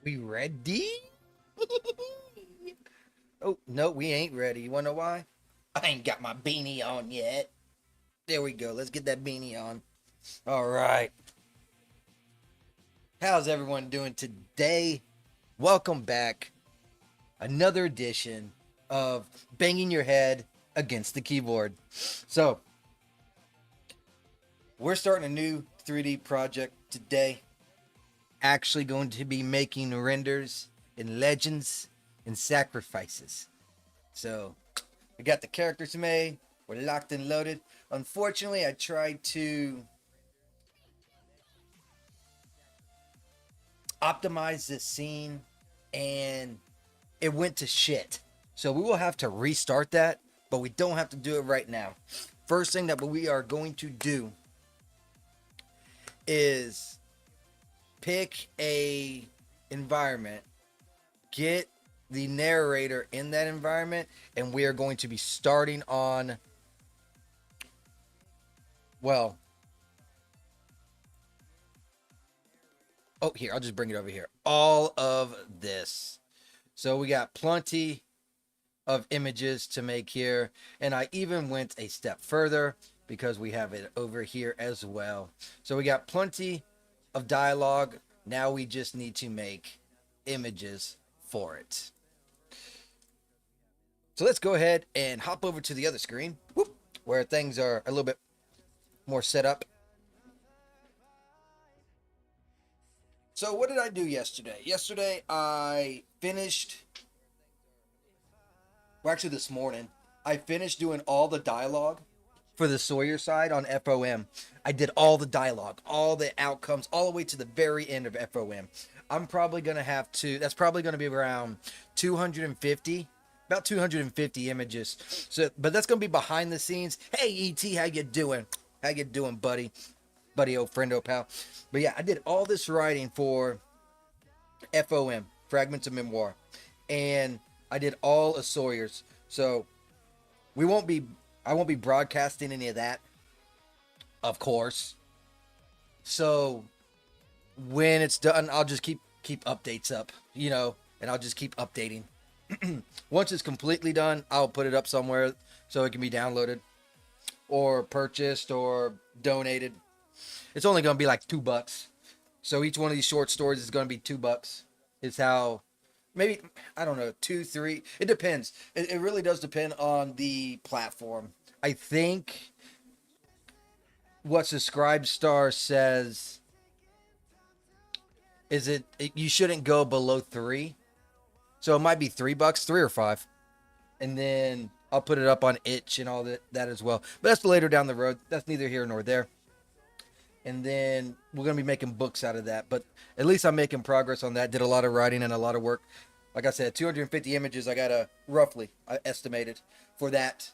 We ready? Oh, no, we ain't ready. You wanna know why? I ain't got my beanie on yet. There we go. Let's get that beanie on. All right. How's everyone doing today? Welcome back. Another edition of banging your head against the keyboard. So, we're starting a new 3D project today. Actually, going to be making renders and legends and sacrifices. So, I got the characters made. We're locked and loaded. Unfortunately, I tried to optimize this scene and it went to shit. So we will have to restart that, but we don't have to do it right now. First thing that we are going to do is pick a environment, get the narrator in that environment, and we are going to be starting on, well, oh, here, I'll just bring it over here. All of this. So we got plenty of images to make here. And I even went a step further because we have it over here as well. So we got plenty of dialogue. Now we just need to make images for it. So let's go ahead and hop over to the other screen, where things are a little bit more set up. So what did I do yesterday? Yesterday I finished, well, actually this morning, I finished doing all the dialogue for the Sawyer side on FOM. I did all the dialogue, all the outcomes, all the way to the very end of FOM. I'm probably going to have to, that's probably going to be around 250, about 250 images. So, but that's going to be behind the scenes. Hey, ET, how you doing? How you doing, buddy? Buddy, old friendo, pal. But yeah, I did all this writing for FOM, Fragments of Memoir. And I did all of Sawyer's. So we won't be, I won't be broadcasting any of that, of course. So when it's done, I'll just keep updates up, and I'll just keep updating. Once it's completely done, I'll put it up somewhere so it can be downloaded or purchased or donated. It's only going to be like $2. So each one of these short stories is going to be $2. Is how, maybe, I don't know, 2, 3. It depends. It really does depend on the platform. I think what Subscribe Star says is you shouldn't go below 3. So it might be $3, 3 or 5. And then I'll put it up on Itch and all that as well. But that's later down the road. That's neither here nor there. And then we're going to be making books out of that. But at least I'm making progress on that. Did a lot of writing and a lot of work. Like I said, 250 images I got to roughly estimated for that.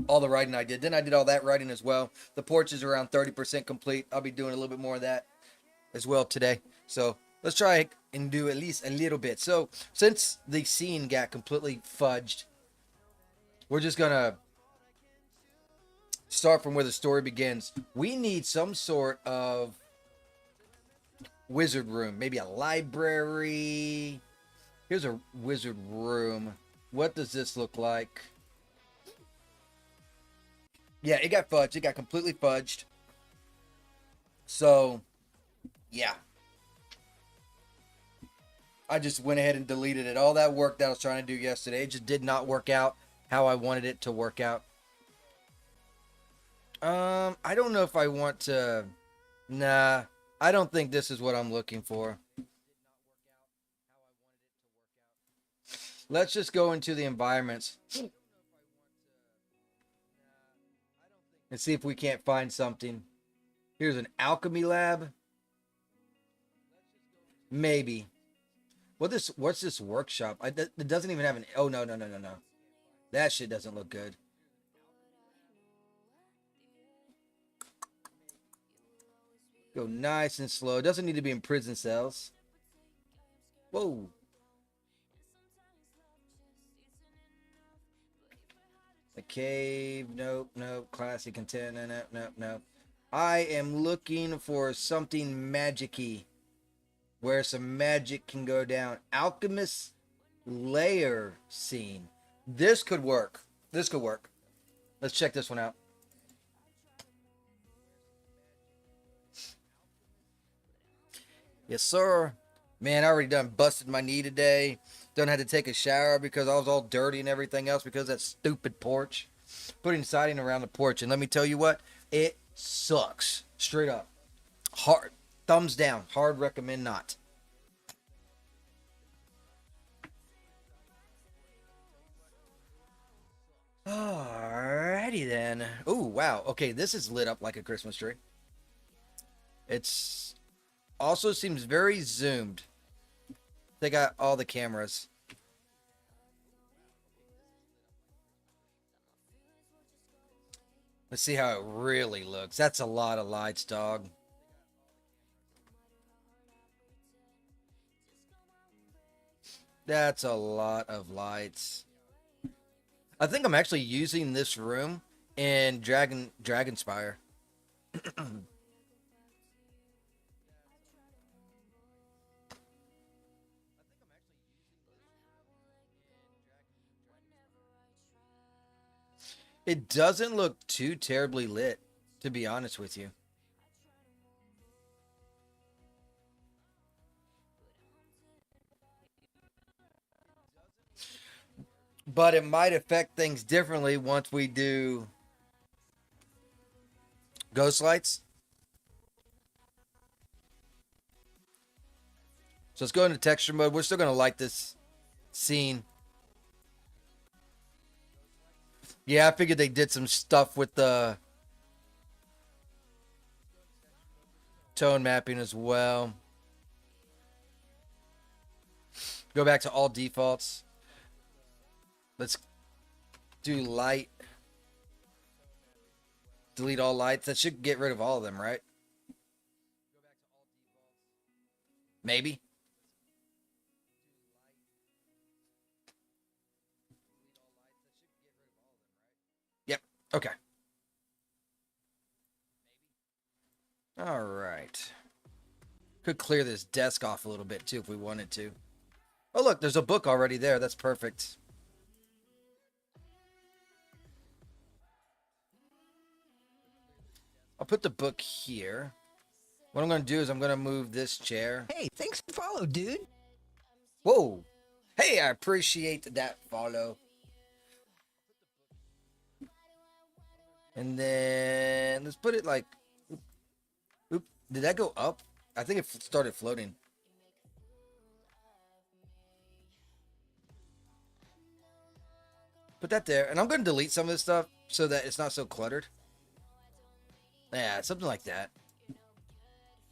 All the writing I did. Then I did all that writing as well. The porch is around 30% complete. I'll be doing a little bit more of that as well today. So let's try and do at least a little bit. So since the scene got completely fudged, we're just going to start from where the story begins. We need some sort of wizard room, maybe a library. Here's a wizard room. What does this look like? Yeah, it got fudged. It got completely fudged. So, yeah. I just went ahead and deleted it. All that work that I was trying to do yesterday, it just did not work out how I wanted it to work out. I don't know if I want to. Nah, I don't think this is what I'm looking for. Let's just go into the environments and see if we can't find something. Here's an alchemy lab. Maybe. What's this workshop? It doesn't even have an. Oh, no. That shit doesn't look good. Go nice and slow. It doesn't need to be in prison cells. Whoa. The cave. Nope. Classic content. Nope. I am looking for something magic-y. where some magic can go down. Alchemist layer scene. This could work. This could work. Let's check this one out. Yes, sir. Man, I already done busted my knee today. Done had to take a shower because I was all dirty and everything else because of that stupid porch. Putting siding around the porch. And let me tell you what, it sucks. Straight up. Hard. Thumbs down. Hard recommend not. Alrighty then. Oh, wow. Okay, this is lit up like a Christmas tree. It's also seems very zoomed. They got all the cameras. Let's see how it really looks. That's a lot of lights, dog. That's a lot of lights. I think I'm actually using this room in Dragonspire. It doesn't look too terribly lit, to be honest with you. But it might affect things differently once we do ghost lights. So let's go into texture mode. We're still going to light this scene. Yeah, I figured they did some stuff with the tone mapping as well. Go back to all defaults. Let's do light. Delete all lights. That should get rid of all of them, right? Maybe. Yep. Okay. All right. Could clear this desk off a little bit too if we wanted to. Oh, look, there's a book already there. That's perfect. I'll put the book here. What I'm going to do is I'm going to move this chair. Hey, thanks for the follow, dude. Whoa. Hey, I appreciate that follow. And then let's put it like... Oop. Did that go up? I think it started floating. Put that there. And I'm going to delete some of this stuff so that it's not so cluttered. Yeah, something like that.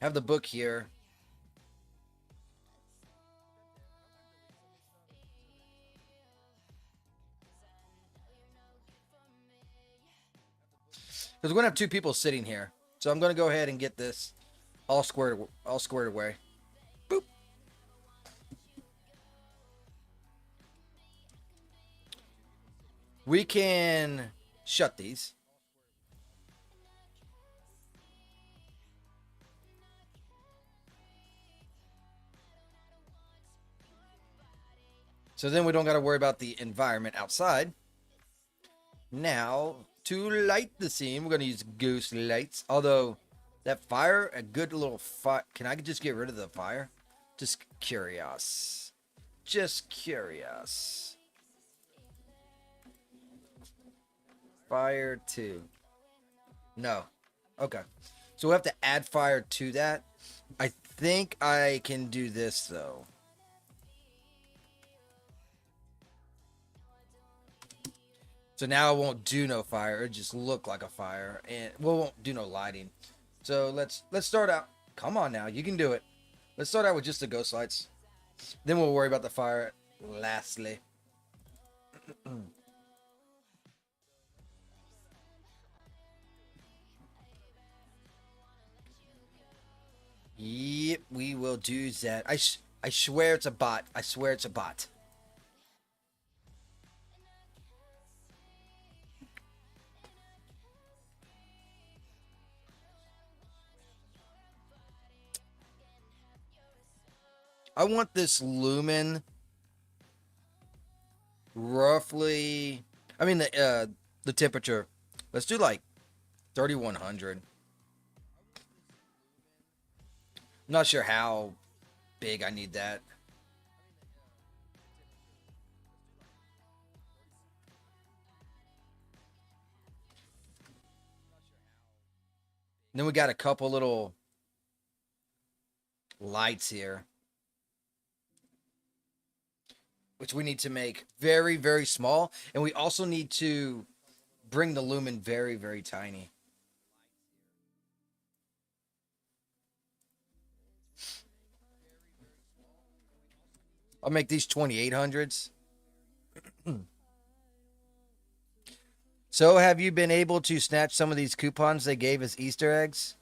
Have the book here. Because we're going to have two people sitting here. So I'm going to go ahead and get this all squared away. Boop. We can shut these. So then we don't got to worry about the environment outside. Now, to light the scene, we're going to use ghost lights. Although, that fire, a good little fire. Can I just get rid of the fire? Just curious. Just curious. Fire 2. No. Okay. So we have to add fire to that. I think I can do this, though. So now it won't do no fire. It just look like a fire, and well, it won't do no lighting. So let's start out. Come on now, you can do it. Let's start out with just the ghost lights. Then we'll worry about the fire lastly. Yep, we will do that. I swear it's a bot. I swear it's a bot. I want this lumen roughly. I mean the temperature. Let's do like 3100. I'm not sure how big I need that. And then we got a couple little lights here, which we need to make very, very small. And we also need to bring the lumen very, very tiny. I'll make these 2800s. So, have you been able to snatch some of these coupons they gave as Easter eggs?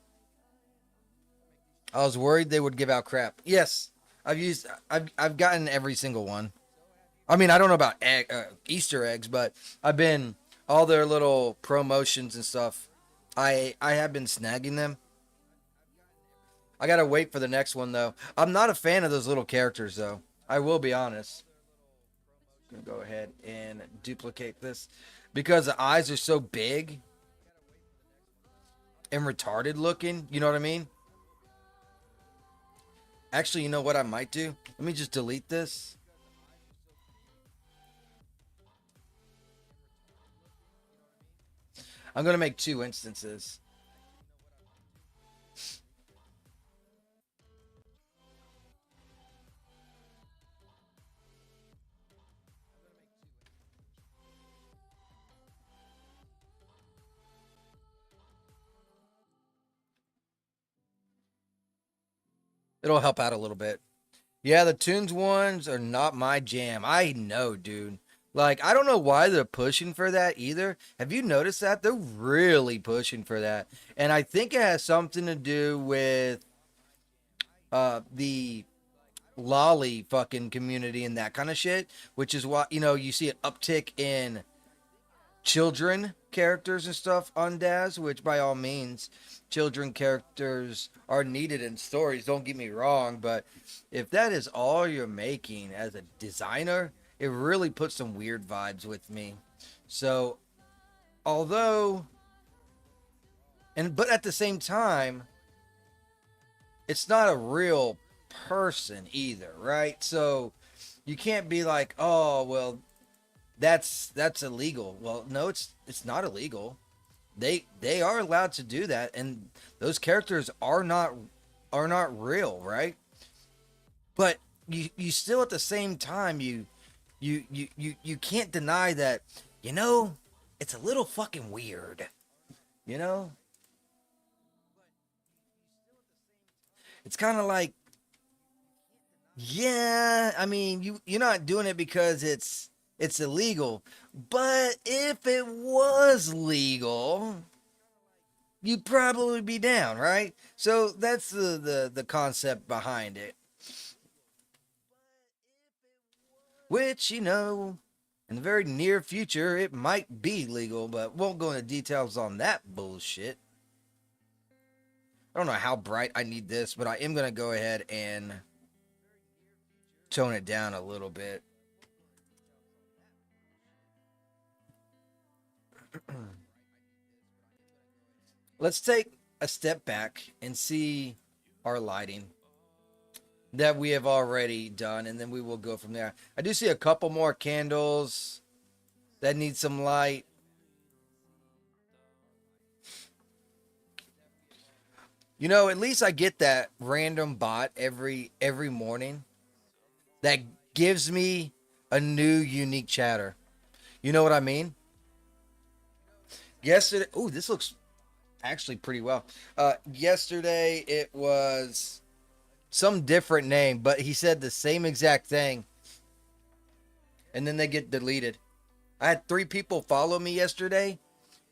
I was worried they would give out crap. Yes, I've gotten every single one. I mean, I don't know about Easter eggs, but I've been all their little promotions and stuff. I have been snagging them. I gotta wait for the next one though. I'm not a fan of those little characters though. I will be honest. I'm gonna go ahead and duplicate this because the eyes are so big and retarded looking. You know what I mean? Actually, you know what I might do? Let me just delete this. I'm gonna make two instances. It'll help out a little bit. Yeah, the Tunes ones are not my jam. I know, dude. Like, I don't know why they're pushing for that either. Have you noticed that? They're really pushing for that. And I think it has something to do with the lolly fucking community and that kind of shit, which is why, you see an uptick in children characters and stuff on Daz, which by all means, children characters are needed in stories. Don't get me wrong, but if that is all you're making as a designer, it really puts some weird vibes with me. So, although, but at the same time, it's not a real person either, right? So you can't be like, oh well, that's illegal. Well, no, it's not illegal. They are allowed to do that, and those characters are not real, right? But you still at the same time you can't deny that it's a little fucking weird. You know, it's kind of like, yeah, I mean, you're not doing it because it's illegal, but if it was legal, you'd probably be down, right? So that's the concept behind it. Which, in the very near future, it might be legal, but won't go into details on that bullshit. I don't know how bright I need this, but I am going to go ahead and tone it down a little bit. Let's take a step back and see our lighting that we have already done, and then we will go from there. I do see a couple more candles that need some light. At least I get that random bot every morning that gives me a new unique chatter. You know what I mean? Yesterday, ooh, this looks actually pretty well. Yesterday it was some different name, but he said the same exact thing, and then they get deleted. I had 3 people follow me yesterday,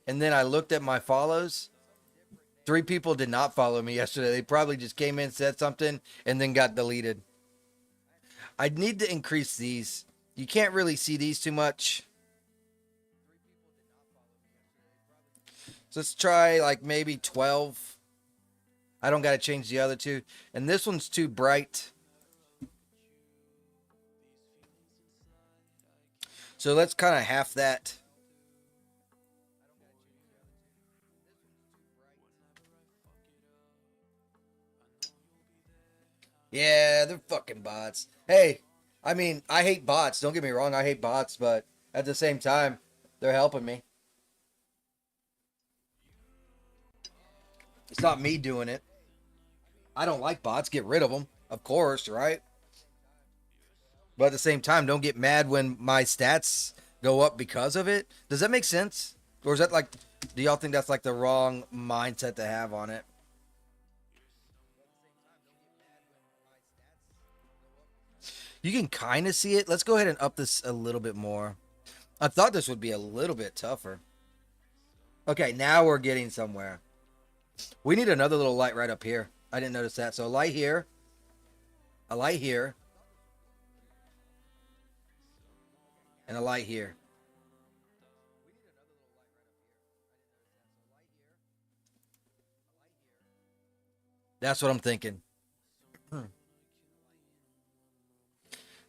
and then I looked at my follows. 3 people did not follow me yesterday. They probably just came in, said something, and then got deleted. I need to increase these. You can't really see these too much. So let's try like maybe 12. I don't got to change the other two. And this one's too bright. So let's kind of half that. Yeah, they're fucking bots. Hey, I mean, I hate bots. Don't get me wrong, I hate bots, but at the same time, they're helping me. It's not me doing it. I don't like bots. Get rid of them, of course, right? But at the same time, don't get mad when my stats go up because of it. Does that make sense? Or is that like, do y'all think that's like the wrong mindset to have on it? You can kind of see it. Let's go ahead and up this a little bit more. I thought this would be a little bit tougher. Okay, now we're getting somewhere. We need another little light right up here. I didn't notice that. So a light here, a light here, and a light here. That's what I'm thinking.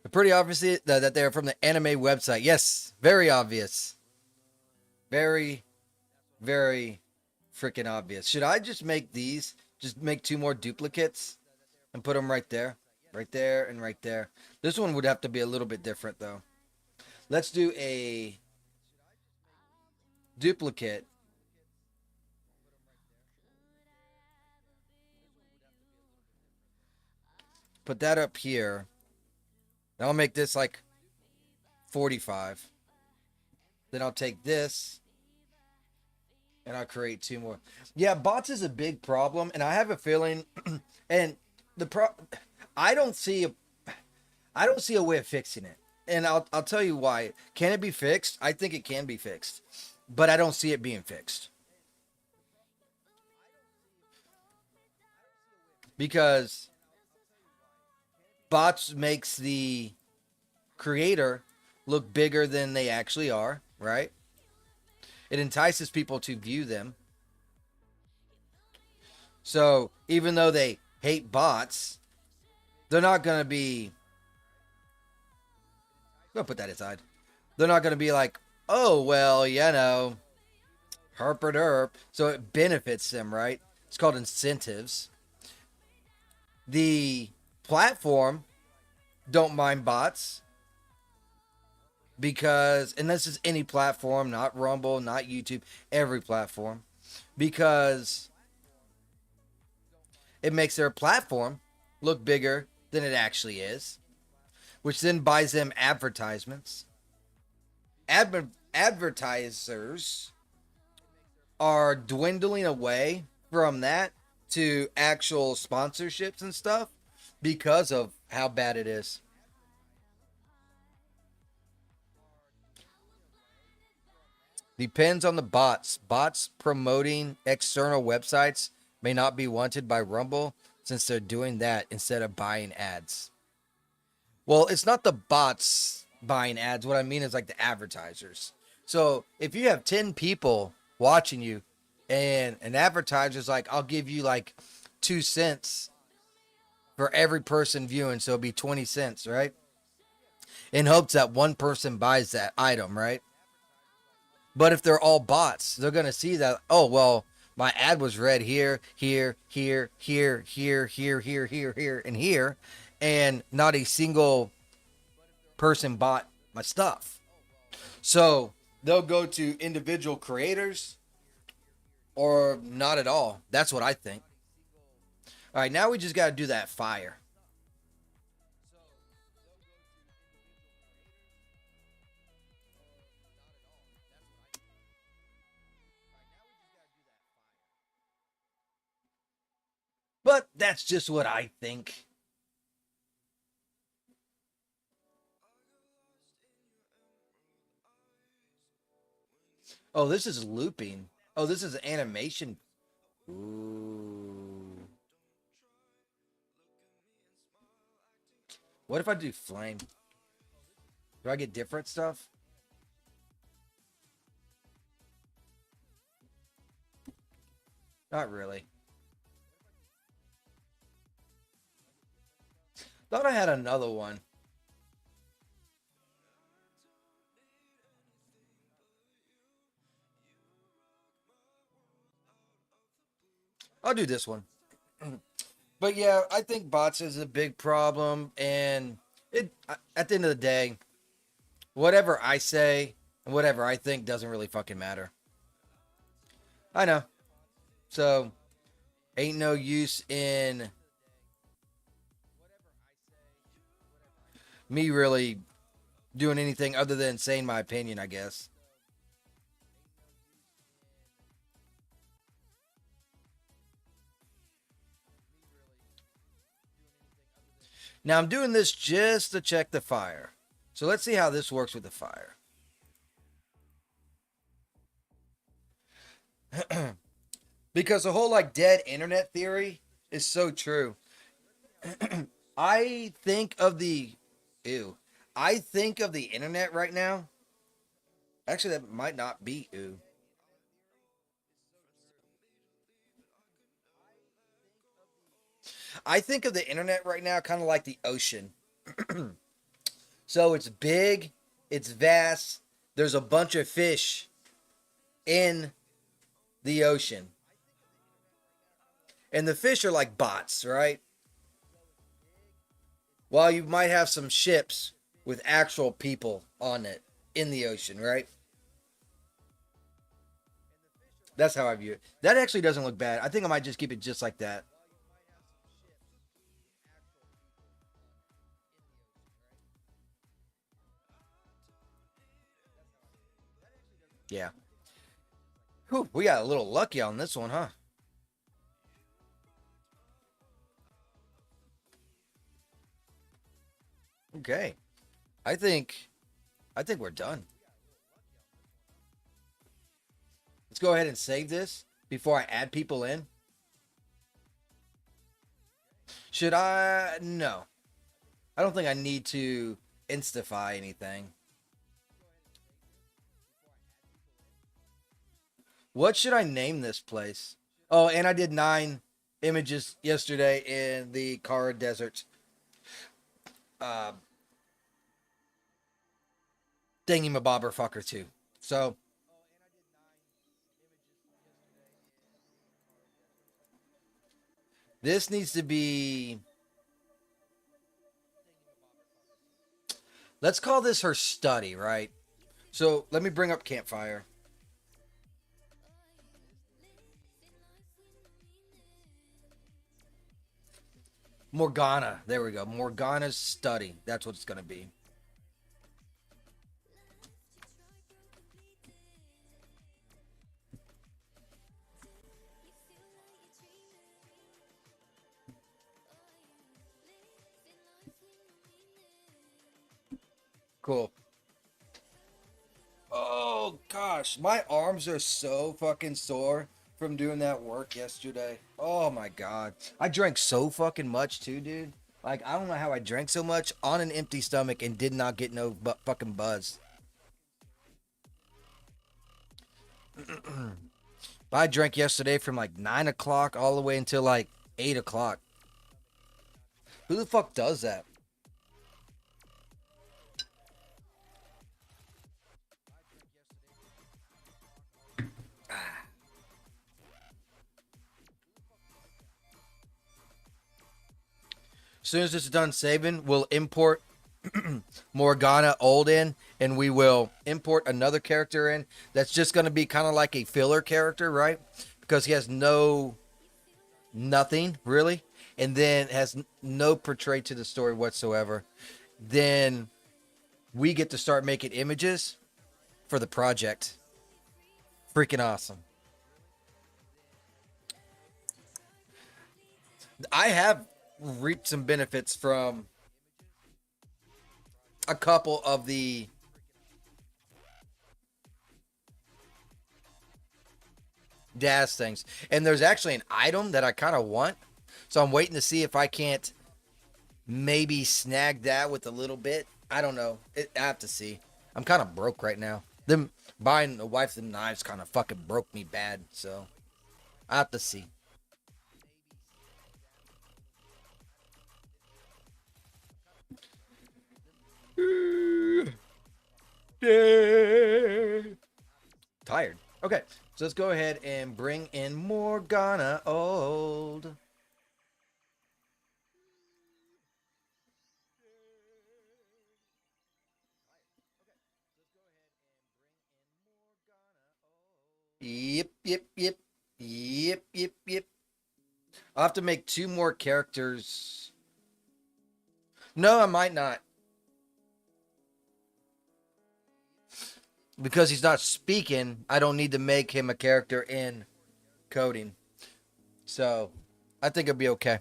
Pretty obviously that they're from the anime website. Yes, very obvious. Very, very freaking obvious. Should I just make these? Just make two more duplicates and put them right there, right there, and right there. This one would have to be a little bit different though. Let's do a duplicate. Put that up here. Then I'll make this like 45. Then I'll take this and I'll create two more. Yeah, bots is a big problem, and I have a feeling, and the I don't see a way of fixing it, and I'll tell you why. Can it be fixed? I think it can be fixed, but I don't see it being fixed because bots makes the creator look bigger than they actually are, right? It entices people to view them. So even though they hate bots, they're not going to be. I'm going to put that aside. They're not going to be like, oh, well, herp or derp. So it benefits them, right? It's called incentives. The platform don't mind bots because, and this is any platform, not Rumble, not YouTube, every platform, because it makes their platform look bigger than it actually is, which then buys them advertisements. Advertisers are dwindling away from that to actual sponsorships and stuff because of how bad it is. Depends on the bots. Bots promoting external websites may not be wanted by Rumble since they're doing that instead of buying ads. Well, it's not the bots buying ads. What I mean is like the advertisers. So if you have 10 people watching you and an advertiser's like, I'll give you like 2 cents for every person viewing. So it'll be 20 cents, right? In hopes that one person buys that item, right? But if they're all bots, they're going to see that, oh, well, my ad was read here, here, here, here, here, here, here, here, here, and here. And not a single person bought my stuff. So they'll go to individual creators or not at all. That's what I think. All right, now we just got to do that fire. But that's just what I think. Oh, this is looping. Oh, this is animation. Ooh. What if I do flame? Do I get different stuff? Not really. Thought I had another one. I'll do this one. But yeah, I think bots is a big problem, and it at the end of the day, whatever I say and whatever I think doesn't really fucking matter. I know. So ain't no use in me really doing anything other than saying my opinion, I guess. Now I'm doing this just to check the fire. So let's see how this works with the fire. Because the whole like dead internet theory is so true. I think of the ew. I think of the internet right now. Actually, that might not be ew. I think of the internet right now kind of like the ocean. So it's big, it's vast. There's a bunch of fish in the ocean. And the fish are like bots, right? While you might have some ships with actual people on it in the ocean, right? That's how I view it. That actually doesn't look bad. I think I might just keep it just like that. Yeah. Whew, we got a little lucky on this one, huh? Okay. I think I think we're done. Let's go ahead and save this before I add people in. Should I? No. I don't think I need to instify anything. What should I name this place? Oh, and I did 9 images yesterday in the Kara Desert uh, thingy-mabobber fucker too. So this needs to be. Let's call this her study, right? So let me bring up campfire. Morgana. There we go. Morgana's study. That's what it's going to be. Cool. Oh gosh, my arms are so fucking sore from doing that work yesterday. Oh my god. I drank so fucking much too, dude. Like I don't know how I drank so much on an empty stomach and did not get no fucking buzz. But I drank yesterday from like 9 o'clock all the way until like 8 o'clock. Who the fuck does that? As soon as this is done saving, we'll import Morgana old in, and we will import another character in that's just going to be kind of like a filler character, right? Because he has nothing really, and then has no portray to the story whatsoever. Then we get to start making images for the project. Freaking awesome. I have reaped some benefits from a couple of the Daz things. And there's actually an item that I kind of want. So I'm waiting to see if I can't maybe snag that with a little bit. I don't know. I have to see. I'm kind of broke right now. Them buying the wife them knives kind of fucking broke me bad. So I have to see. Tired. Okay, so let's go ahead and bring in Morgana Old. Yep, yep, yep. Yep, yep, yep. I'll have to make 2 more characters. No, I might not. Because he's not speaking, I don't need to make him a character in coding. So, I think it'll be okay.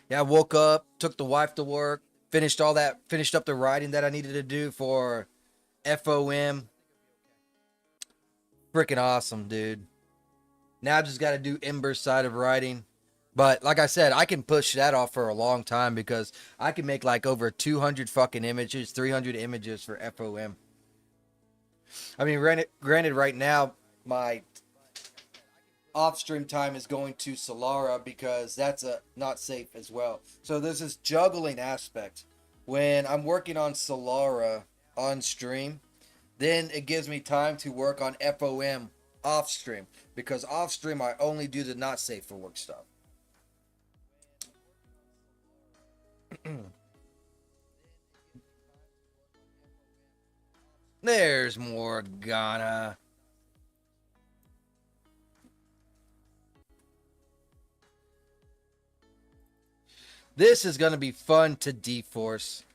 Yeah, I woke up, took the wife to work, finished up the writing that I needed to do for FOM. Freaking awesome, dude. Now I just got to do Ember's side of writing. But like I said, I can push that off for a long time because I can make like over 200 fucking images, 300 images for FOM. I mean, granted right now, my off stream time is going to Solara because that's not safe as well. So there's this juggling aspect. When I'm working on Solara on stream, then it gives me time to work on FOM off stream because off stream I only do the not safe for work stuff. There's Morgana. This is going to be fun to deforce.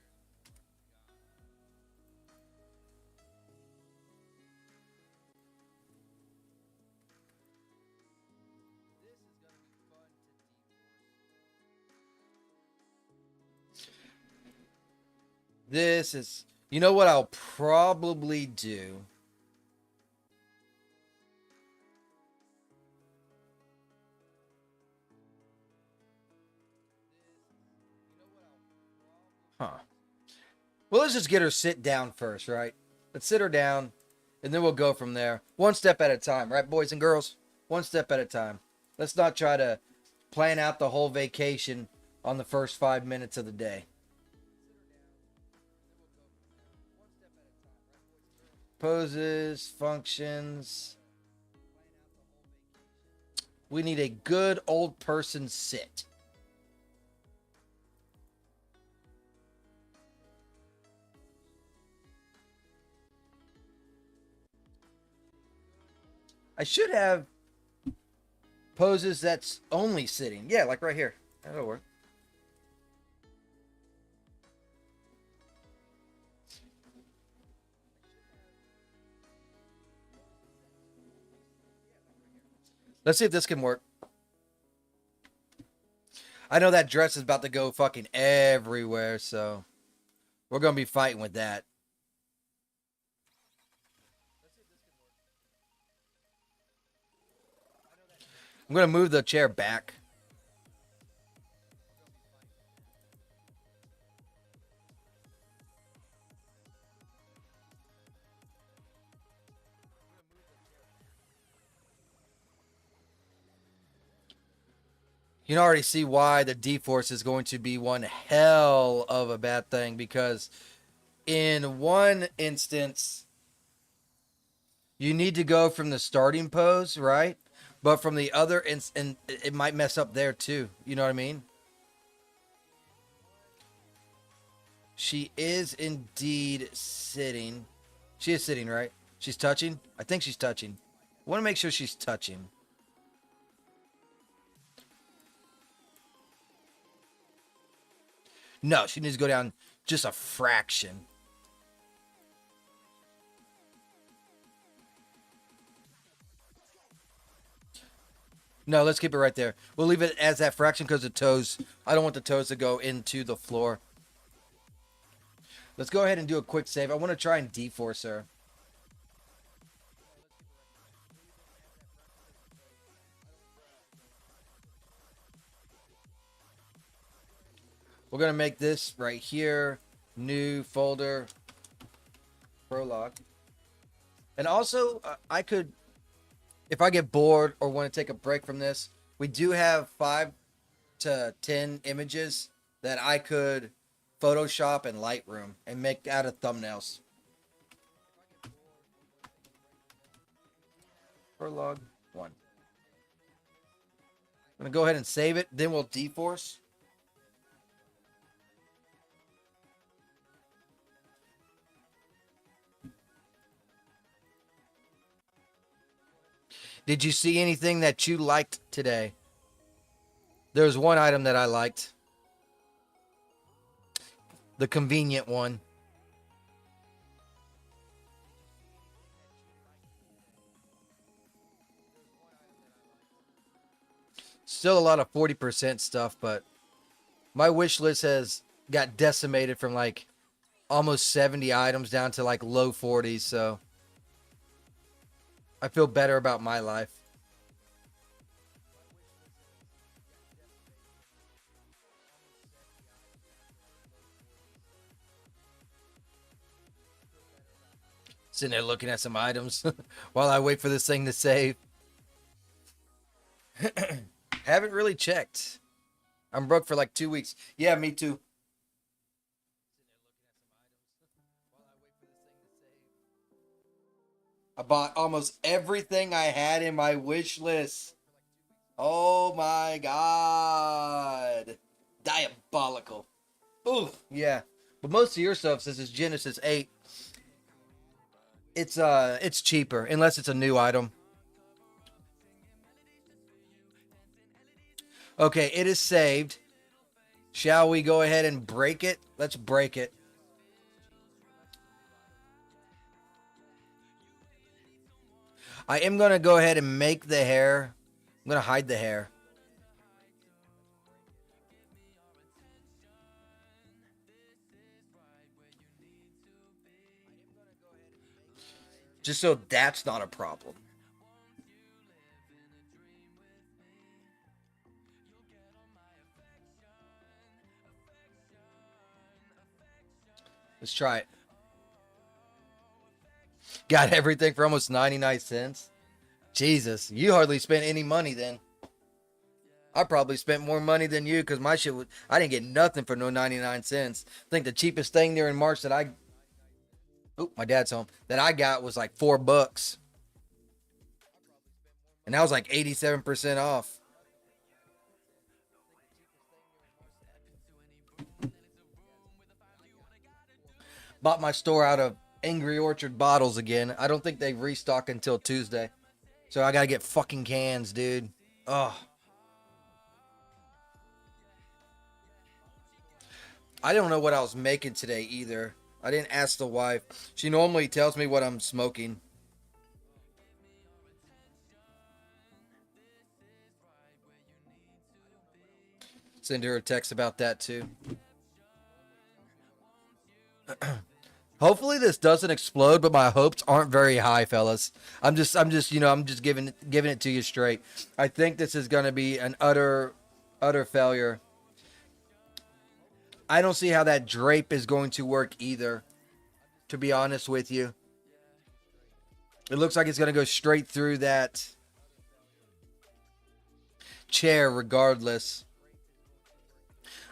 This is, you know what I'll probably do? Huh. Well, let's just get her sit down first, right? Let's sit her down, and then we'll go from there. One step at a time, right, boys and girls? One step at a time. Let's not try to plan out the whole vacation on the first 5 minutes of the day. Poses, functions. We need a good old person sit. I should have poses that's only sitting. Yeah, like right here. That'll work. Let's see if this can work. I know that dress is about to go fucking everywhere, so we're going to be fighting with that. I'm going to move the chair back. You can already see why the D-Force is going to be one hell of a bad thing because in one instance, you need to go from the starting pose, right? But from the other, and it might mess up there too. You know what I mean? She is indeed sitting. She is sitting, right? She's touching? I think she's touching. I want to make sure she's touching. No, she needs to go down just a fraction. No, let's keep it right there. We'll leave it as that fraction because the toes, I don't want the toes to go into the floor. Let's go ahead and do a quick save. I want to try and deforce her. We're going to make this right here. New folder. Prologue. And also, I could, if I get bored or want to take a break from this, we do have 5 to 10 images that I could Photoshop in Lightroom and make out of thumbnails. Prologue 1. I'm going to go ahead and save it. Then we'll deforce. Did you see anything that you liked today? There's one item that I liked. The convenient one. Still a lot of 40% stuff, but my wish list has got decimated from like almost 70 items down to like low 40s, so I feel better about my life. Sitting there looking at some items while I wait for this thing to save. Haven't really checked. I'm broke for like 2 weeks. Yeah, me too. I bought almost everything I had in my wish list. Oh my god. Diabolical. Ooh, yeah. But most of your stuff, since it's Genesis 8, it's cheaper unless it's a new item. Okay, it is saved. Shall we go ahead and break it? Let's break it. I am going to go ahead and make the hair. I'm going to hide the hair. Just so that's not a problem. Let's try it. Got everything for almost 99 cents. Jesus, you hardly spent any money then. I probably spent more money than you because my shit was, I didn't get nothing for no 99 cents. I think the cheapest thing there in March that my dad's home, that I got was like $4. And that was like 87% off. Bought my store out of Angry Orchard bottles again. I don't think they restock until Tuesday. So I gotta get fucking cans, dude. Ugh. I don't know what I was making today either. I didn't ask the wife. She normally tells me what I'm smoking. Send her a text about that too. Hopefully this doesn't explode, but my hopes aren't very high, fellas. I'm just, I'm just giving it to you straight. I think this is gonna be an utter failure. I don't see how that drape is going to work either, to be honest with you. It looks like it's gonna go straight through that chair regardless.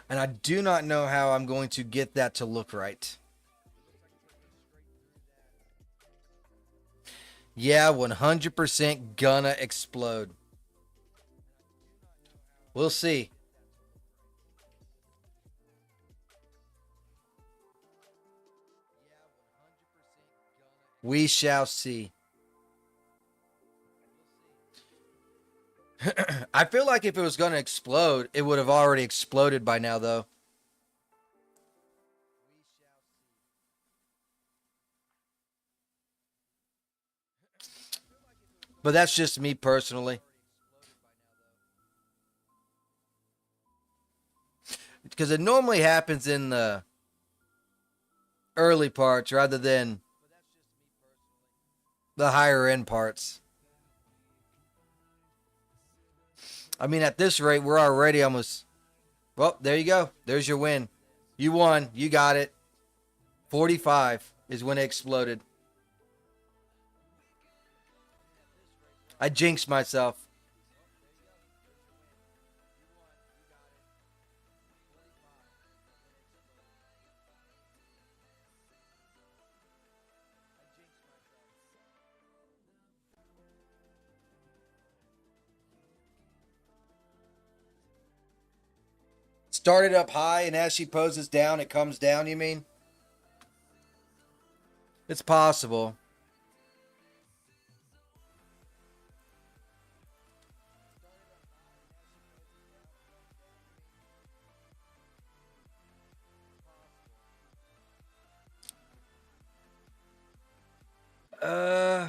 And I do not know how I'm going to get that to look right. Yeah, 100% gonna explode. We'll see. We shall see. I feel like if it was going to explode, it would have already exploded by now, though. But that's just me personally. Because it normally happens in the early parts rather than the higher end parts. I mean, at this rate, we're already almost... Well, there you go. There's your win. You won. You got it. 45 is when it exploded. I jinxed myself. started up high, and as she poses down, it comes down, you mean? It's possible. Uh,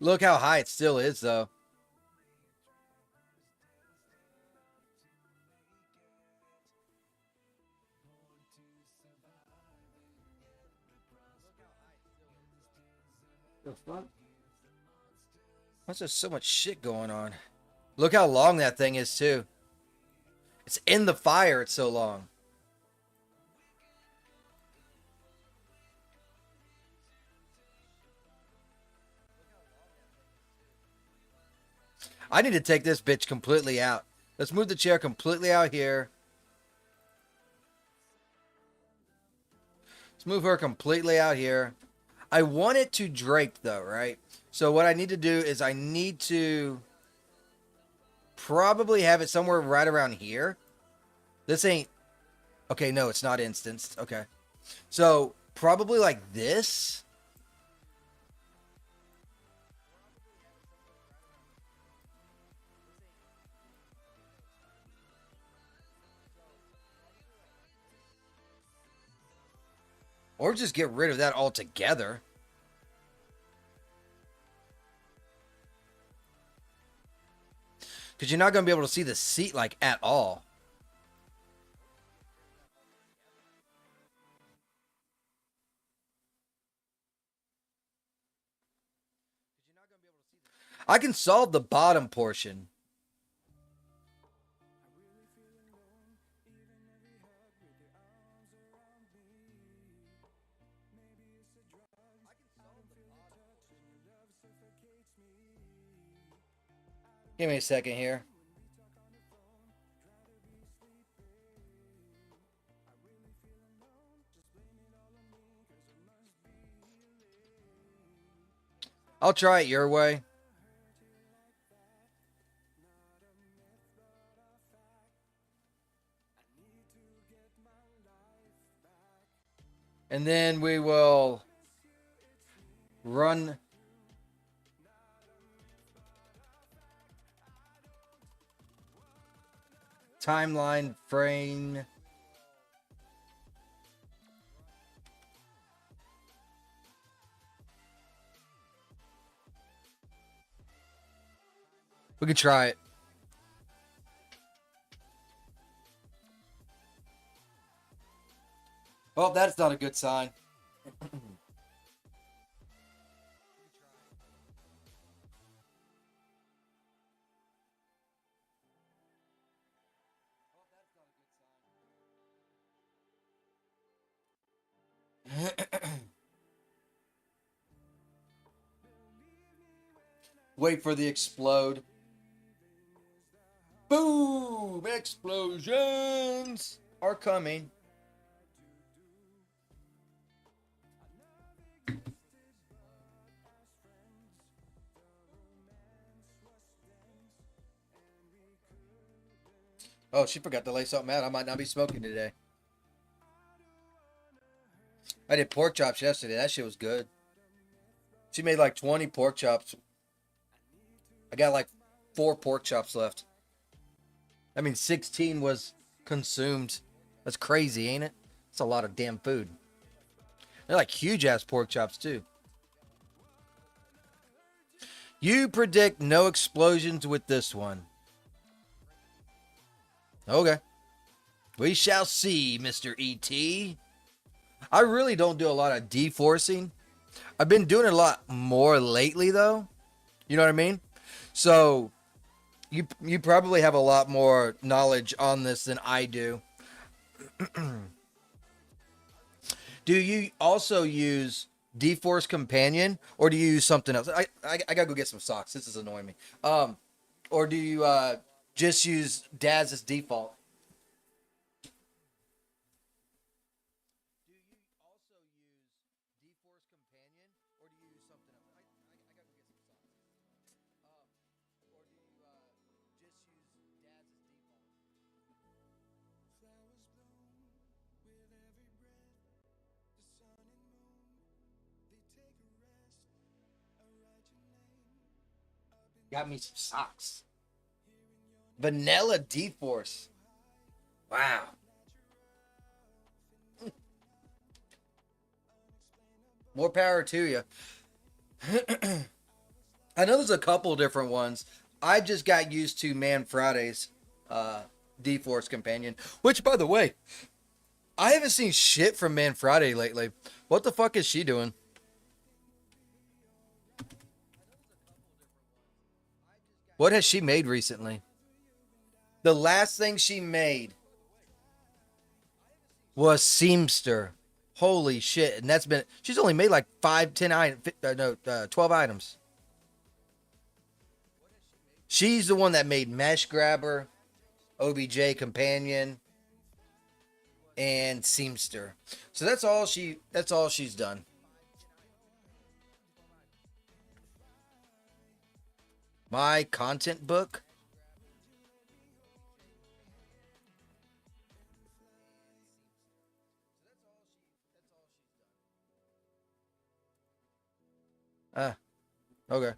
Look how high it still is, though. The fuck? Why's there so much shit going on? Look how long that thing is, too. It's in the fire, it's so long. I need to take this bitch completely out. Let's move the chair completely out here. Let's move her completely out here. I want it to drape, though, right? So what I need to do is I need to probably have it somewhere right around here. This ain't... Okay, no, it's not instanced. Okay. So probably like this. Or just get rid of that altogether. Because you're not going to be able to see the seat, like, at all. I can solve the bottom portion. Give me a second here. I'll try it your way. And then we will run timeline frame. We can try it. Well, that's not a good sign. Wait for the explode. Boom! Explosions are coming. Oh, she forgot to lay something out. I might not be smoking today. I did pork chops yesterday. That shit was good. She made like 20 pork chops. I got like 4 pork chops left. I mean, 16 was consumed. That's crazy, ain't it? That's a lot of damn food. They're like huge ass pork chops, too. You predict no explosions with this one. Okay. We shall see, Mr. E.T. I really don't do a lot of deforcing. I've been doing it a lot more lately, though. You know what I mean? So, you probably have a lot more knowledge on this than I do. Do you also use Deforce Companion, or do you use something else? I gotta go get some socks. This is annoying me. Or do you just use Daz as default? Got me some socks. Vanilla D-Force. Wow. More power to you. I know there's a couple different ones. I just got used to Man Friday's D-Force companion. Which, by the way, I haven't seen shit from Man Friday lately. What the fuck is she doing? What has she made recently? The last thing she made was Seamster. Holy shit. And that's been, she's only made like 5, 10 items, 12 items. She's the one that made Mesh Grabber, OBJ Companion, and Seamster. So that's all she's done. My content book. Ah, okay.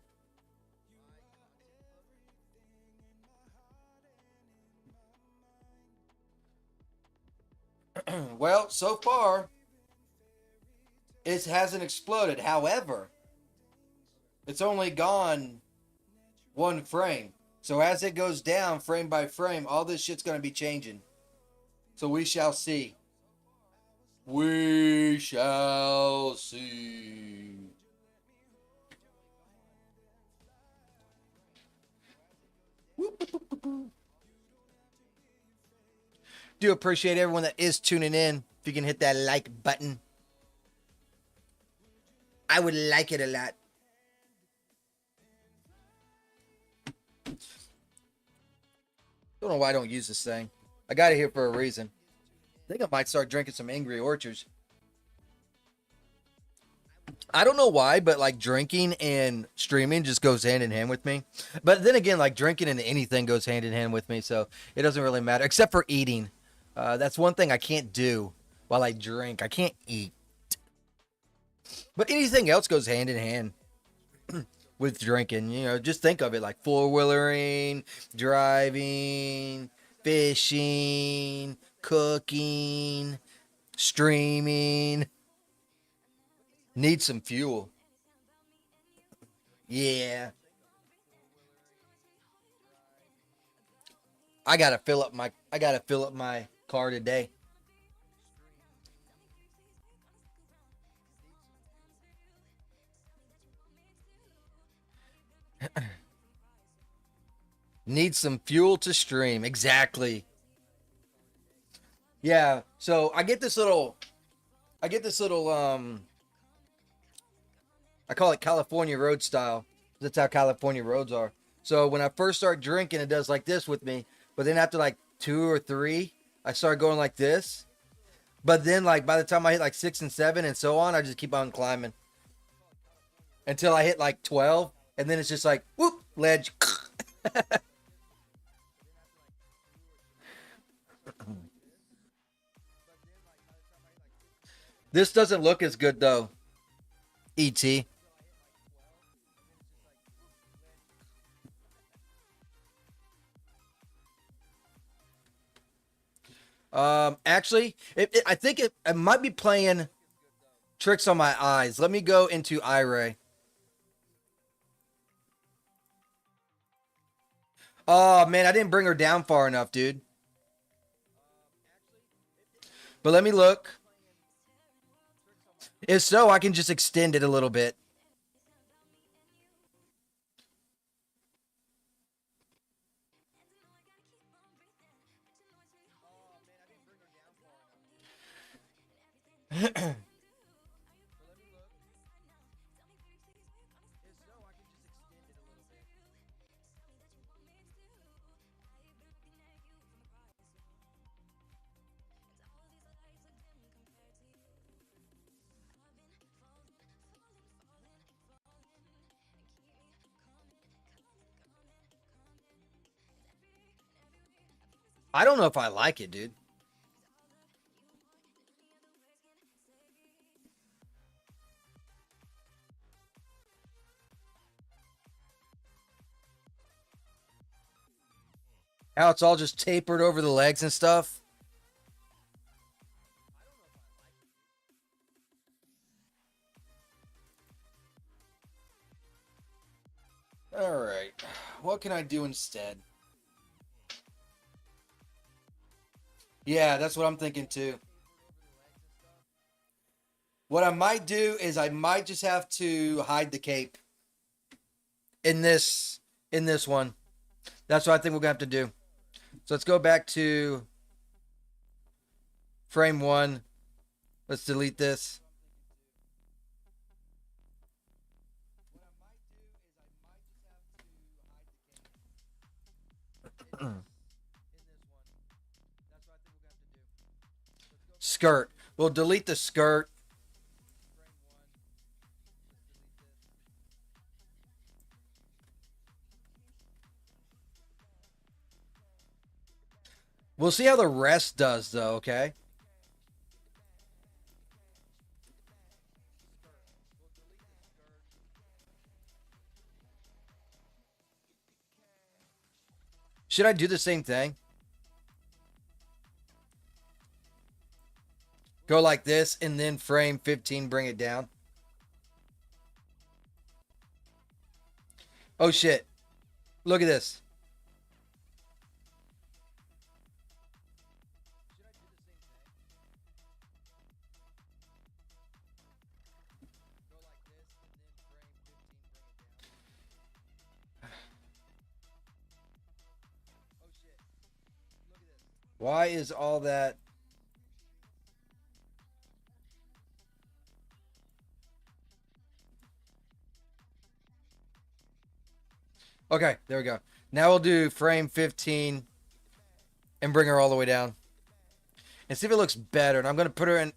Well, so far it hasn't exploded. However, it's only gone one frame. So as it goes down frame by frame, all this shit's going to be changing. So we shall see. We shall see. Do appreciate everyone that is tuning in. If you can hit that like button, I would like it a lot. Don't know why I don't use this thing. I got it here for a reason. I think I might start drinking some Angry Orchards. I don't know why, but like drinking and streaming just goes hand in hand with me. But then again, like drinking and anything goes hand in hand with me, so it doesn't really matter, except for eating. That's one thing I can't do while I drink. I can't eat. But anything else goes hand in hand with drinking. You know, just think of it like four-wheelering, driving, fishing, cooking, streaming. Need some fuel. Yeah. I gotta fill up my car today. Need some fuel to stream. Exactly. Yeah. So I get this little I call it California road style. That's how California roads are. So when I first start drinking, it does like this with me. But then after like 2 or 3, I start going like this. But then like by the time I hit like 6 and 7 and so on, I just keep on climbing until I hit like 12, and then it's just like whoop ledge. This doesn't look as good though. ET. Actually, I think it might be playing tricks on my eyes. Let me go into iRay. Oh man, I didn't bring her down far enough, dude. But let me look. If so, I can just extend it a little bit. I don't know if I like it, dude. How it's all just tapered over the legs and stuff. All right. What can I do instead? Yeah, that's what I'm thinking too. What I might do is I might just have to hide the cape in this one. That's what I think we're gonna have to do. So let's go back to frame one. Let's delete this. Skirt. We'll delete the skirt. We'll see how the rest does though, okay? Should I do the same thing? Go like this and then frame 15, bring it down. Oh shit. Look at this. Why is all that? Okay, there we go. Now we'll do frame 15 and bring her all the way down. And see if it looks better. And I'm going to put her in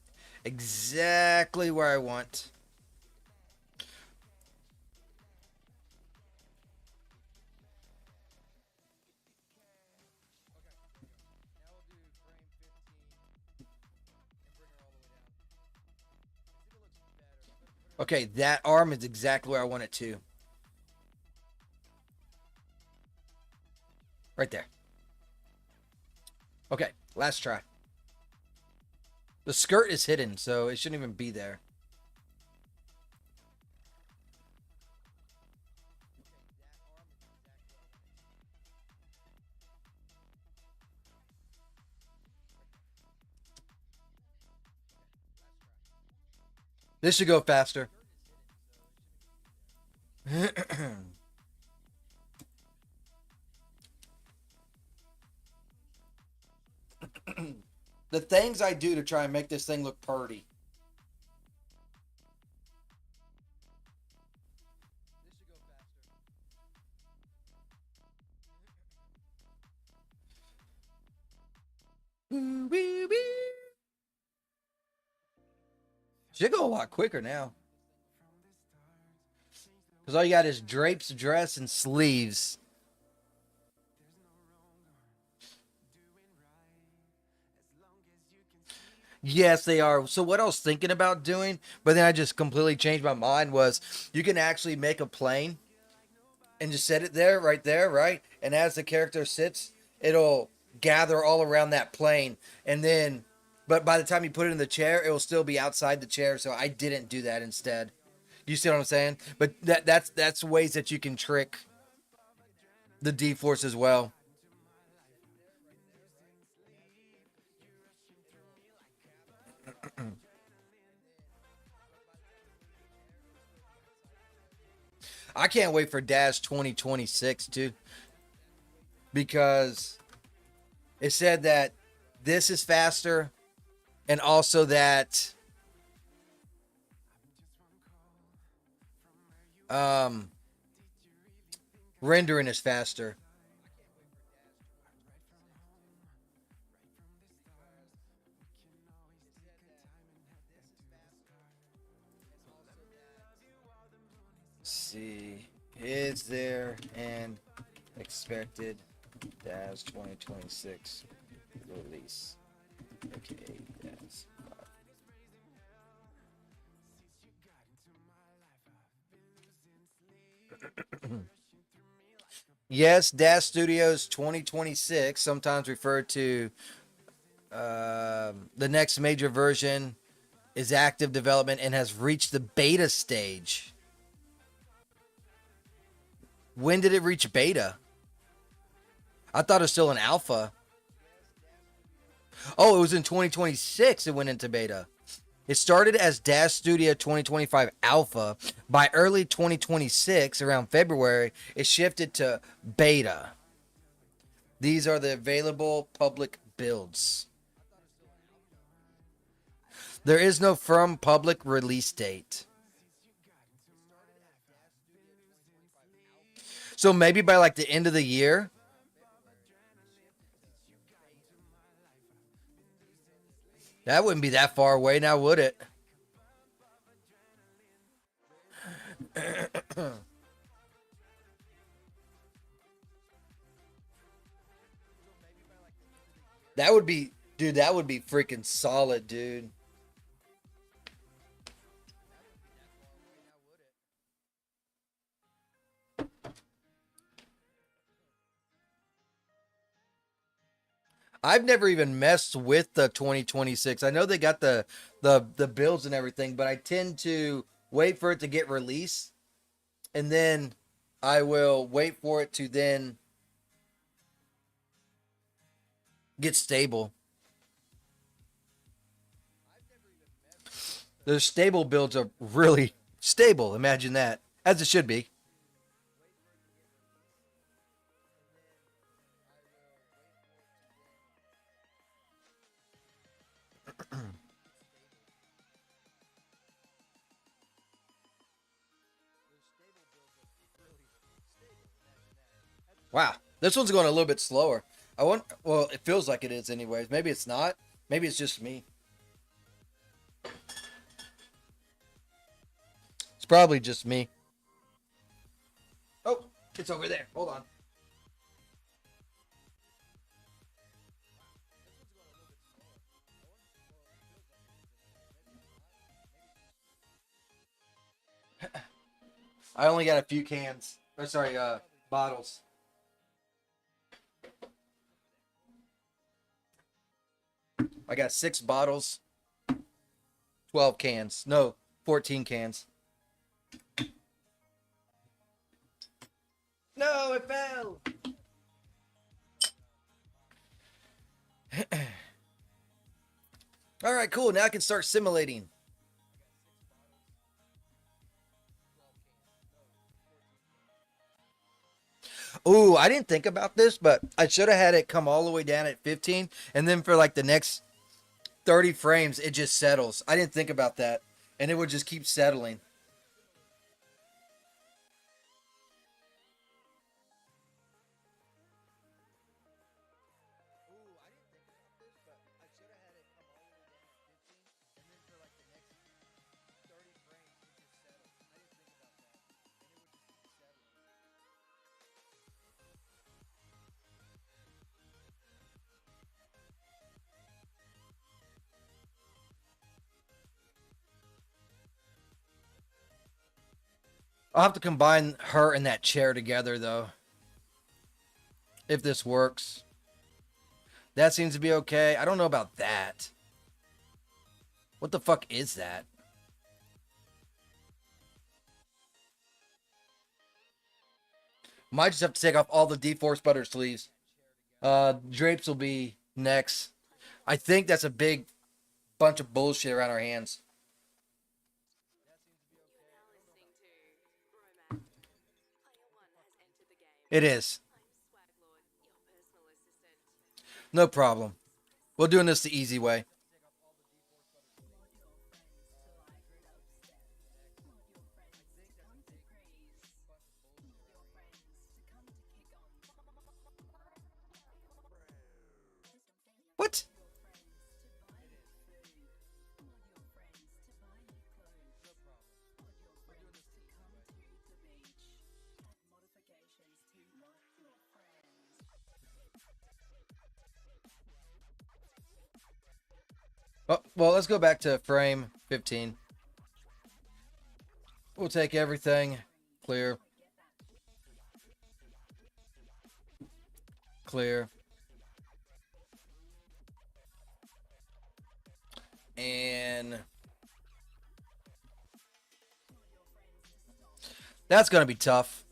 exactly where I want. Okay, that arm is exactly where I want it to. Right there. Okay, last try. The skirt is hidden, so it shouldn't even be there. This should go faster. The things I do to try and make this thing look purty. Should go a lot quicker now. Because all you got is drapes, dress, and sleeves. Yes, they are. So what I was thinking about doing, but then I just completely changed my mind, was you can actually make a plane and just set it there, right there, right? And as the character sits, it'll gather all around that plane. And then, but by the time you put it in the chair, it will still be outside the chair. So I didn't do that instead. You see what I'm saying? But that's ways that you can trick the D-Force as well. I can't wait for Dash 2026 too, because it said that this is faster, and also that um, rendering is faster. Let's see, is there an expected Dash 2026 release? Okay, Dash. Yes, Dash Studios 2026, sometimes referred to the next major version, is active development and has reached the beta stage. When did it reach beta? I thought it was still in alpha. Oh, it was in 2026 it went into beta. It started as Dash Studio 2025 Alpha. By early 2026, around February, it shifted to beta. These are the available public builds. There is no firm public release date. So maybe by like the end of the year. That wouldn't be that far away now, would it? That would be, dude, that would be freaking solid, dude. I've never even messed with the 2026. I know they got the builds and everything, but I tend to wait for it to get released and then I will wait for it to then get stable. The stable builds are really stable. Imagine that. As it should be. Wow. This one's going a little bit slower. I want, well, it feels like it is anyways. Maybe it's not. Maybe it's just me. It's probably just me. Oh, it's over there. Hold on. I only got a few cans. Or sorry, bottles. I got 6 bottles, 12 cans. No, 14 cans. No, it fell. All right, cool. Now I can start simulating. Ooh, I didn't think about this, but I should have had it come all the way down at 15, and then for like the next 30 frames, it just settles. I didn't think about that, and it would just keep settling. I'll have to combine her and that chair together, though, if this works. That seems to be okay. I don't know about that. What the fuck is that? Might just have to take off all the D-Force butter sleeves. Drapes will be next. I think that's a big bunch of bullshit around our hands. It is. No problem. We're doing this the easy way. What? Oh, well, let's go back to frame 15. We'll take everything. Clear. Clear. And that's going to be tough.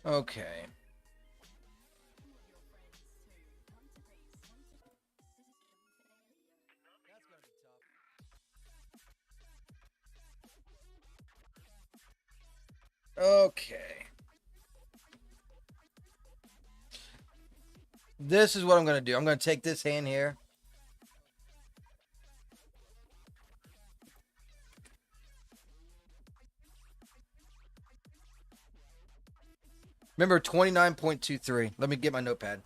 Okay. Okay. This is what I'm going to do. I'm going to take this hand here. Remember 29.23. Let me get my notepad.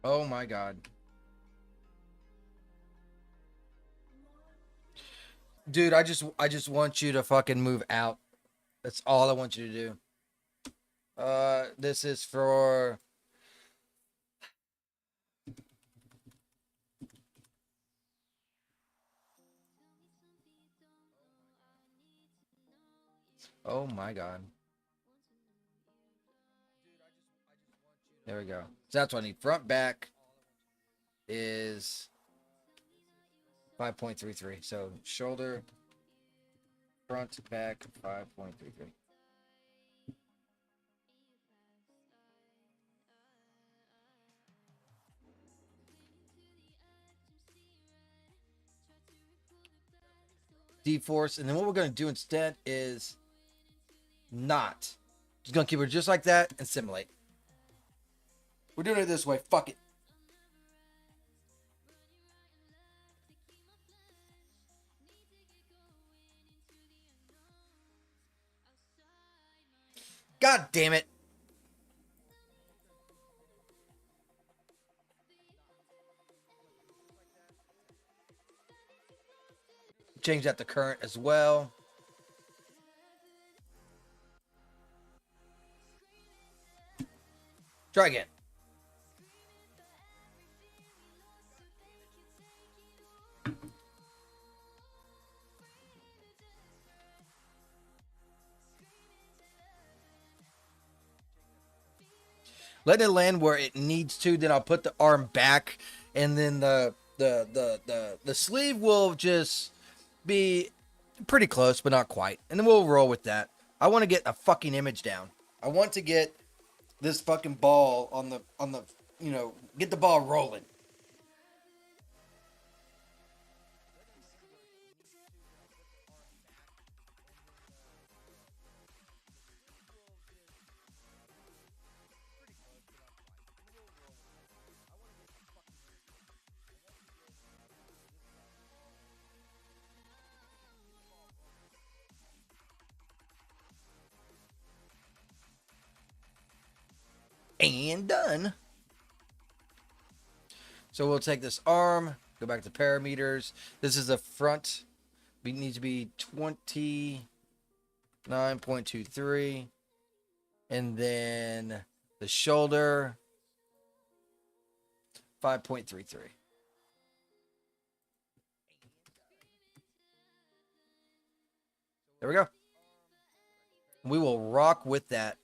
Oh my God. Dude, I just want you to fucking move out. That's all I want you to do. This is for oh my God. There we go. So that's what I need. Front back is 5.33. So shoulder, front, back, 5.33. D-force. And then what we're going to do instead is not. Just going to keep it just like that and simulate. We're doing it this way. Fuck it. God damn it. Change that to current as well. Try again. Let it land where it needs to. Then I'll put the arm back, and then the sleeve will just be pretty close, but not quite. And then we'll roll with that. I want to get a fucking image down. I want to get this fucking ball on the get the ball rolling. And done. So we'll take this arm, go back to parameters. This is the front. We need to be 29.23. And then the shoulder, 5.33. There we go. We will rock with that.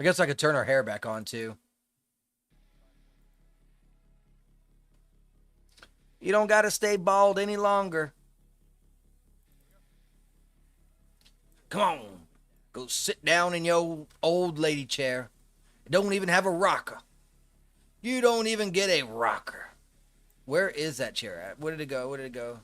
I guess I could turn our hair back on too. You don't got to stay bald any longer. Come on. Go sit down in your old lady chair. Don't even have a rocker. You don't even get a rocker. Where is that chair at? Where did it go? Where did it go?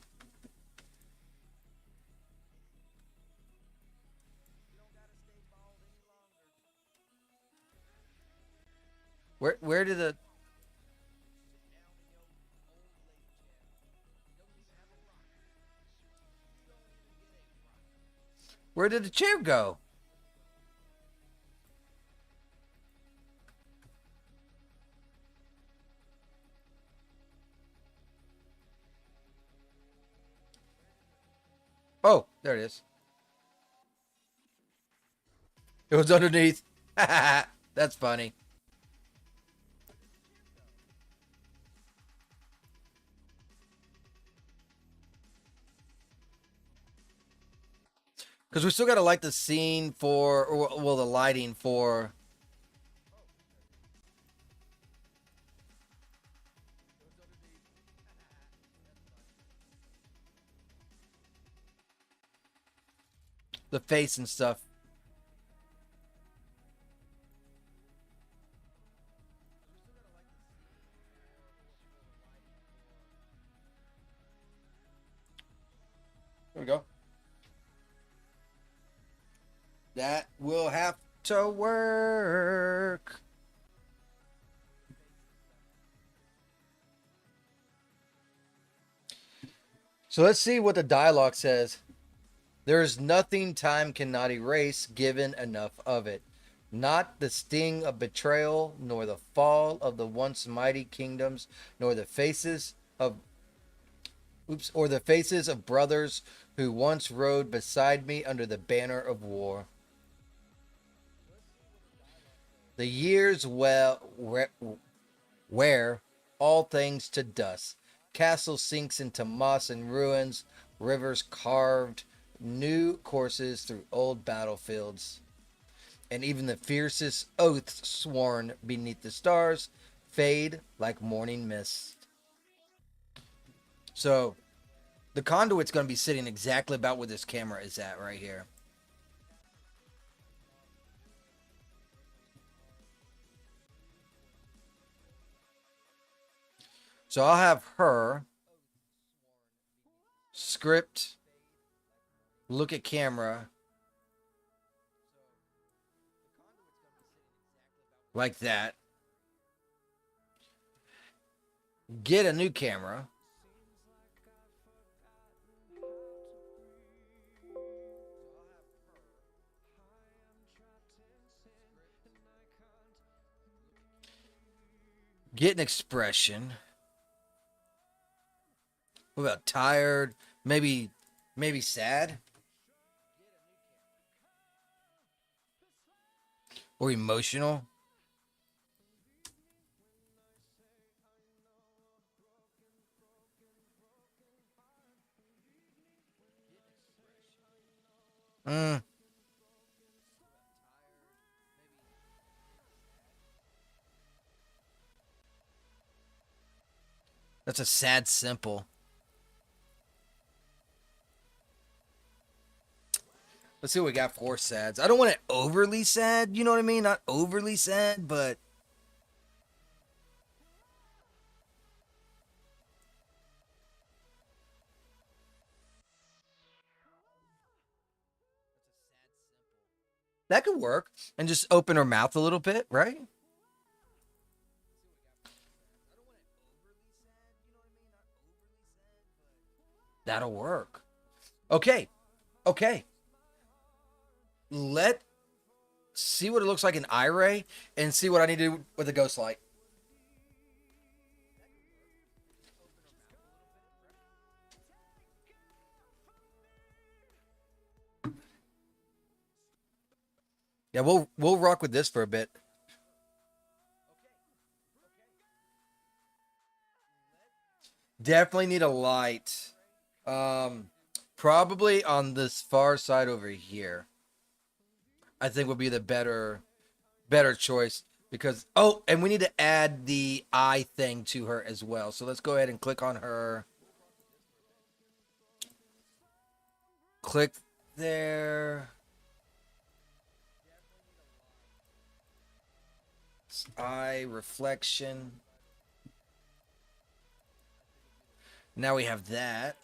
Where did the where did the chair go? Oh, there it is. It was underneath. That's funny. Because we still got to light the scene for, or, well, the lighting for. The face and stuff. There we go. That will have to work. So let's see what the dialogue says. There is nothing time cannot erase, given enough of it. Not the sting of betrayal, nor the fall of the once mighty kingdoms, nor the faces of or the faces of brothers who once rode beside me under the banner of war. The years wear all things to dust. Castle sinks into moss and ruins, rivers carved new courses through old battlefields, and even the fiercest oaths sworn beneath the stars fade like morning mist. So, the conduit's going to be sitting exactly about where this camera is at right here. So I'll have her script, look at camera, like that. Get a new camera. Get an expression. What about tired? Maybe sad? Or emotional? Mm, that's a sad simple. Let's see what we got for sads. I don't want it overly sad, you know what I mean? Not overly sad, but that could work. And just open her mouth a little bit, right? That'll work. Okay. Okay. Let see what it looks like in iRay and see what I need to do with the ghost light. Yeah, we'll rock with this for a bit. Definitely need a light. Um, Probably on this far side over here. I think would be the better choice because oh, and we need to add the eye thing to her as well. So let's go ahead and click on her. Click there. Eye reflection. Now we have that.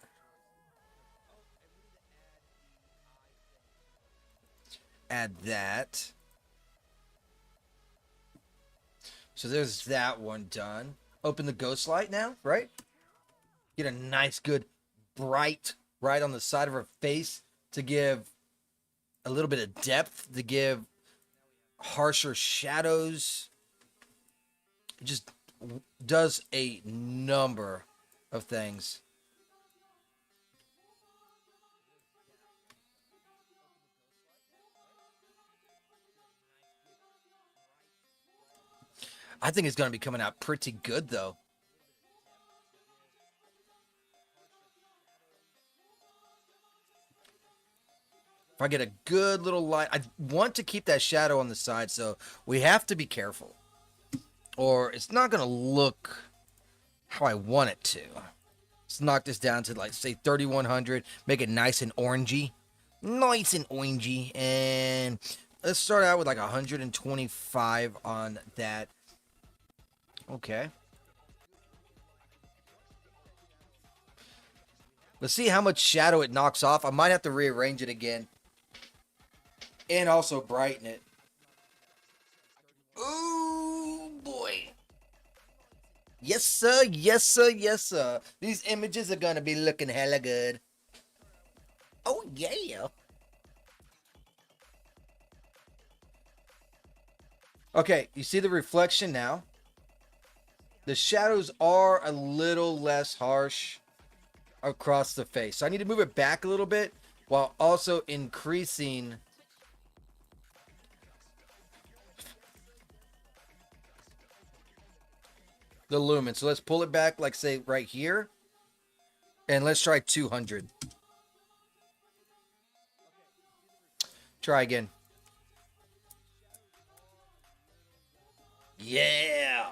Add that. So there's that one done. Open the ghost light now, right? Get a nice, good, bright right on the side of her face to give a little bit of depth, to give harsher shadows. It just does a number of things. I think it's going to be coming out pretty good, though. If I get a good little light, I want to keep that shadow on the side, so we have to be careful. Or it's not going to look how I want it to. Let's knock this down to, like, say, 3100. Make it nice and orangey. Nice and orangey. And let's start out with, like, 125 on that. Okay. Let's see how much shadow it knocks off. I might have to rearrange it again. And also brighten it. Ooh, boy. Yes, sir. Yes, sir. Yes, sir. These images are going to be looking hella good. Oh, yeah. Okay, you see the reflection now? The shadows are a little less harsh across the face. So I need to move it back a little bit while also increasing the lumen. So let's pull it back, like, say, right here. And let's try 200. Try again. Yeah.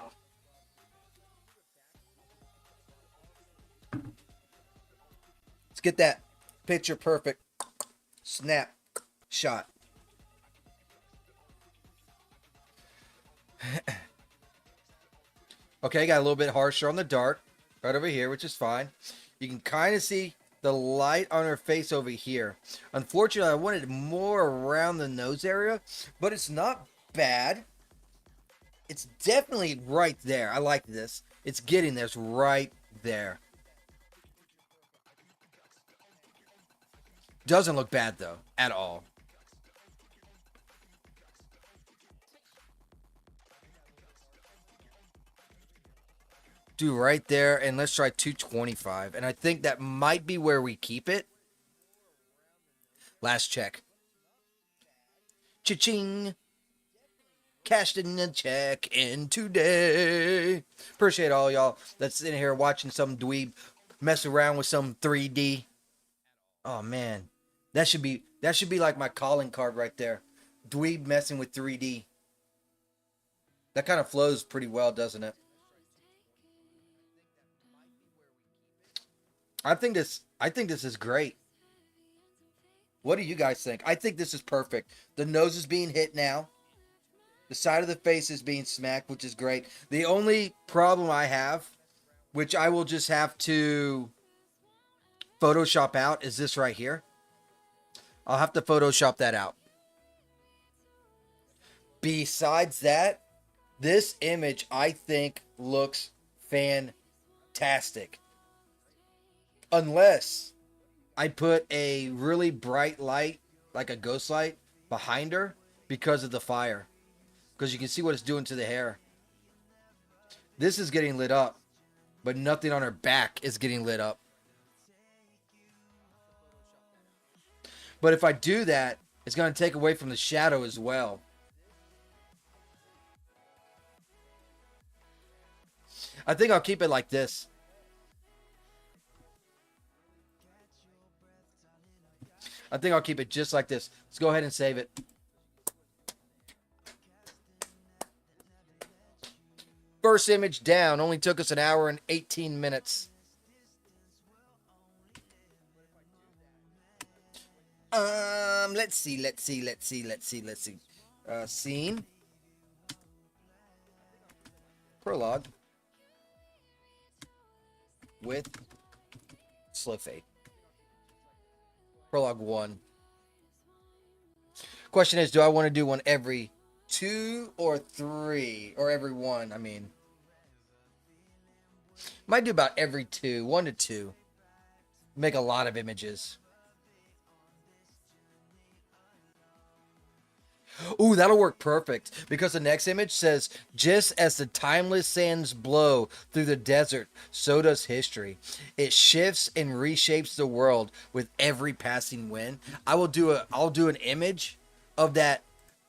Let's get that picture perfect. Snap shot. Okay, got a little bit harsher on the dark right over here, which is fine. You can kind of see the light on her face over here. Unfortunately, I wanted more around the nose area, but it's not bad. It's definitely right there. I like this. It's getting this right there. Doesn't look bad, though, at all. Do right there, and let's try 225. And I think that might be where we keep it. Last check. Cha-ching. Cashed in a check in today. Appreciate all y'all that's in here watching some dweeb mess around with some 3D. Oh man, that should be like my calling card right there. Dweeb messing with 3D. That kind of flows pretty well, doesn't it? I think this is great. What do you guys think? I think this is perfect. The nose is being hit now. The side of the face is being smacked, which is great. The only problem I have, which I will just have to Photoshop out, is this right here. I'll have to Photoshop that out. Besides that, this image I think looks fantastic. Unless I put a really bright light, like a ghost light, behind her because of the fire. Because you can see what it's doing to the hair. This is getting lit up, but nothing on her back is getting lit up. But if I do that, it's going to take away from the shadow as well. I think I'll keep it like this. I think I'll keep it just like this. Let's go ahead and save it. First image down. Only took us an hour and 18 minutes. Let's see. Scene. Prologue with slow fade. Prologue 1. Question is, do I want to do one every 2 or 3? Or every 1, I mean. Might do about every 2. 1 to 2. Make a lot of images. Ooh, that'll work perfect. Because the next image says, just as the timeless sands blow through the desert, so does history. It shifts and reshapes the world with every passing wind. I'll do an image of that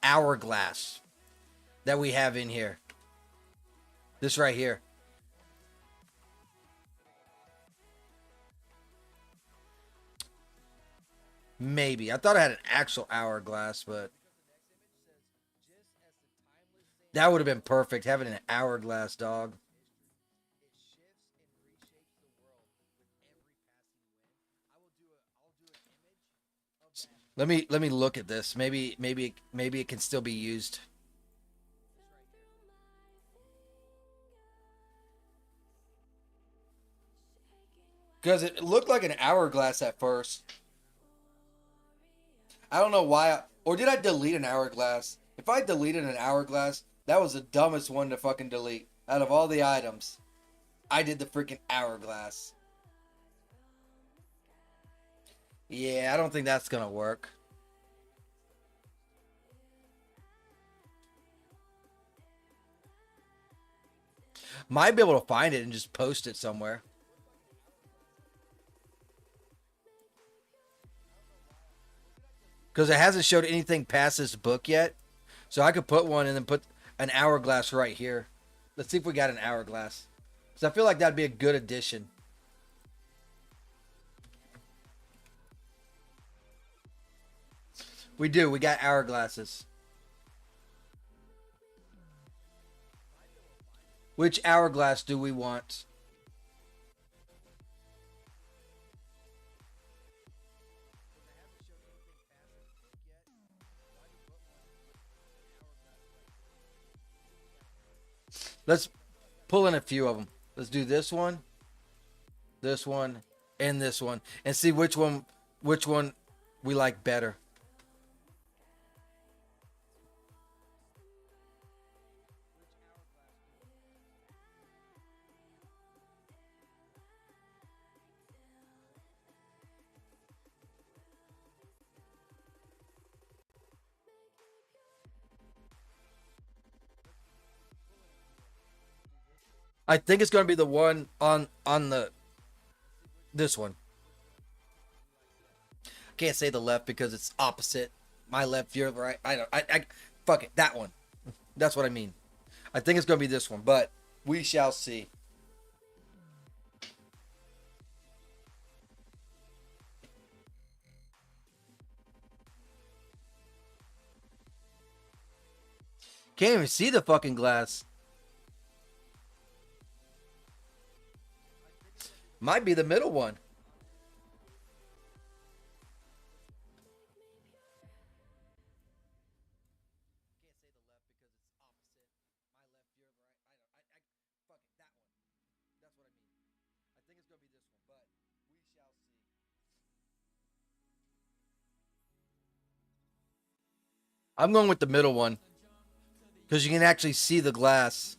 hourglass that we have in here. This right here. Maybe. I thought I had an actual hourglass, but that would have been perfect, having an hourglass, dog. Let me look at this. Maybe it can still be used. Because it looked like an hourglass at first. I don't know why. Or did I delete an hourglass? If I deleted an hourglass, that was the dumbest one to fucking delete. Out of all the items, I did the freaking hourglass. Yeah, I don't think that's gonna work. Might be able to find it and just post it somewhere. Because it hasn't showed anything past this book yet. So I could put one and then put an hourglass right here. Let's see if we got an hourglass. Because I feel like that'd be a good addition. We do. We got hourglasses. Which hourglass do we want? Let's pull in a few of them. Let's do this one, and this one, and see which one we like better. I think it's going to be the one on this one. Can't say the left because it's opposite. My left, your right. I fuck it. That one. That's what I mean. I think it's going to be this one, but we shall see. Can't even see the fucking glass. Might be the middle one. I'm going with the middle one because you can actually see the glass.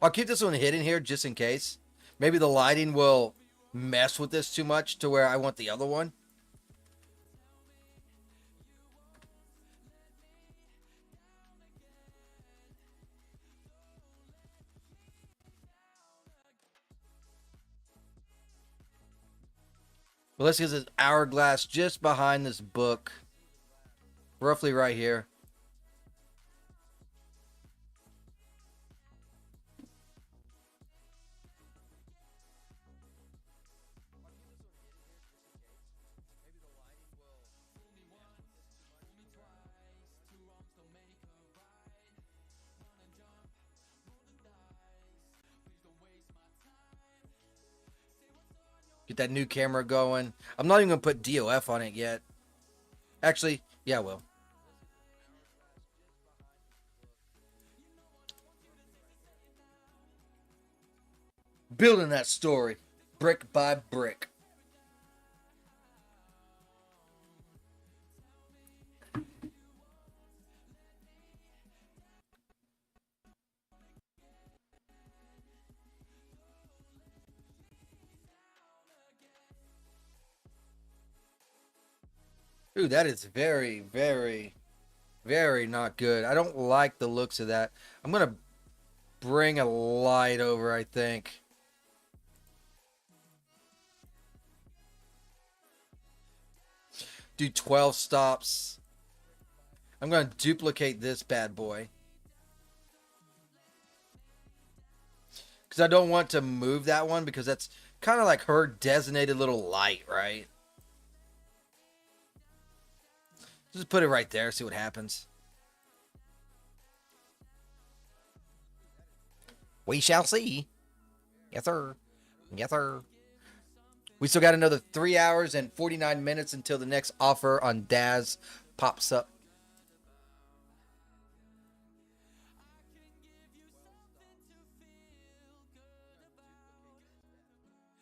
I'll keep this one hidden here just in case. Maybe the lighting will mess with this too much to where I want the other one. But let's get this hourglass just behind this book. Roughly right here. Get that new camera going. I'm not even going to put DOF on it yet. Actually, yeah, I will. Building that story, brick by brick. Ooh, that is very, very, very not good. I don't like the looks of that. I'm going to bring a light over, I think. Do 12 stops. I'm going to duplicate this bad boy. Because I don't want to move that one because that's kind of like her designated little light, right? Just put it right there, see what happens. We shall see. Yes, sir. Yes, sir. We still got another 3 hours and 49 minutes until the next offer on Daz pops up.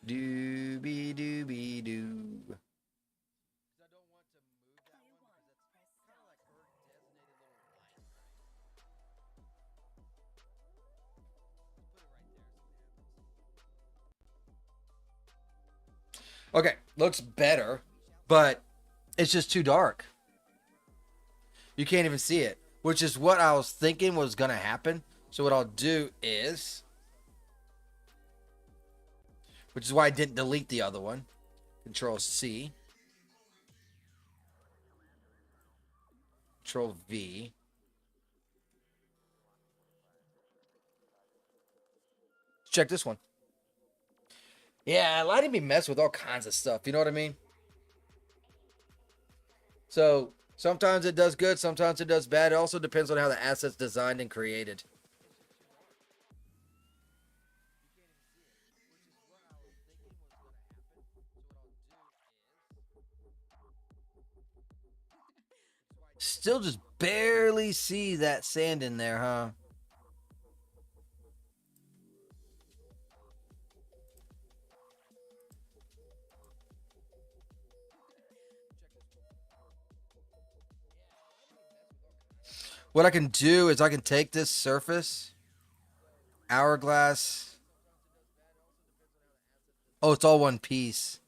Doobie doobie doo. Okay, looks better, but it's just too dark. You can't even see it, which is what I was thinking was going to happen. So what I'll do is, which is why I didn't delete the other one. Control C. Control V. Check this one. Yeah, letting me mess with all kinds of stuff. You know what I mean? So sometimes it does good, sometimes it does bad. It also depends on how the asset's designed and created. Still just barely see that sand in there, huh? What I can do is I can take this surface, hourglass. Oh, it's all one piece.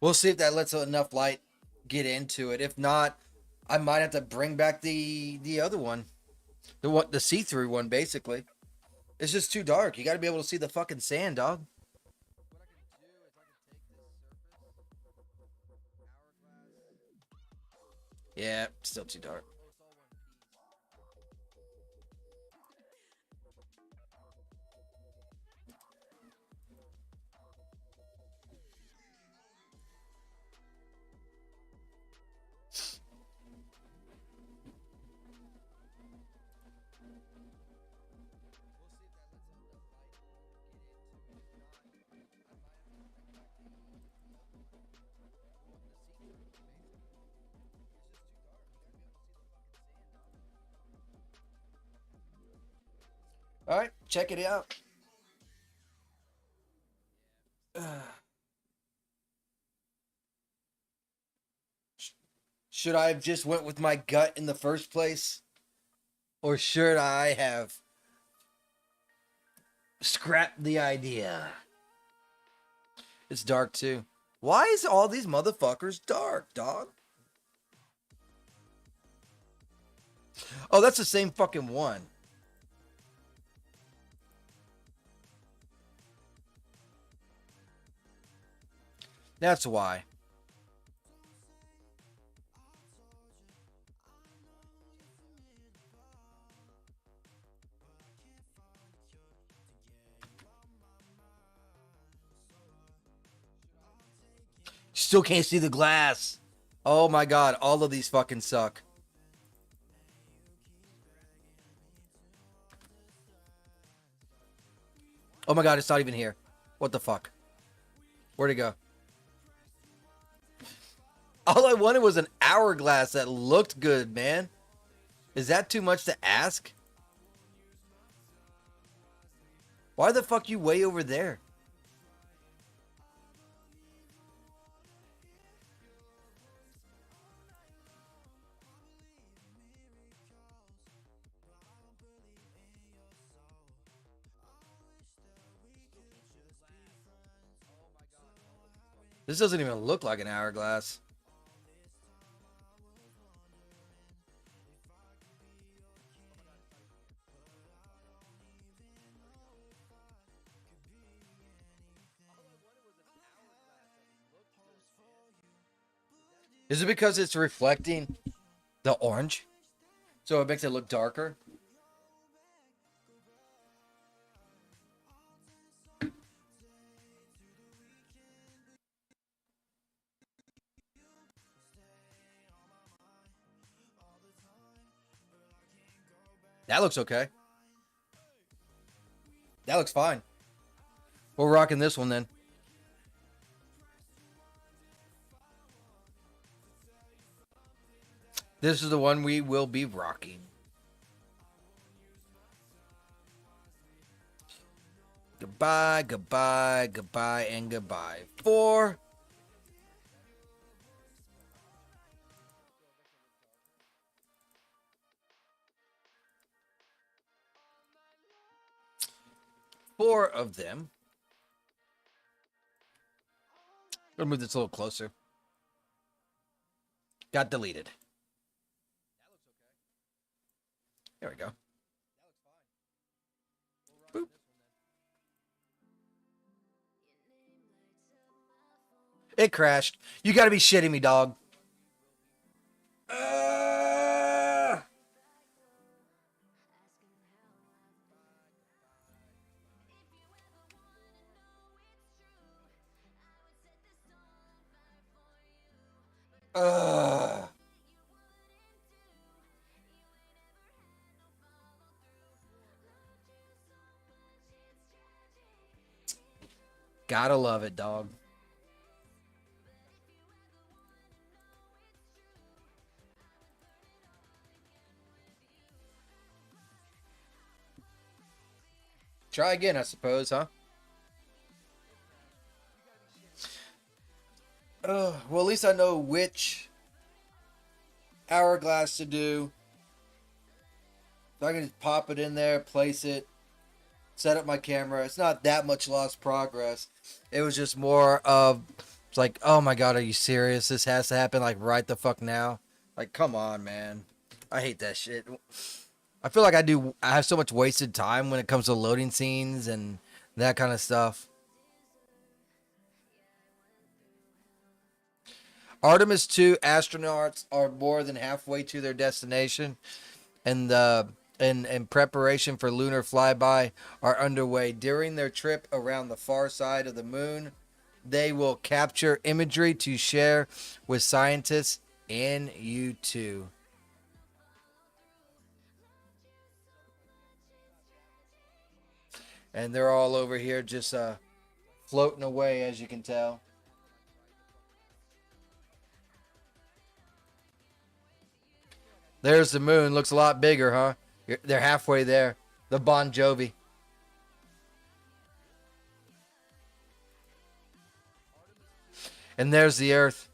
We'll see if that lets enough light get into it. If not, I might have to bring back the other one, the see-through one, basically. It's just too dark. You got to be able to see the fucking sand, dog. Yeah, still too dark. All right, check it out. Should I have just went with my gut in the first place? Or should I have scrapped the idea? It's dark too. Why is all these motherfuckers dark, dog? Oh, that's the same fucking one. That's why. still can't see the glass. Oh my god, all of these fucking suck. Oh my god, it's not even here. What the fuck? Where'd it go? All I wanted was an hourglass that looked good, man. Is that too much to ask? Why the fuck you way over there? This doesn't even look like an hourglass. Is it because it's reflecting the orange? So it makes it look darker? That looks okay. That looks fine. We're rocking this one then. This is the one we will be rocking. Goodbye, goodbye, goodbye, and goodbye. 4. Four of them. I'm gonna move this a little closer. Got deleted. There we go. Boop. It crashed. You gotta be shitting me, dog. Gotta love it, dog. Try again, I suppose, huh? Well, at least I know which hourglass to do. So I can just pop it in there, place it, set up my camera. It's not that much lost progress. It was just more of, it's like, oh my god, are you serious? This has to happen like right the fuck now? Like, come on, man. I hate that shit. I feel like I have so much wasted time when it comes to loading scenes and that kind of stuff. Artemis 2 astronauts are more than halfway to their destination, and preparation for lunar flyby are underway. During their trip around the far side of the moon, they will capture imagery to share with scientists and you too. And they're all over here just floating away, as you can tell. There's the moon. Looks a lot bigger, huh? They're halfway there. The Bon Jovi. And there's the Earth.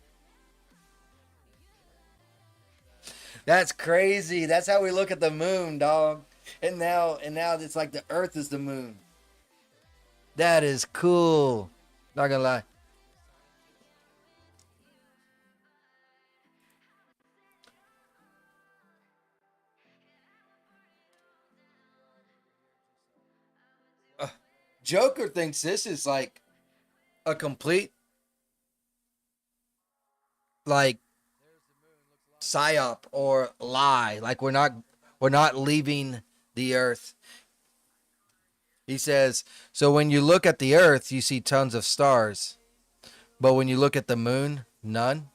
That's crazy. That's how we look at the moon, dog. And now it's like the Earth is the moon. That is cool. Not gonna lie. Joker thinks this is like a complete like psyop or lie. Like we're not leaving the Earth. He says, so when you look at the Earth, you see tons of stars. But when you look at the moon, none.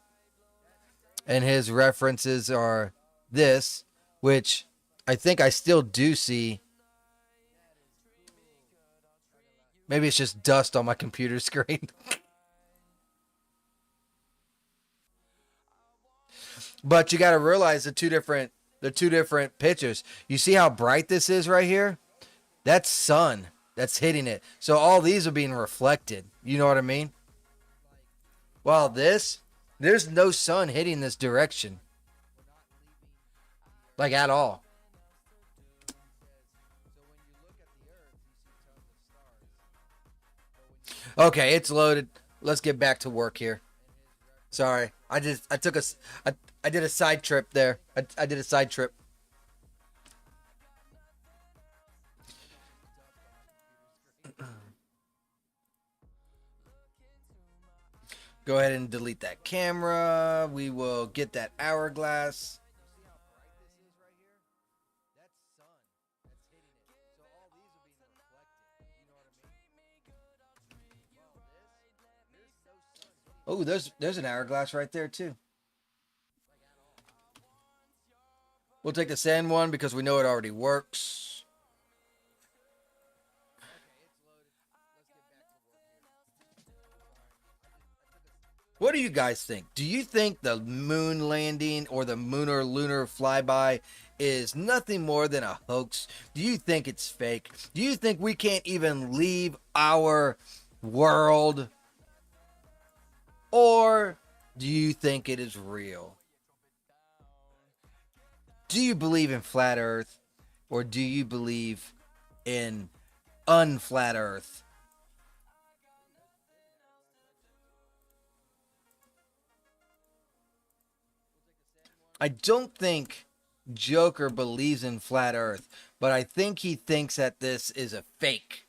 And his references are this, which I think I still do see. Maybe it's just dust on my computer screen. But you got to realize the two different pictures. You see how bright this is right here? That's sun that's hitting it. So all these are being reflected. You know what I mean? While this, there's no sun hitting this direction. Like at all. Okay, it's loaded. Let's get back to work here. Sorry. I did a side trip there. I did a side trip. Go ahead and delete that camera. We will get that hourglass. Oh, there's an hourglass right there too. We'll take the sand one because we know it already works. What do you guys think? Do you think the moon landing or the lunar flyby is nothing more than a hoax? Do you think it's fake? Do you think we can't even leave our world? Or do you think it is real? Do you believe in flat earth or do you believe in unflat earth? I don't think Joker believes in flat earth, but I think he thinks that this is a fake.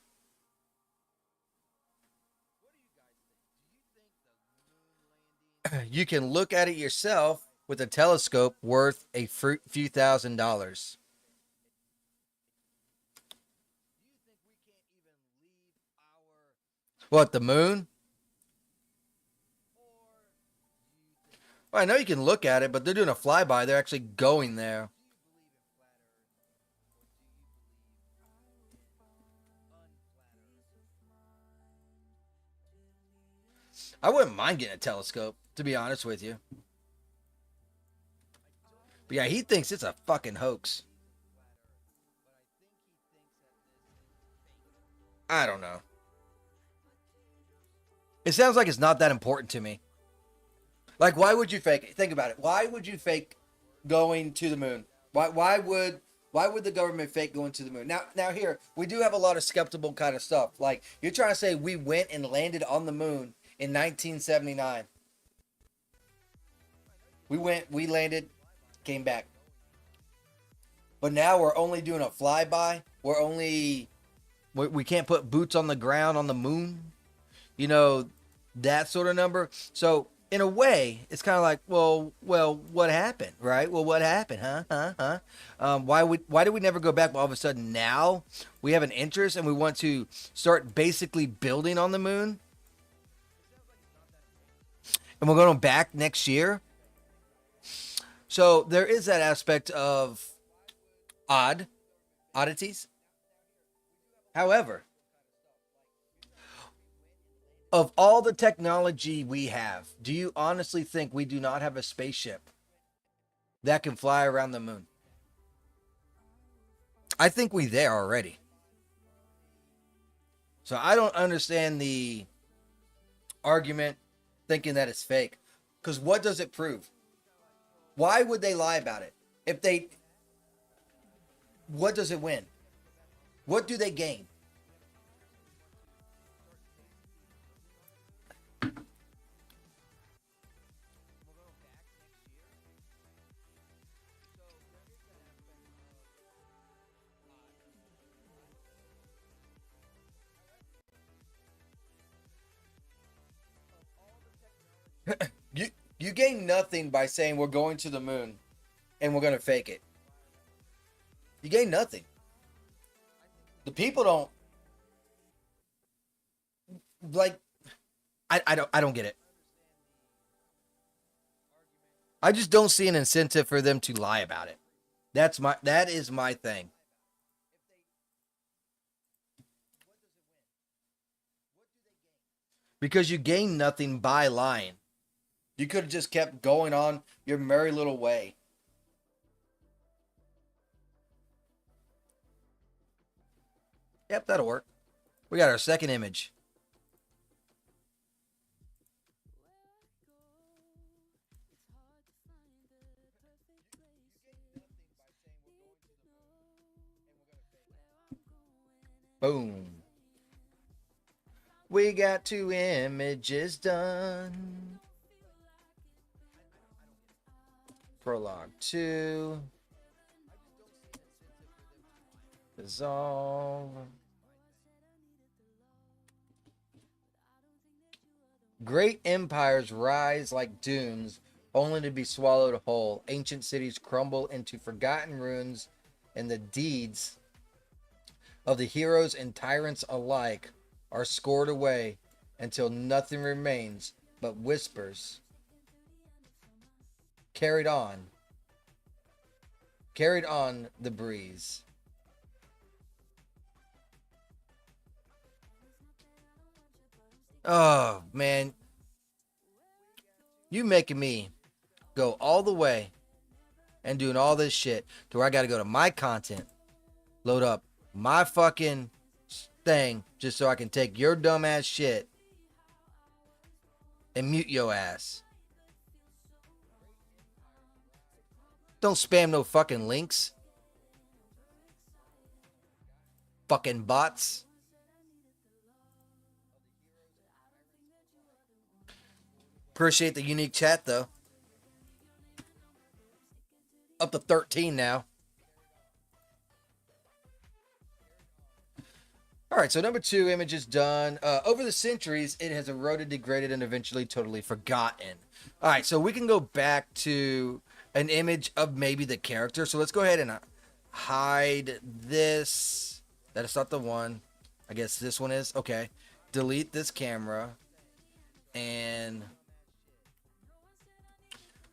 You can look at it yourself with a telescope worth a few $1,000s. What, the moon? Well, I know you can look at it, but they're doing a flyby. They're actually going there. I wouldn't mind getting a telescope, to be honest with you. But yeah, he thinks it's a fucking hoax. I don't know. It sounds like it's not that important to me. Like, why would you fake it? Think about it. Why would you fake going to the moon? Why would the government fake going to the moon? Now here we do have a lot of skeptical kind of stuff. Like you're trying to say we went and landed on the moon in 1979. We landed, came back. But now we're only doing a flyby. We can't put boots on the ground on the moon. You know, that sort of number. So in a way, it's kind of like, well, what happened, right? Well, what happened, huh? Why did we never go back? All of a sudden, now we have an interest and we want to start basically building on the moon, and we're going back next year. So there is that aspect of oddities. However, of all the technology we have, do you honestly think we do not have a spaceship that can fly around the moon? I think we there already. So I don't understand the argument thinking that it's fake. Because what does it prove? Why would they lie about it? What does it win? What do they gain? You you gain nothing by saying we're going to the moon and we're going to fake it. You gain nothing. The people don't like. I don't get it. I just don't see an incentive for them to lie about it. That is my thing. Because you gain nothing by lying. You could have just kept going on your merry little way. Yep, that'll work. We got our second image. Boom. We got 2 images done. Prologue 2. Dissolve. Great empires rise like dunes, only to be swallowed whole. Ancient cities crumble into forgotten ruins, and the deeds of the heroes and tyrants alike are scored away until nothing remains but whispers. Carried on the breeze. Oh, man. You making me go all the way and doing all this shit to where I got to go to my content, load up my fucking thing just so I can take your dumbass shit and mute your ass. Don't spam no fucking links. Fucking bots. Appreciate the unique chat though. Up to 13 now. All right, so number 2 image is done. Over the centuries, it has eroded, degraded, and eventually totally forgotten. All right, so we can go back to an image of maybe the character. So let's go ahead and hide this. That is not the one. I guess this one is. Okay. Delete this camera. And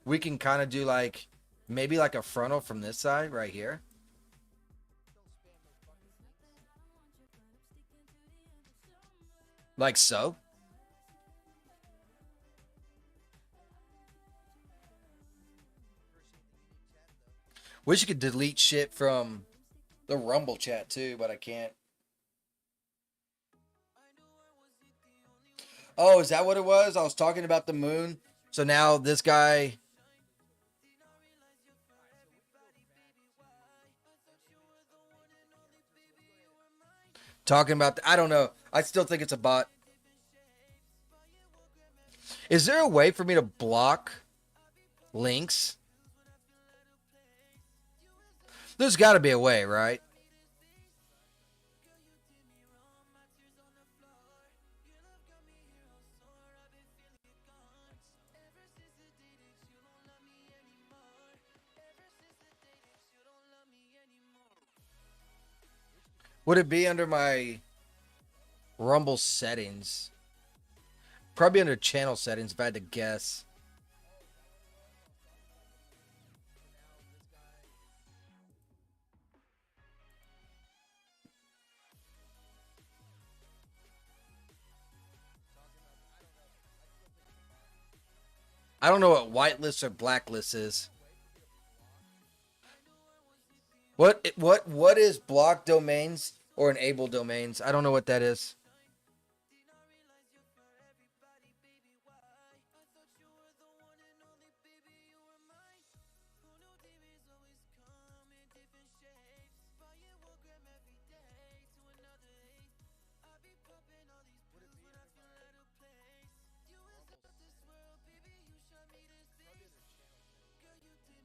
we can kind of do like, maybe like a frontal from this side right here. Like so. Wish you could delete shit from the Rumble chat too, but I can't. Oh, is that what it was? I was talking about the moon. So now this guy. Talking about. I don't know. I still think it's a bot. Is there a way for me to block links? There's got to be a way, right? Would it be under my Rumble settings? Probably under channel settings if I had to guess. I don't know what whitelist or blacklist is. What is block domains or enable domains? I don't know what that is.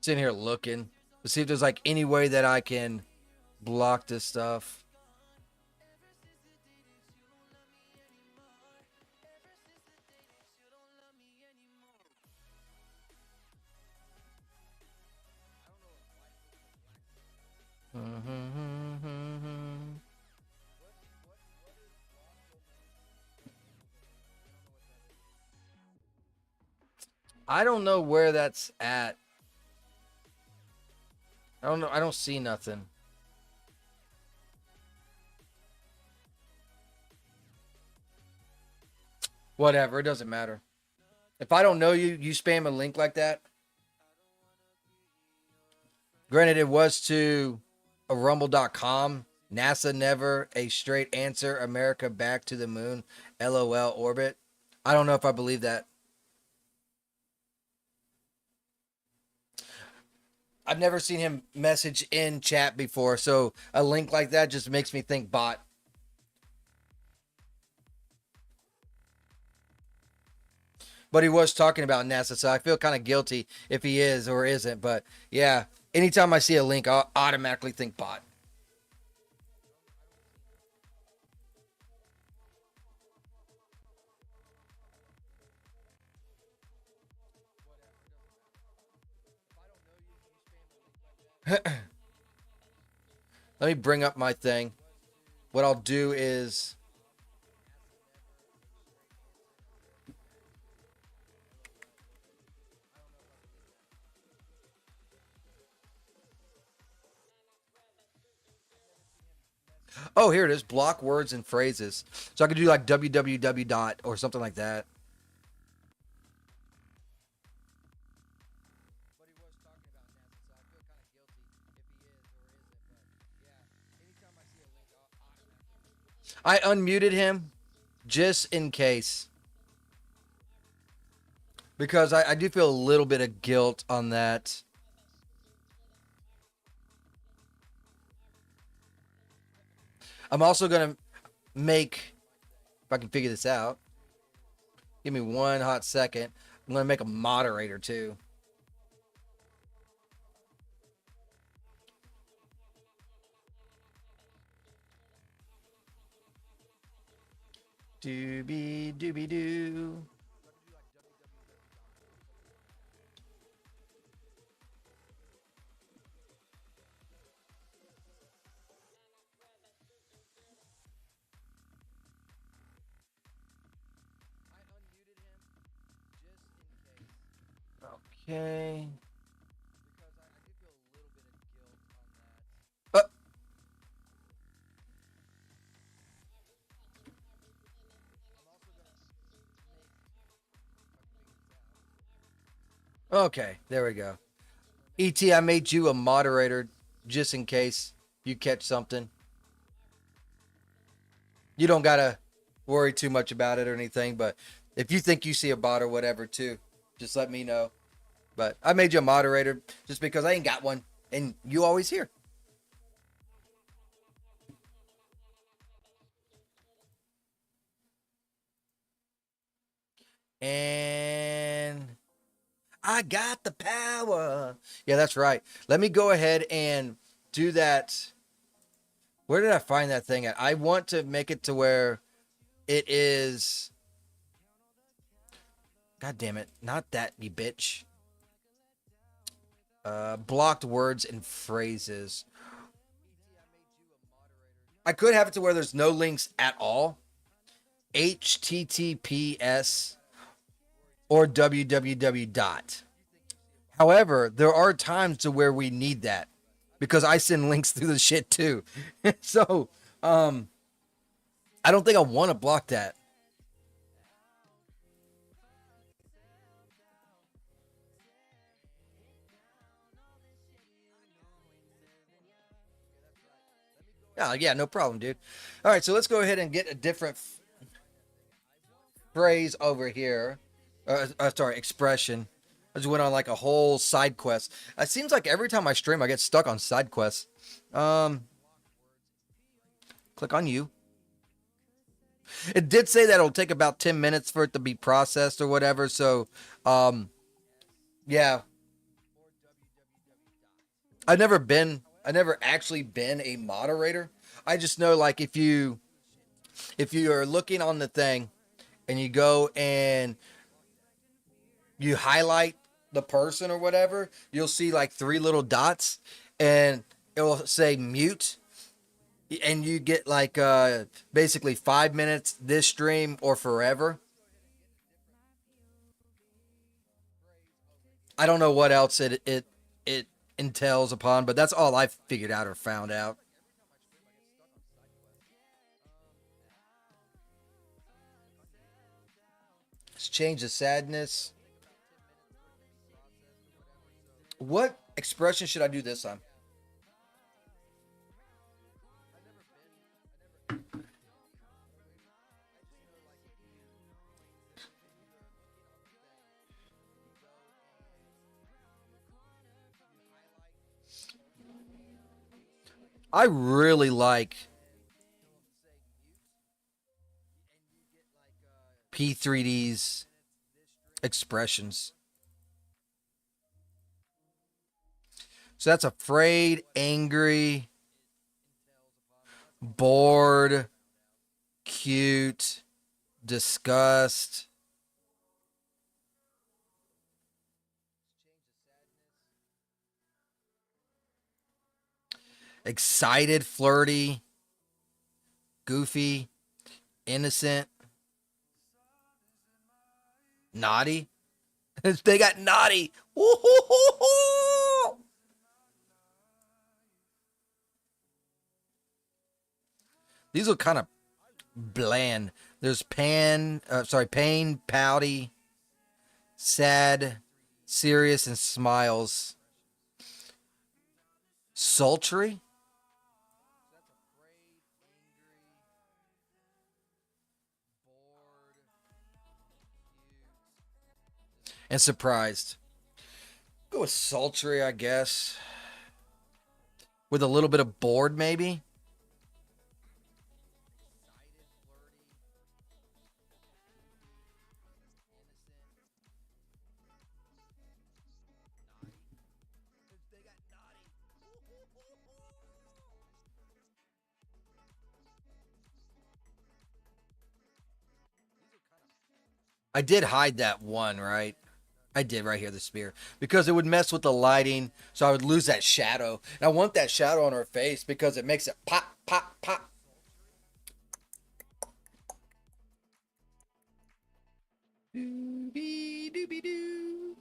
Sitting here looking to see if there's like any way that I can block this stuff. I don't know where that's at. I don't know. I don't see nothing. Whatever. It doesn't matter. If I don't know you, you spam a link like that. Granted, it was to a rumble.com. NASA never a straight answer. America back to the moon. LOL orbit. I don't know if I believe that. I've never seen him message in chat before, so a link like that just makes me think bot. But he was talking about NASA, so I feel kind of guilty if he is or isn't. But yeah, anytime I see a link, I'll automatically think bot. Let me bring up my thing. What I'll do is. Oh, here it is. Block words and phrases. So I could do like www dot or something like that. I unmuted him just in case. Because I do feel a little bit of guilt on that. I'm also going to make, if I can figure this out, give me one hot second. I'm going to make a moderator too. Doobie doobie doo. Okay. Uh, okay, there we go. ET, I made you a moderator just in case you catch something. You don't gotta worry too much about it or anything, but if you think you see a bot or whatever too, just let me know. But I made you a moderator just because I ain't got one, and you always here. And I got the power. Yeah, that's right. Let me go ahead and do that. Where did I find that thing at? I want to make it to where it is. God damn it. Not that, you bitch. Blocked words and phrases. I could have it to where there's no links at all. HTTPS or www dot. However, there are times to where we need that because I send links through the shit too. So, I don't think I want to block that. Oh, yeah, no problem, dude. All right, so let's go ahead and get a different phrase over here. Sorry, expression. I just went on like a whole side quest. It seems like every time I stream, I get stuck on side quests. Click on you. It did say that it'll take about 10 minutes for it to be processed or whatever. So, yeah. I never actually been a moderator. I just know like if you are looking on the thing and you go and you highlight the person or whatever, you'll see like three little dots and it will say mute and you get like basically 5 minutes this stream or forever. I don't know what else it entails upon, but that's all I figured out or found out. Let's change the sadness. What expression should I do this time? I really like P3D's expressions. So that's afraid, angry, bored, cute, disgust, excited, flirty, goofy, innocent, naughty. They got naughty. Woo-hoo-hoo-hoo! These look kind of bland. There's pain, pouty, sad, serious, and smiles. Sultry. And surprised. Go with sultry, I guess. With a little bit of bored, maybe. I did hide that one, right? I did right here, the spear, because it would mess with the lighting, so I would lose that shadow. And I want that shadow on her face because it makes it pop, pop, pop. Doobie doobie doo.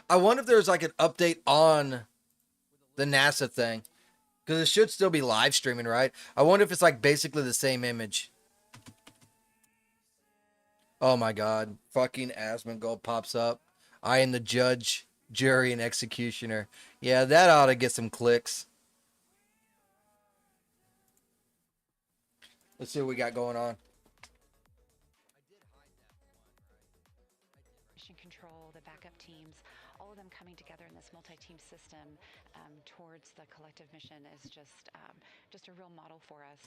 I wonder if there's like an update on the NASA thing because it should still be live streaming, right? I wonder if it's like basically the same image. Oh my god, fucking Asmongold pops up. I am the judge, jury, and executioner. Yeah, that ought to get some clicks. Let's see what we got going on. Mission control, the backup teams, all of them coming together in this multi-team system towards the collective mission is just a real model for us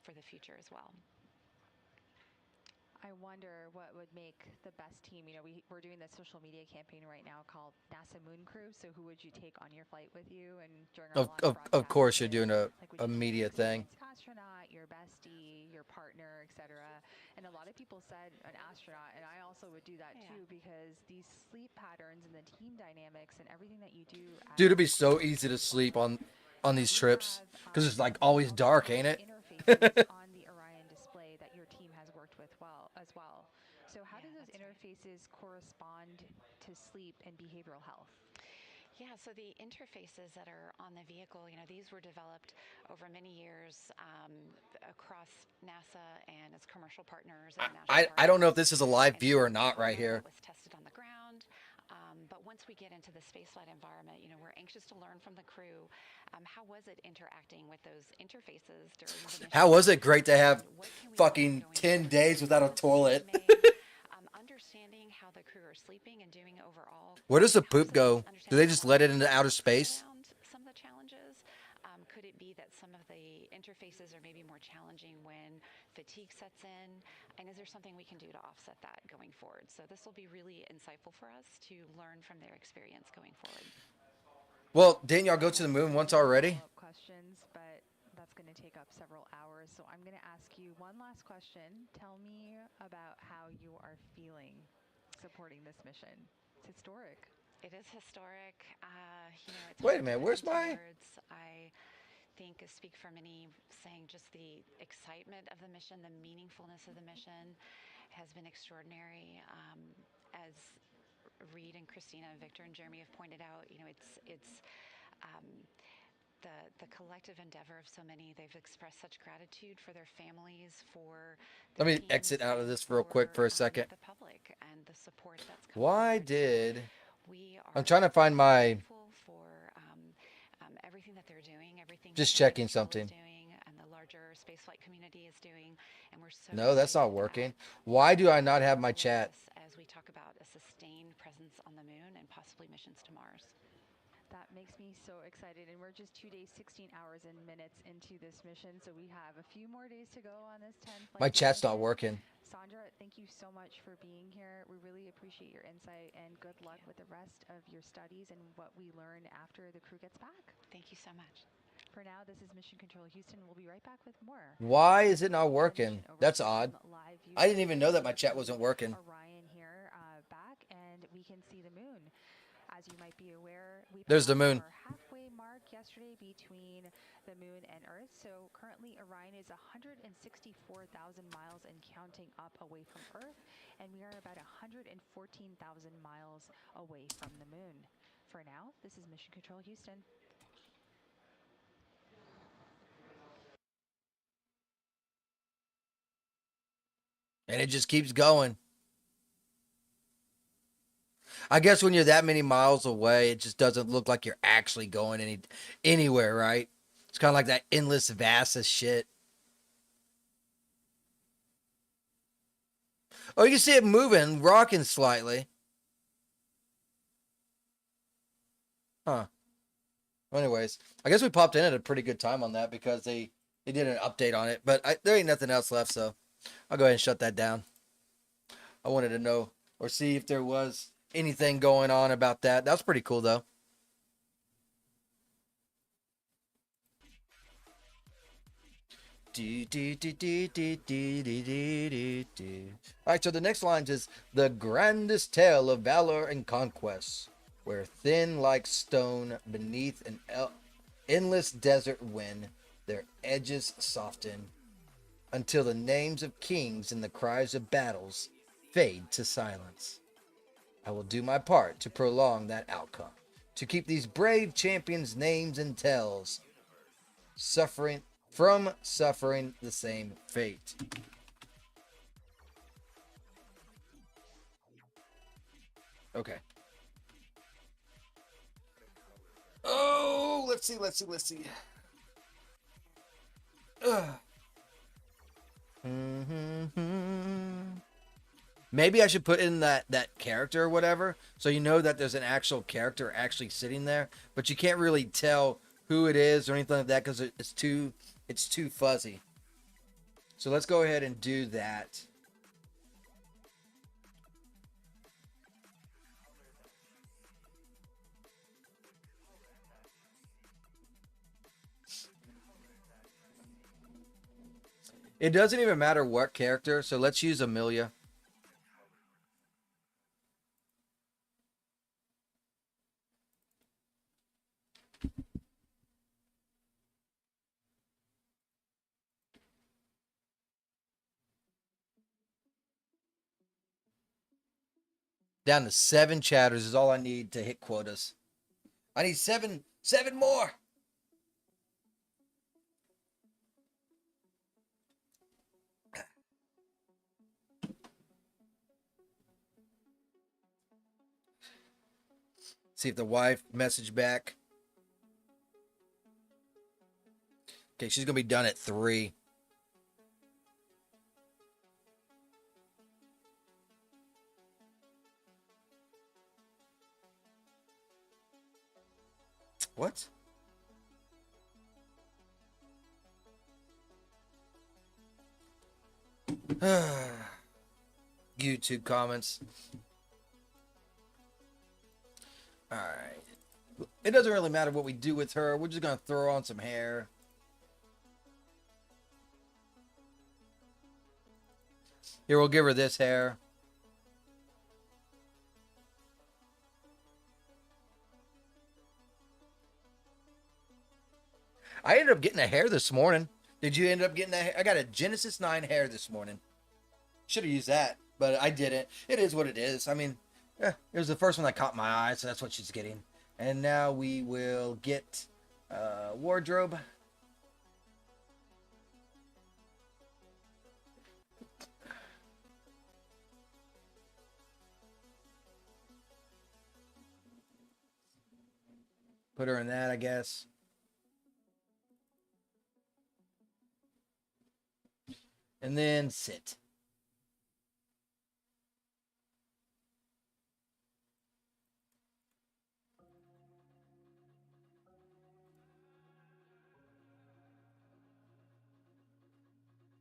for the future as well. I wonder what would make the best team. You know, we're doing this social media campaign right now called NASA Moon Crew. So who would you take on your flight with you? And during our Of course, you're doing a media thing. Astronaut, your bestie, your partner, etc. And a lot of people said an astronaut, and I also would do that too, because these sleep patterns and the team dynamics and everything that you do. Dude, it'd be so easy to sleep on these trips because it's like always dark, ain't it? On the Orion display that your team has worked with as well. So how do those interfaces correspond to sleep and behavioral health? Yeah, so the interfaces that are on the vehicle, these were developed over many years across NASA and its commercial partners. And I don't know if this is a live view or not right here. It was tested on the ground. But once we get into the spaceflight environment, we're anxious to learn from the crew. How was it interacting with those interfaces during the mission? How was it great to have fucking 10 days without a toilet? Understanding how the crew are sleeping and doing overall. Where does the poop go? Do they just let it into outer space? Some of the challenges. Could it be that some of the interfaces are maybe more challenging when fatigue sets in? And is there something we can do to offset that going forward? So this will be really insightful for us to learn from their experience going forward. Well, didn't y'all go to the moon once already? Questions, but that's going to take up several hours. So I'm going to ask you one last question. Tell me about how you are feeling supporting this mission. It's historic. It is historic. Wait a minute, where's my... think speak for many, saying just the excitement of the mission, the meaningfulness of the mission has been extraordinary. As Reed and Christina and Victor and Jeremy have pointed out, it's um, the collective endeavor of so many. They've expressed such gratitude for their families, for Let their me teams, exit out of and this real quick for a second. the public and the support that's come Why forward. did... We I'm are trying to find my... grateful for everything that they're doing, everything Just that Mission checking Control something. is doing, and the larger spaceflight community is doing, and we're so No, that's not excited working. about Why do I what's not have in my store with chat? us as we talk about a sustained presence on the moon and possibly missions to Mars. That makes me so excited. And we're just 2 days, 16 hours and minutes into this mission. So we have a few more days to go on this 10 flight. My chat's not mission. working. Sandra, thank you so much for being here. We really appreciate your insight, and good luck with the rest of your studies and what we learn after the crew gets back. Thank you so much. For now, this is Mission Control Houston. We'll be right back with more. Why is it not working? That's odd. I didn't even know that my chat wasn't working. Orion here back, and we can see the moon. As you might be aware, we There's the passed moon. our halfway mark yesterday between the moon and Earth. So currently Orion is 164,000 miles and counting up away from Earth, and we are about 114,000 miles away from the moon. For now, this is Mission Control Houston. And it just keeps going. I guess when you're that many miles away, it just doesn't look like you're actually going anywhere, right? It's kind of like that endless vast of shit. Oh, you can see it moving, rocking slightly. Huh. Well, anyways, I guess we popped in at a pretty good time on that because they did an update on it. But there ain't nothing else left, so I'll go ahead and shut that down. I wanted to know or see if there was anything going on about that. That was pretty cool, though. Alright, so the next line is the grandest tale of valor and conquest, where thin like stone beneath an endless desert wind, their edges soften, until the names of kings and the cries of battles fade to silence. I will do my part to prolong that outcome, to keep these brave champions' names and tales suffering the same fate. Okay. Oh, let's see. Maybe I should put in that character or whatever, so you know that there's an actual character actually sitting there, but you can't really tell who it is or anything like that because it's too fuzzy. So let's go ahead and do that. It doesn't even matter what character, so let's use Amelia. Down to 7 chatters is all I need to hit quotas. I need seven more. See if the wife messaged back. Okay, she's gonna be done at 3. What? YouTube comments. Alright. It doesn't really matter what we do with her. We're just going to throw on some hair. Here, we'll give her this hair. I ended up getting a hair this morning. Did you end up getting a hair? I got a Genesis 9 hair this morning. Should have used that, but I didn't. It is what it is. I mean, it was the first one that caught my eye, so that's what she's getting. And now we will get wardrobe. Put her in that, I guess. And then sit.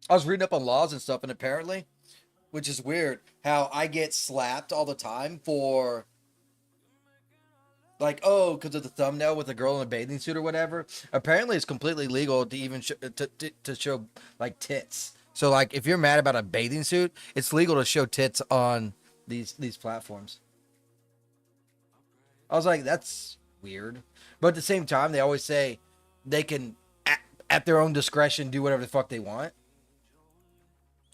I was reading up on laws and stuff, and apparently, which is weird, how I get slapped all the time for, like, oh, because of the thumbnail with a girl in a bathing suit or whatever. Apparently, it's completely legal to even to show like tits. So, like, if you're mad about a bathing suit, it's legal to show tits on these platforms. I was like, that's weird, but at the same time, they always say they can at their own discretion do whatever the fuck they want.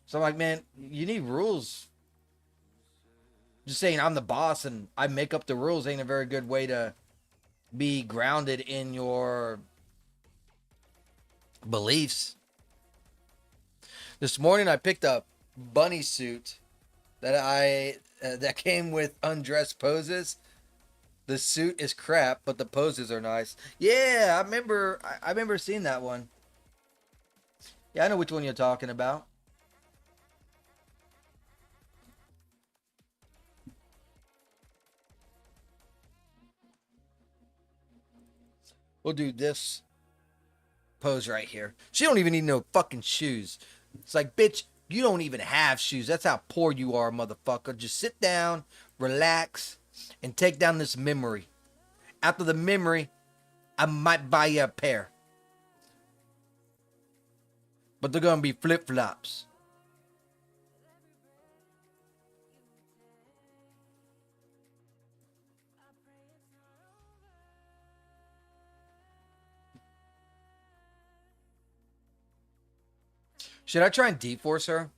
So I'm like, man, you need rules. Just saying I'm the boss and I make up the rules ain't a very good way to be grounded in your beliefs. This morning I picked up bunny suit that came with undressed poses. The suit is crap, but the poses are nice. Yeah, I remember seeing that one. Yeah, I know which one you're talking about. We'll do this pose right here. She don't even need no fucking shoes. It's like, bitch, you don't even have shoes. That's how poor you are, motherfucker. Just sit down, relax, and take down this memory. After the memory, I might buy you a pair. But they're gonna be flip-flops. Should I try and deforce her?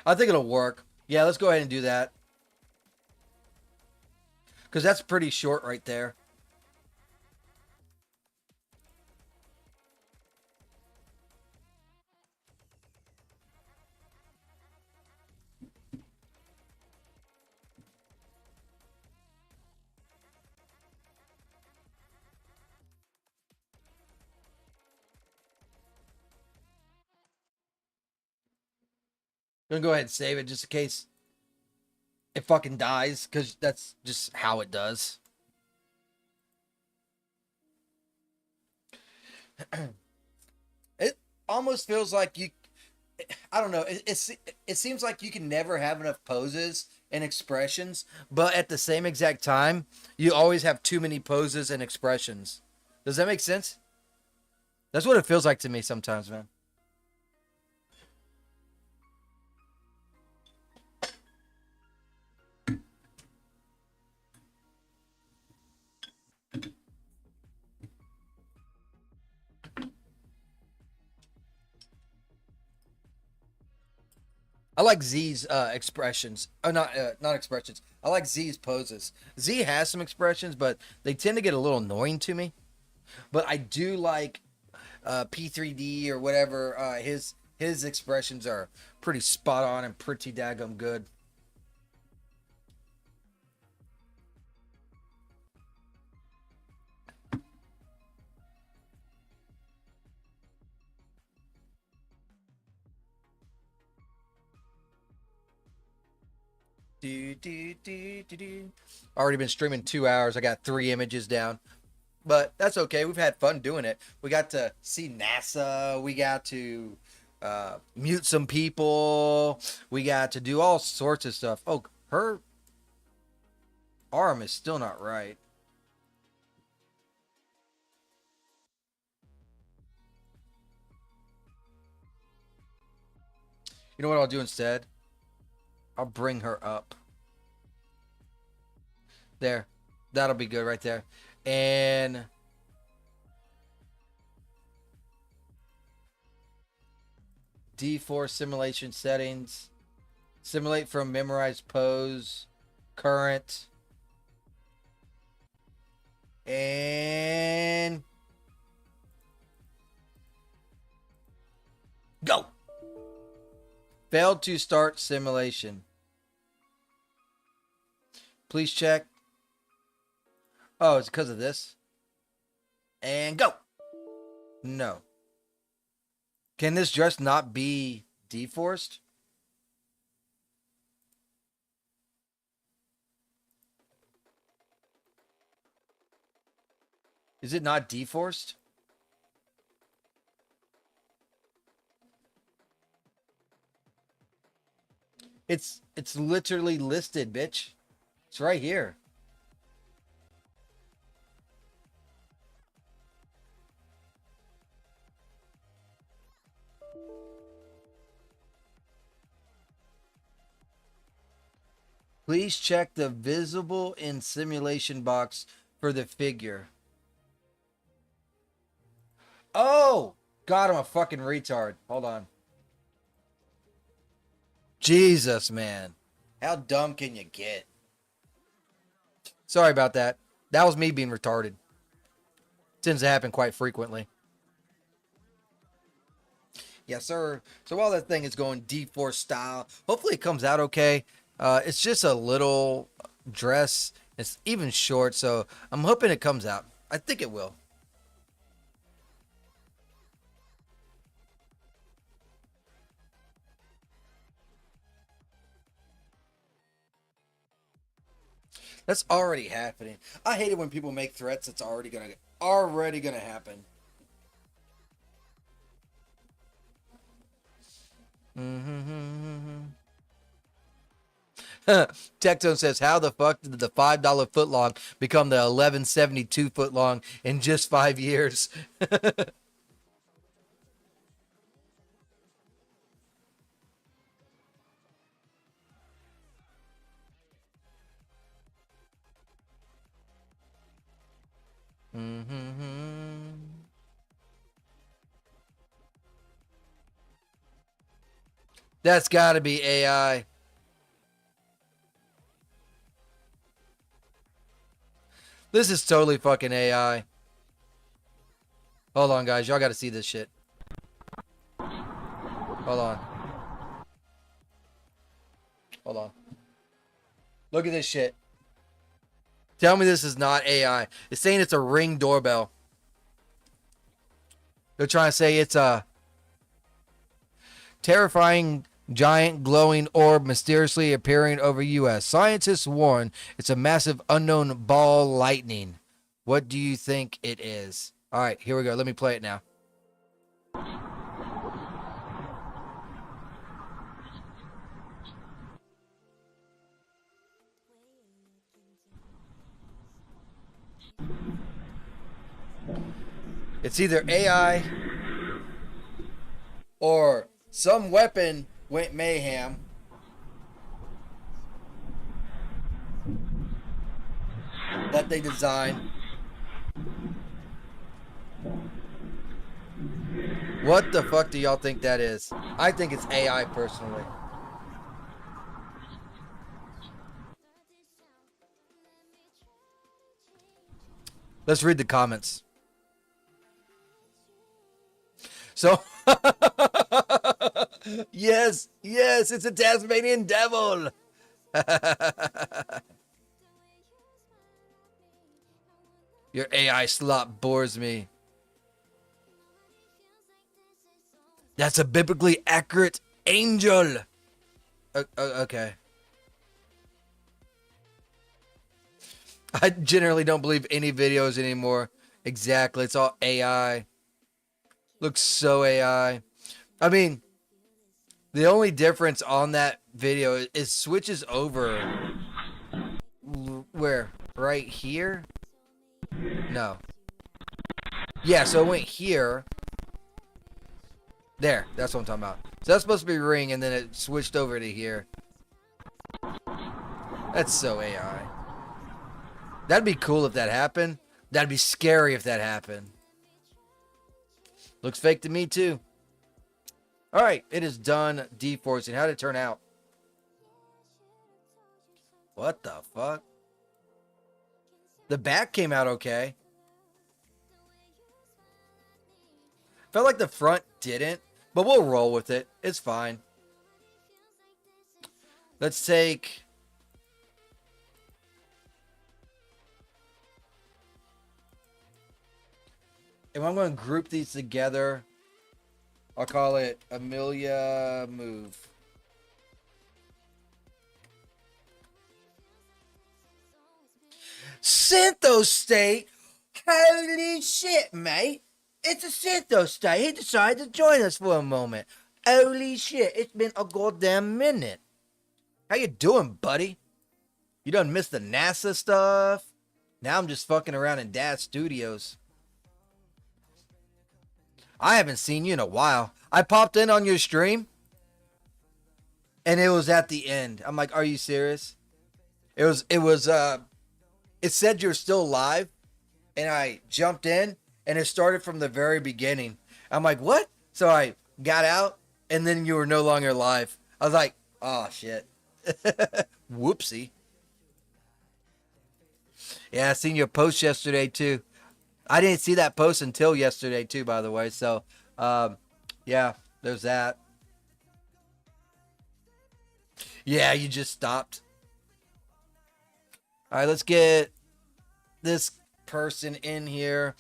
I think it'll work. Yeah, let's go ahead and do that. Because that's pretty short right there. I'm gonna go ahead and save it just in case it fucking dies. Because that's just how it does. It almost feels like you, I don't know. It seems like you can never have enough poses and expressions, but at the same exact time, you always have too many poses and expressions. Does that make sense? That's what it feels like to me sometimes, man. I like Z's expressions. Oh, not expressions. I like Z's poses. Z has some expressions, but they tend to get a little annoying to me. But I do like P3D or whatever. His expressions are pretty spot on and pretty daggum good. Do, do, do, do, do. Already been streaming 2 hours. I got 3 images down, but that's okay. We've had fun doing it. We got to see NASA. We got to mute some people. We got to do all sorts of stuff. Oh, her arm is still not right. You know what I'll do instead? I'll bring her up. There. That'll be good right there. And D4 simulation settings. Simulate from memorized pose. Current. And go. Failed to start simulation. Please check. Oh, it's because of this. And go. No. Can this dress not be deforced? Is it not deforced? It's literally listed, bitch. It's right here. Please check the visible in simulation box for the figure. Oh! God, I'm a fucking retard. Hold on. Jesus, man. How dumb can you get? Sorry about that. That was me being retarded. Tends to happen quite frequently. Yes, sir. So while that thing is going D4 style, hopefully it comes out okay. It's just a little dress. It's even short, so I'm hoping it comes out. I think it will. That's already happening. I hate it when people make threats that's already gonna happen. Techzone says, how the fuck did the $5 footlong become the 1172 footlong in just 5 years? That's gotta be AI. This is totally fucking AI. Hold on, guys. Y'all gotta see this shit. Hold on. Hold on. Look at this shit. Tell me this is not AI. It's saying it's a Ring doorbell. They're trying to say it's a terrifying giant glowing orb mysteriously appearing over U.S. Scientists warn it's a massive unknown ball lightning. What do you think it is? All right, here we go. Let me play it now. It's either AI or some weapon went mayhem. That they designed. What the fuck do y'all think that is? I think it's AI personally. Let's read the comments. So, yes, it's a Tasmanian devil. Your AI slop bores me. That's a biblically accurate angel. Okay. I generally don't believe any videos anymore. Exactly. It's all AI. Looks so AI. I mean, the only difference on that video is switches over. Where? Right here? No. Yeah, so it went here. There. That's what I'm talking about. So that's supposed to be Ring, and then it switched over to here. That's so AI. That'd be cool if that happened. That'd be scary if that happened. Looks fake to me too. All right, it is done deforcing. How did it turn out? What the fuck? The back came out okay. Felt like the front didn't, but we'll roll with it. It's fine. Let's take... If I'm going to group these together, I'll call it Amelia Move. Synthos State? Holy shit, mate. It's a Synthos State. He decided to join us for a moment. Holy shit, it's been a goddamn minute. How you doing, buddy? You done missed the NASA stuff? Now I'm just fucking around in Dad's studios. I haven't seen you in a while. I popped in on your stream, and it was at the end. I'm like, are you serious? It said you're still live, and I jumped in, and it started from the very beginning. I'm like, what? So I got out, and then you were no longer live. I was like, oh, shit. Whoopsie. Yeah, I seen your post yesterday, too. I didn't see that post until yesterday, too, by the way. So, yeah, there's that. Yeah, you just stopped. All right, let's get this person in here.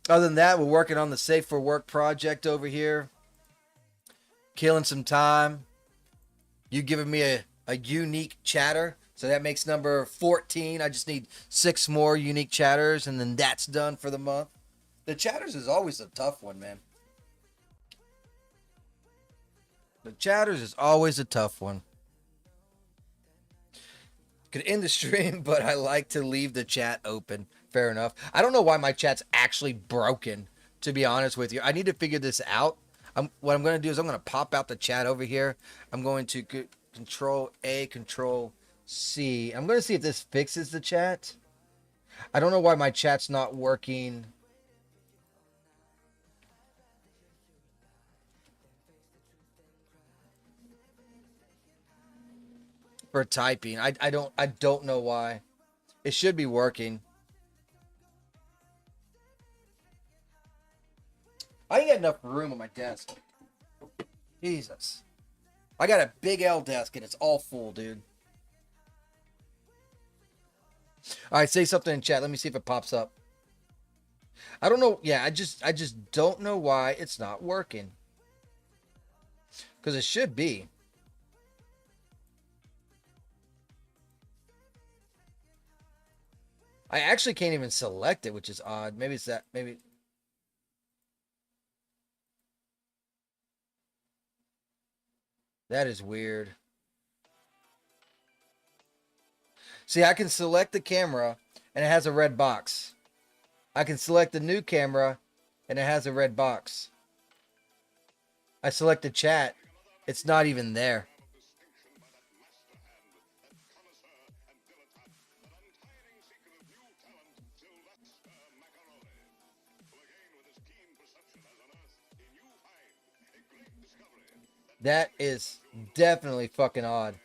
Other than that, we're working on the Safe for Work project over here. Killing some time. You giving me a unique chatter. So that makes number 14. I just need 6 more unique chatters, and then that's done for the month. The chatters is always a tough one, man. The chatters is always a tough one. Could end the stream, but I like to leave the chat open. Fair enough. I don't know why my chat's actually broken, to be honest with you. I need to figure this out. What I'm going to do is I'm going to pop out the chat over here. I'm going to Control A, Control C. I'm going to see if this fixes the chat. I don't know why my chat's not working. For typing. I don't know why. It should be working. I ain't got enough room on my desk. Jesus. I got a big L desk and it's all full, dude. All right, say something in chat. Let me see if it pops up. I don't know. Yeah, I just don't know why it's not working. Because it should be. I actually can't even select it, which is odd. Maybe it's that. Maybe. That is weird. See, I can select the camera and it has a red box. I can select the new camera and it has a red box. I select the chat. It's not even there. That is definitely fucking odd.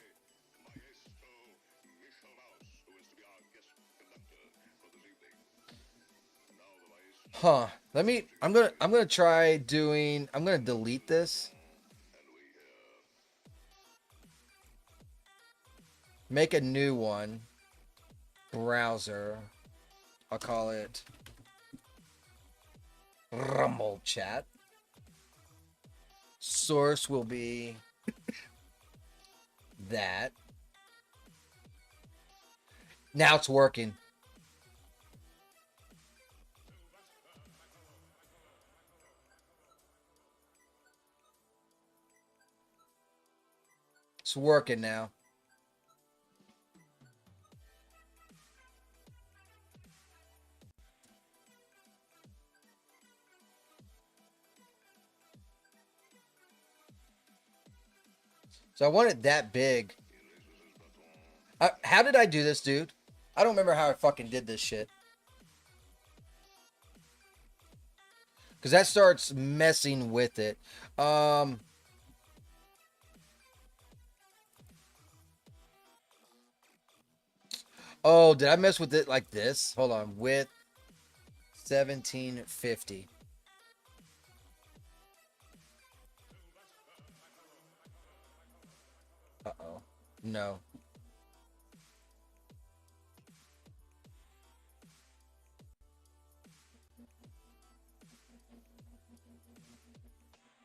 Huh. I'm gonna try doing, I'm gonna delete this. Make a new one. Browser. I'll call it Rumble Chat. Source will be that. Now it's working. It's working now. So I want it that big. How did I do this, dude? I don't remember how I fucking did this shit. Because that starts messing with it. Oh, did I mess with it like this? Hold on. With 1750. Uh-oh. No.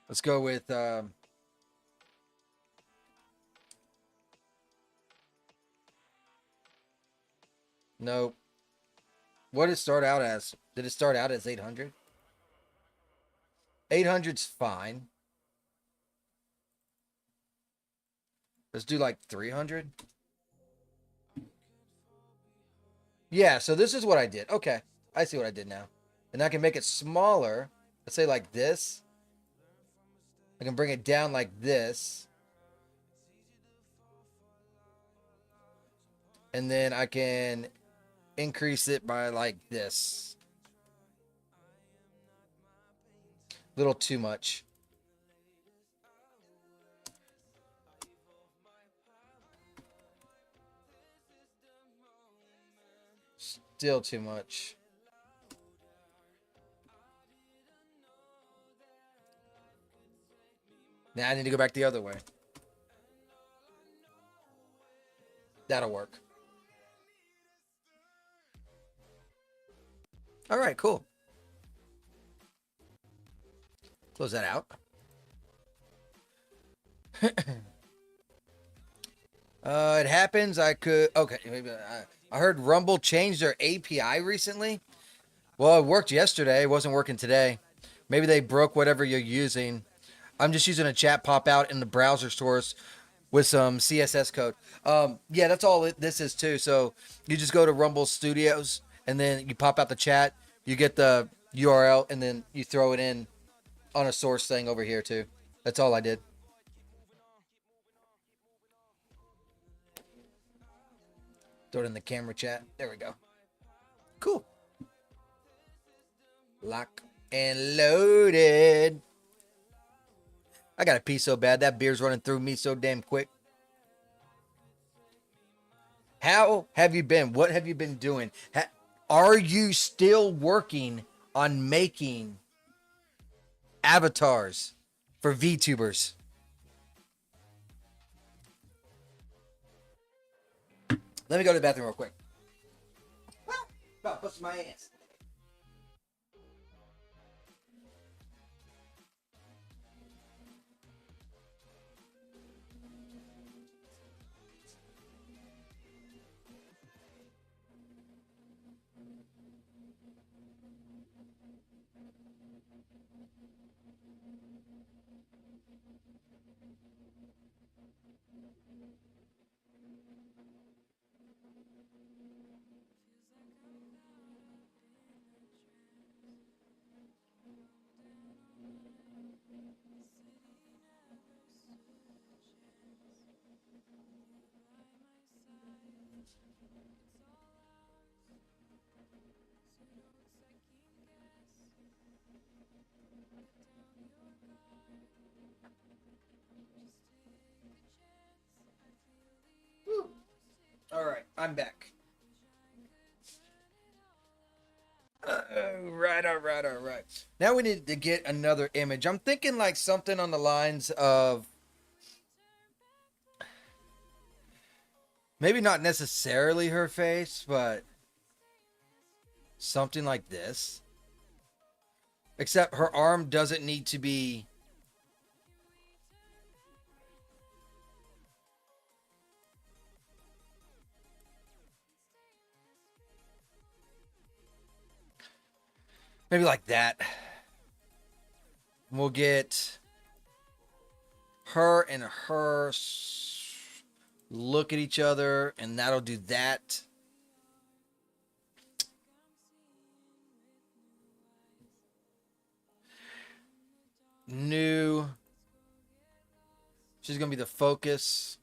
Let's go with nope. What did it start out as? Did it start out as 800? 800's fine. Let's do like 300. Yeah, so this is what I did. Okay. I see what I did now. And I can make it smaller. Let's say like this. I can bring it down like this. And then I can increase it by like this. Little too much. Still too much. Now I need to go back the other way. That'll work. All right, cool. Close that out. It happens. I could. Okay. I heard Rumble changed their API recently. Well, it worked yesterday. It wasn't working today. Maybe they broke whatever you're using. I'm just using a chat pop out in the browser source with some CSS code. Yeah, that's all this is too. So you just go to Rumble Studios and then you pop out the chat. You get the URL and then you throw it in on a source thing over here too. That's all I did. Throw it in the camera chat. There we go. Cool. Lock and loaded. I gotta pee so bad. That beer's running through me so damn quick. How have you been? What have you been doing? Are you still working on making avatars for VTubers? Let me go to the bathroom real quick. About busting my ass. Woo. All right, I'm back. All right. Now we need to get another image. I'm thinking like something on the lines of maybe not necessarily her face, but something like this. Except her arm doesn't need to be maybe like that. We'll get her and her look at each other, and that'll do that. New. She's going to be the focus.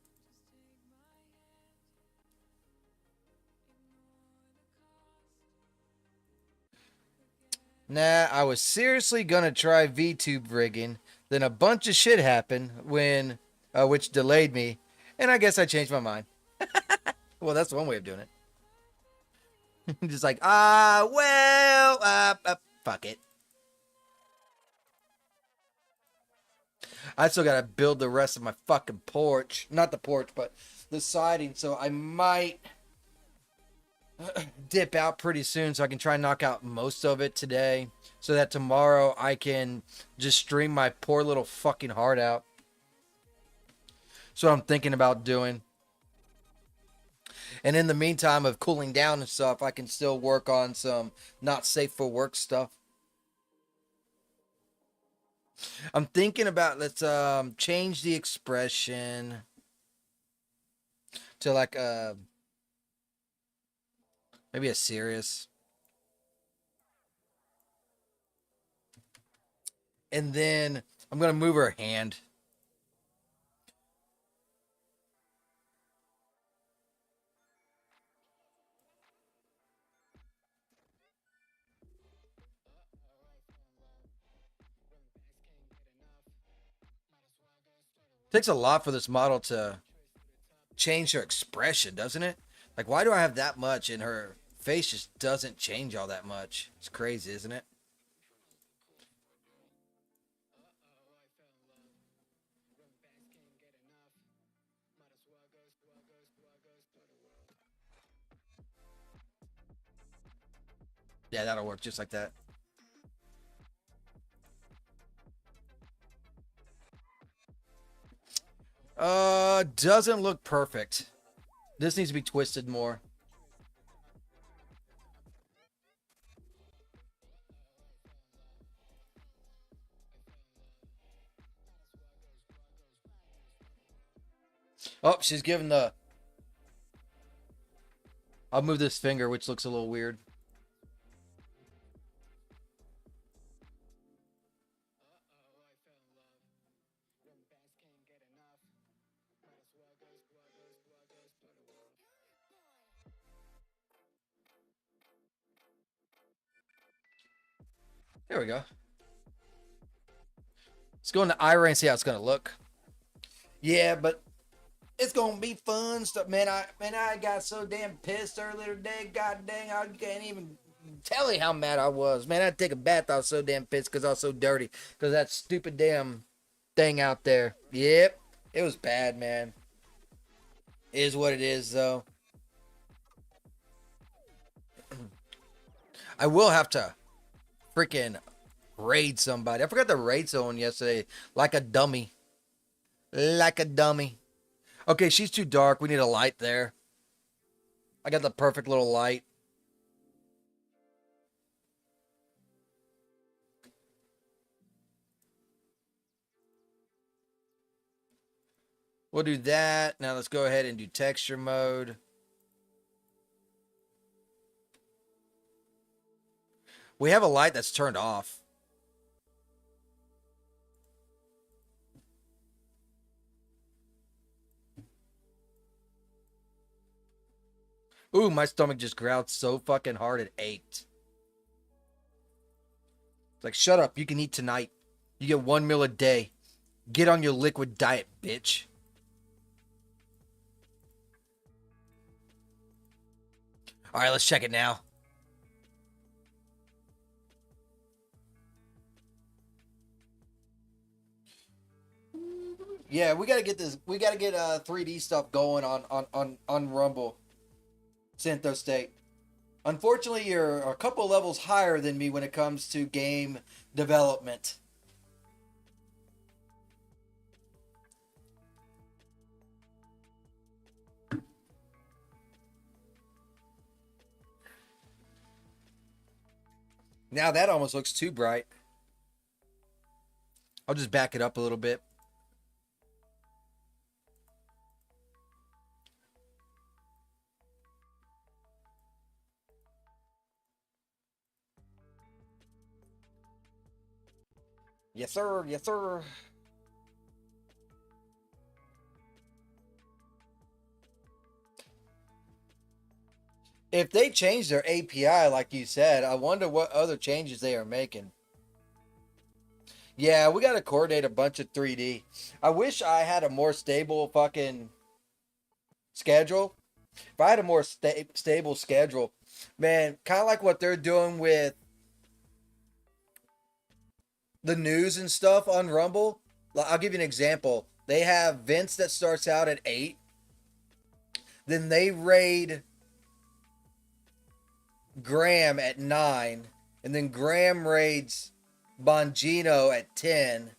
Nah, I was seriously gonna try VTube rigging. Then a bunch of shit happened which delayed me, and I guess I changed my mind. Well, that's one way of doing it. Just like, fuck it. I still gotta build the rest of my fucking porch. Not the porch, but the siding. So I might dip out pretty soon so I can try and knock out most of it today. So that tomorrow I can just stream my poor little fucking heart out. So I'm thinking about doing. And in the meantime of cooling down and stuff, I can still work on some not safe for work stuff. I'm thinking about let's change the expression to like maybe a serious. And then I'm gonna move her hand. Takes a lot for this model to change her expression, doesn't it? Like, why do I have that much and her face just doesn't change all that much? It's crazy, isn't it? Yeah, that'll work just like that. Doesn't look perfect. This needs to be twisted more. Oh, she's giving the... I'll move this finger, which looks a little weird. There we go. Let's go into iRay and see how it's gonna look. Yeah, but it's gonna be fun stuff, man. I got so damn pissed earlier today. God dang, I can't even tell you how mad I was, man. I had to take a bath. I was so damn pissed because I was so dirty because that stupid damn thing out there. Yep, it was bad, man. It is what it is, though. I will have to freaking raid somebody. I forgot to raid someone yesterday, like a dummy. Like a dummy. Okay, she's too dark. We need a light there. I got the perfect little light. We'll do that. Now let's go ahead and do texture mode. We have a light that's turned off. Ooh, my stomach just growled so fucking hard it ached. It's like, shut up. You can eat tonight. You get 1 meal a day. Get on your liquid diet, bitch. All right, let's check it now. Yeah, we gotta get this. We gotta get 3D stuff going on Rumble, Santo State. Unfortunately, you're a couple levels higher than me when it comes to game development. Now that almost looks too bright. I'll just back it up a little bit. Yes, sir. Yes, sir. If they change their API, like you said, I wonder what other changes they are making. Yeah, we got to coordinate a bunch of 3D. I wish I had a more stable fucking schedule. If I had a more stable schedule, man, kind of like what they're doing with the news and stuff on Rumble. I'll give you an example. They have Vince that starts out at 8. Then they raid Graham at 9. And then Graham raids Bongino at 10.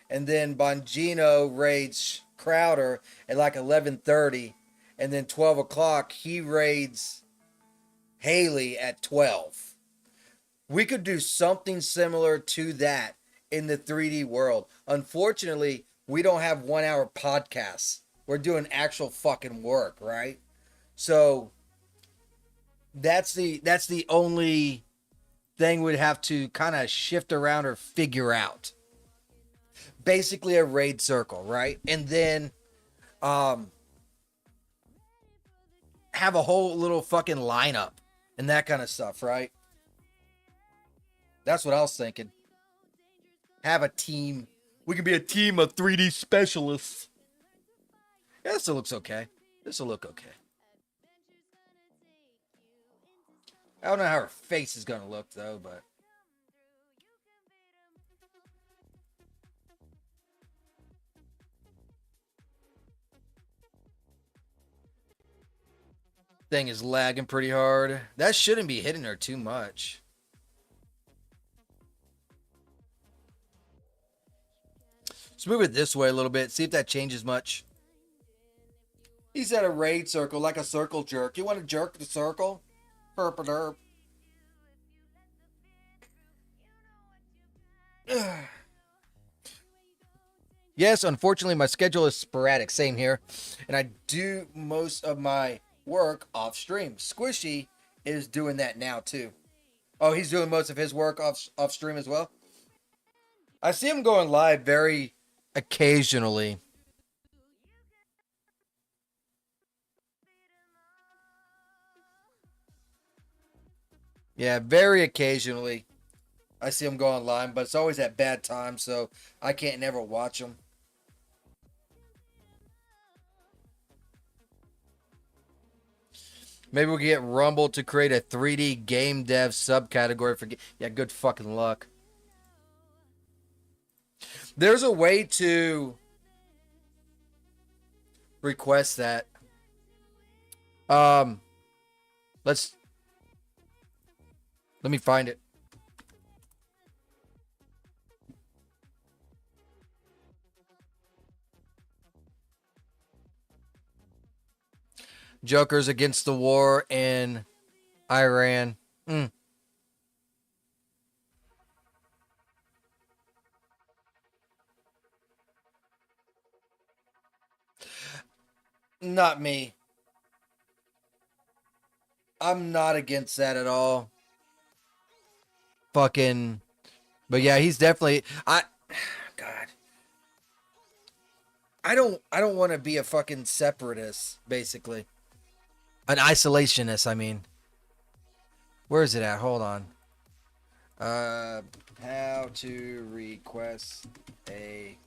And then Bongino raids Crowder at like 11:30. And then 12 o'clock, he raids Haley at 12. We could do something similar to that in the 3D world. Unfortunately, we don't have 1 hour podcasts. We're doing actual fucking work, right? So that's the only thing we'd have to kind of shift around or figure out. Basically a raid circle, right? And then have a whole little fucking lineup and that kind of stuff, right? That's what I was thinking. Have a team. We could be a team of 3D specialists. Yeah, this looks okay. This will look okay. I don't know how her face is gonna look though, but thing is lagging pretty hard. That shouldn't be hitting her too much. Let's move it this way a little bit. See if that changes much. He's at a raid circle, like a circle jerk. You want to jerk the circle? Herp a derp. Yes, unfortunately, my schedule is sporadic. Same here. And I do most of my work off stream. Squishy is doing that now, too. Oh, he's doing most of his work off stream as well? I see him going live very occasionally. Yeah, very occasionally. I see him go online, but it's always at bad times, so I can't never watch him. Maybe we can get Rumble to create a 3D game dev subcategory for... Yeah, good fucking luck. There's a way to request that. Let me find it. Jokers against the war in Iran. Not me. I'm not against that at all. Fucking. But yeah, he's definitely. God. I don't want to be a fucking separatist, basically. An isolationist, I mean. Where is it at? Hold on. How to request a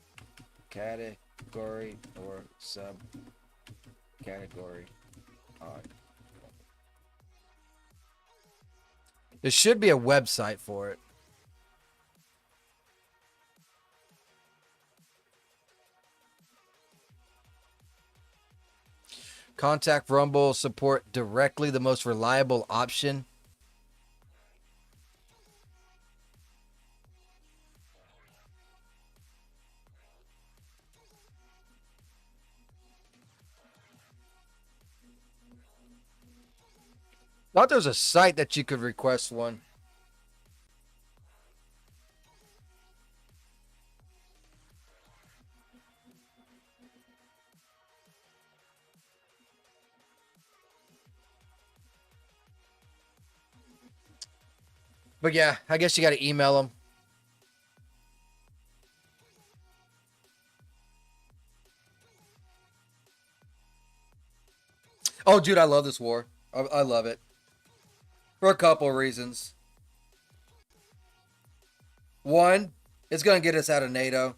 category or subcategory on. There should be a website for it. Contact Rumble support directly, the most reliable option. Thought there was a site that you could request one. But yeah, I guess you got to email them. Oh, dude, I love this war. I love it. for a couple of reasons. One, it's going to get us out of NATO.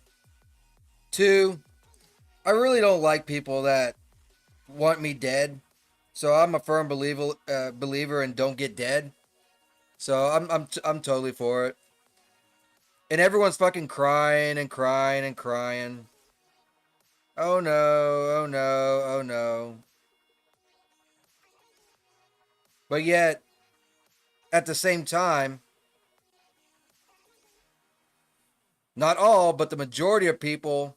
Two, I really don't like people that want me dead. So I'm a firm believer in don't get dead. So I'm totally for it. And everyone's fucking crying and crying and crying. Oh no, oh no, oh no. But yet, at the same time, not all, but the majority of people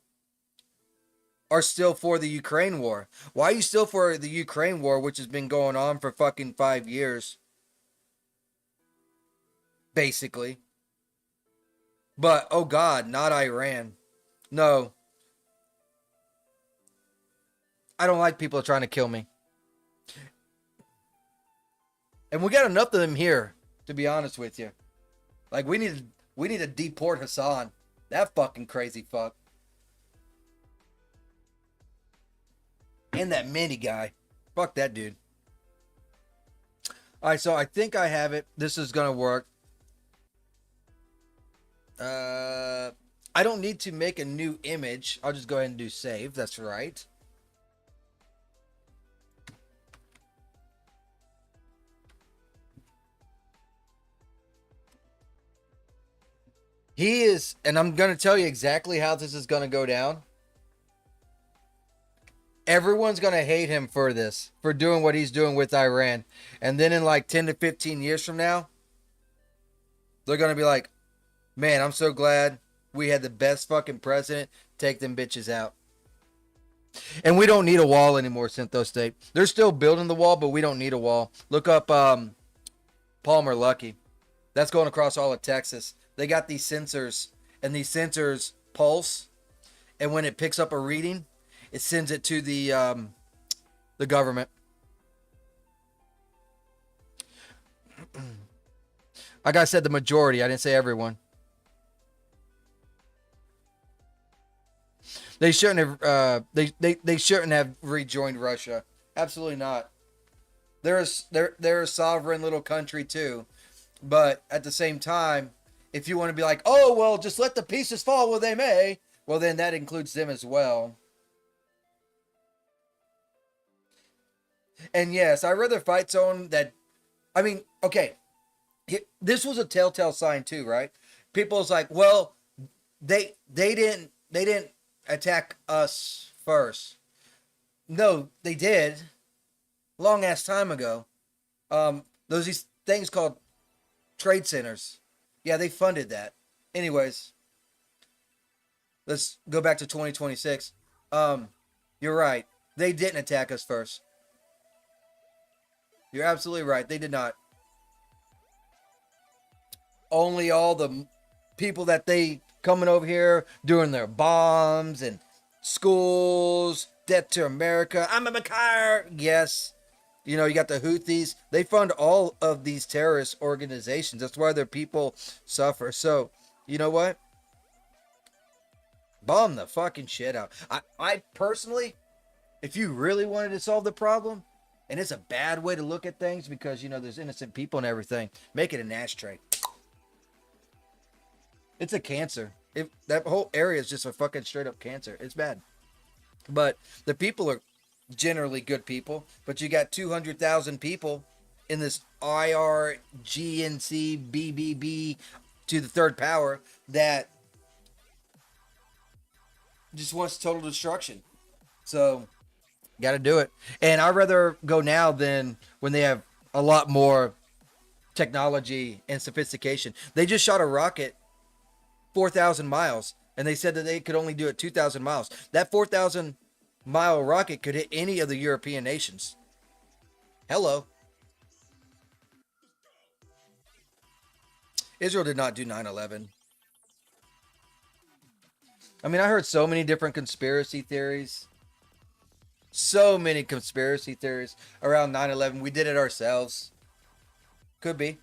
are still for the Ukraine war. Why are you still for the Ukraine war, which has been going on for fucking 5 years? Basically. But, oh God, not Iran. No. I don't like people trying to kill me. And we got enough of them here, to be honest with you. Like, we need to deport Hassan. That fucking crazy fuck. And that mini guy. Fuck that dude. Alright, so I think I have it. This is gonna work. I don't need to make a new image. I'll just go ahead and do save. That's right. He is, and I'm going to tell you exactly how this is going to go down. Everyone's going to hate him for this, for doing what he's doing with Iran. And then in like 10 to 15 years from now, they're going to be like, man, I'm so glad we had the best fucking president. Take them bitches out. And we don't need a wall anymore, Syntho State. They're still building the wall, but we don't need a wall. Look up Palmer Luckey. That's going across all of Texas. They got these sensors, and these sensors pulse, and when it picks up a reading, it sends it to the government. Like I said, the majority. I didn't say everyone. They shouldn't have. They shouldn't have rejoined Russia. Absolutely not. They're a sovereign little country too, but at the same time, if you want to be like, oh, well, just let the pieces fall where they may, well, then that includes them as well. And yes, I'd rather fight someone that, I mean, okay, this was a telltale sign too, right? People's like, well, they didn't attack us first. No, they did. Long ass time ago. Those these things called trade centers. Yeah, they funded that. Anyways, let's go back to 2026. You're right. They didn't attack us first. You're absolutely right. They did not. Only all the people that they coming over here doing their bombs and schools, death to America. I'm a Makar. Yes. You know, you got the Houthis. They fund all of these terrorist organizations. That's why their people suffer. So, you know what? Bomb the fucking shit out. I personally, if you really wanted to solve the problem, and it's a bad way to look at things because, you know, there's innocent people and everything, make it an ashtray. It's a cancer. That whole area is just a fucking straight up cancer. It's bad. But the people are generally good people, but you got 200,000 people in this IRGNC BBB to the third power that just wants total destruction. So, got to do it. And I'd rather go now than when they have a lot more technology and sophistication. They just shot a rocket 4,000 miles, and they said that they could only do it 2,000 miles. That 4,000 mile rocket could hit any of the European nations. Hello. Israel did not do 9/11. I mean, I heard so many different conspiracy theories. So many conspiracy theories around 9/11. We did it ourselves. Could be.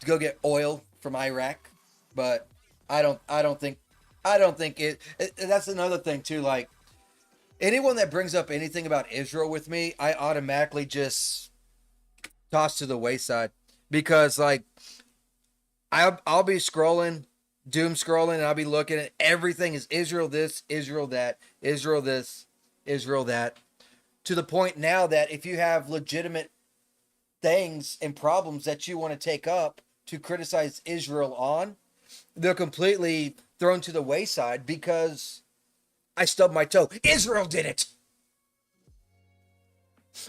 To go get oil from Iraq, but I don't think it. That's another thing too. Like, anyone that brings up anything about Israel with me, I automatically just tossed to the wayside because like I'll be scrolling, doom scrolling, and I'll be looking at everything is Israel this, Israel that, Israel this, Israel that, to the point now that if you have legitimate things and problems that you want to take up to criticize Israel on, they're completely thrown to the wayside because I stubbed my toe. Israel did it.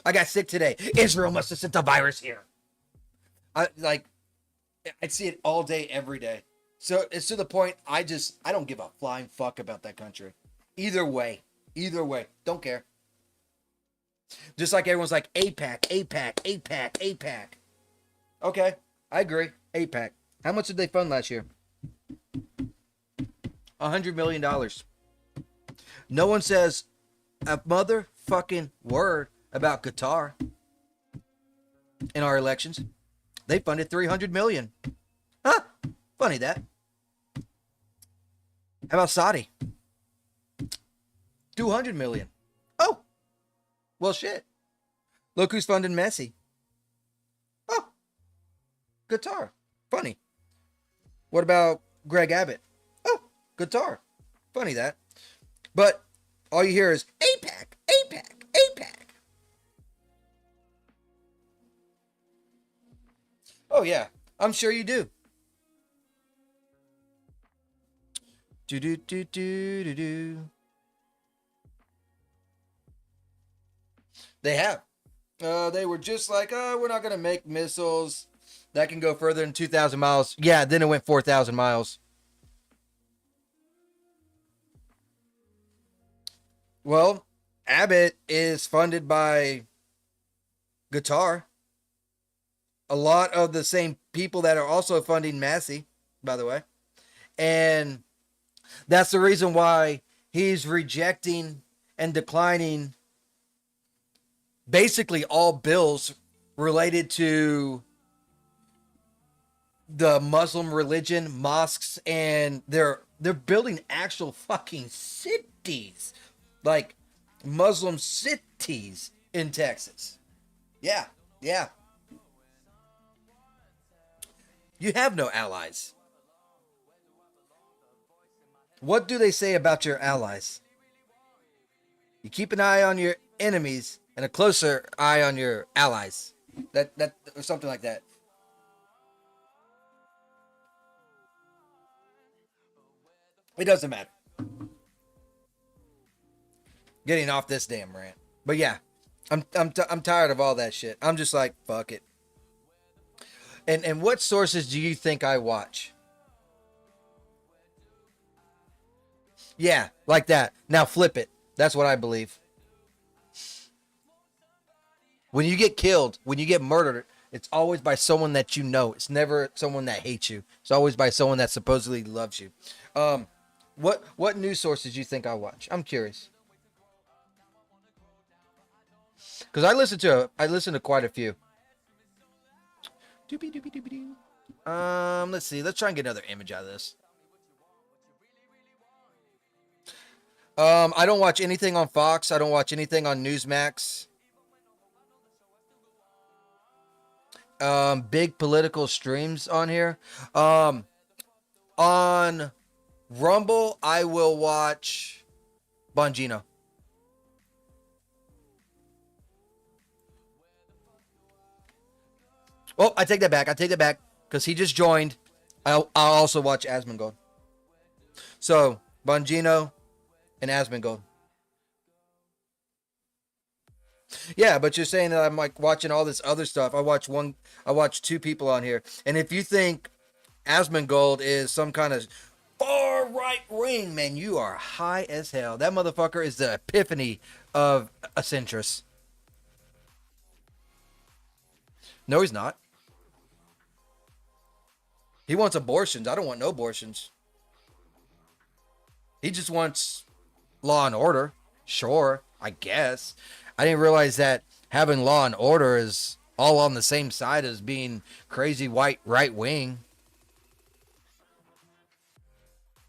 I got sick today. Israel must have sent the virus here. I see it all day, every day. So it's to the point I don't give a flying fuck about that country. Either way, don't care. Just like everyone's like APAC, APAC, APAC, APAC. Okay, I agree. APAC. How much did they fund last year? $100 million. No one says a motherfucking word about Qatar in our elections. They funded $300 million. Huh? Funny that. How about Saudi? $200 million. Oh, well, shit. Look who's funding Messi. Oh, Qatar. Funny. What about Greg Abbott? Oh, Qatar. Funny that. But all you hear is APAC, APAC, APAC. Oh, yeah. I'm sure you do. Do. They have. They were just like, oh, we're not going to make missiles that can go further than 2,000 miles. Yeah, then it went 4,000 miles. Well, Abbott is funded by Qatar. A lot of the same people that are also funding Massey, by the way. And that's the reason why he's rejecting and declining basically all bills related to the Muslim religion, mosques, and they're building actual fucking cities, like Muslim cities in Texas. Yeah. You have no allies. What do they say about your allies? You keep an eye on your enemies and a closer eye on your allies. That or something like that. It doesn't matter. Getting off this damn rant. But yeah, I'm tired of all that shit. I'm just like, fuck it. And what sources do you think I watch? Yeah, like that. Now flip it. That's what I believe. When you get killed, when you get murdered, it's always by someone that you know. It's never someone that hates you. It's always by someone that supposedly loves you. What news sources do you think I watch? I'm curious. Because I listen to quite a few. Let's see. Let's try and get another image out of this. I don't watch anything on Fox. I don't watch anything on Newsmax. Big political streams on here. On Rumble, I will watch Bongino. Oh, I take that back. Because he just joined. I'll also watch Asmongold. So, Bongino and Asmongold. Yeah, but you're saying that I'm like watching all this other stuff. I watch two people on here. And if you think Asmongold is some kind of far right wing, man, you are high as hell. That motherfucker is the epiphany of a centrist. No, he's not. He wants abortions. I don't want no abortions. He just wants law and order. Sure, I guess. I didn't realize that having law and order is all on the same side as being crazy white right wing.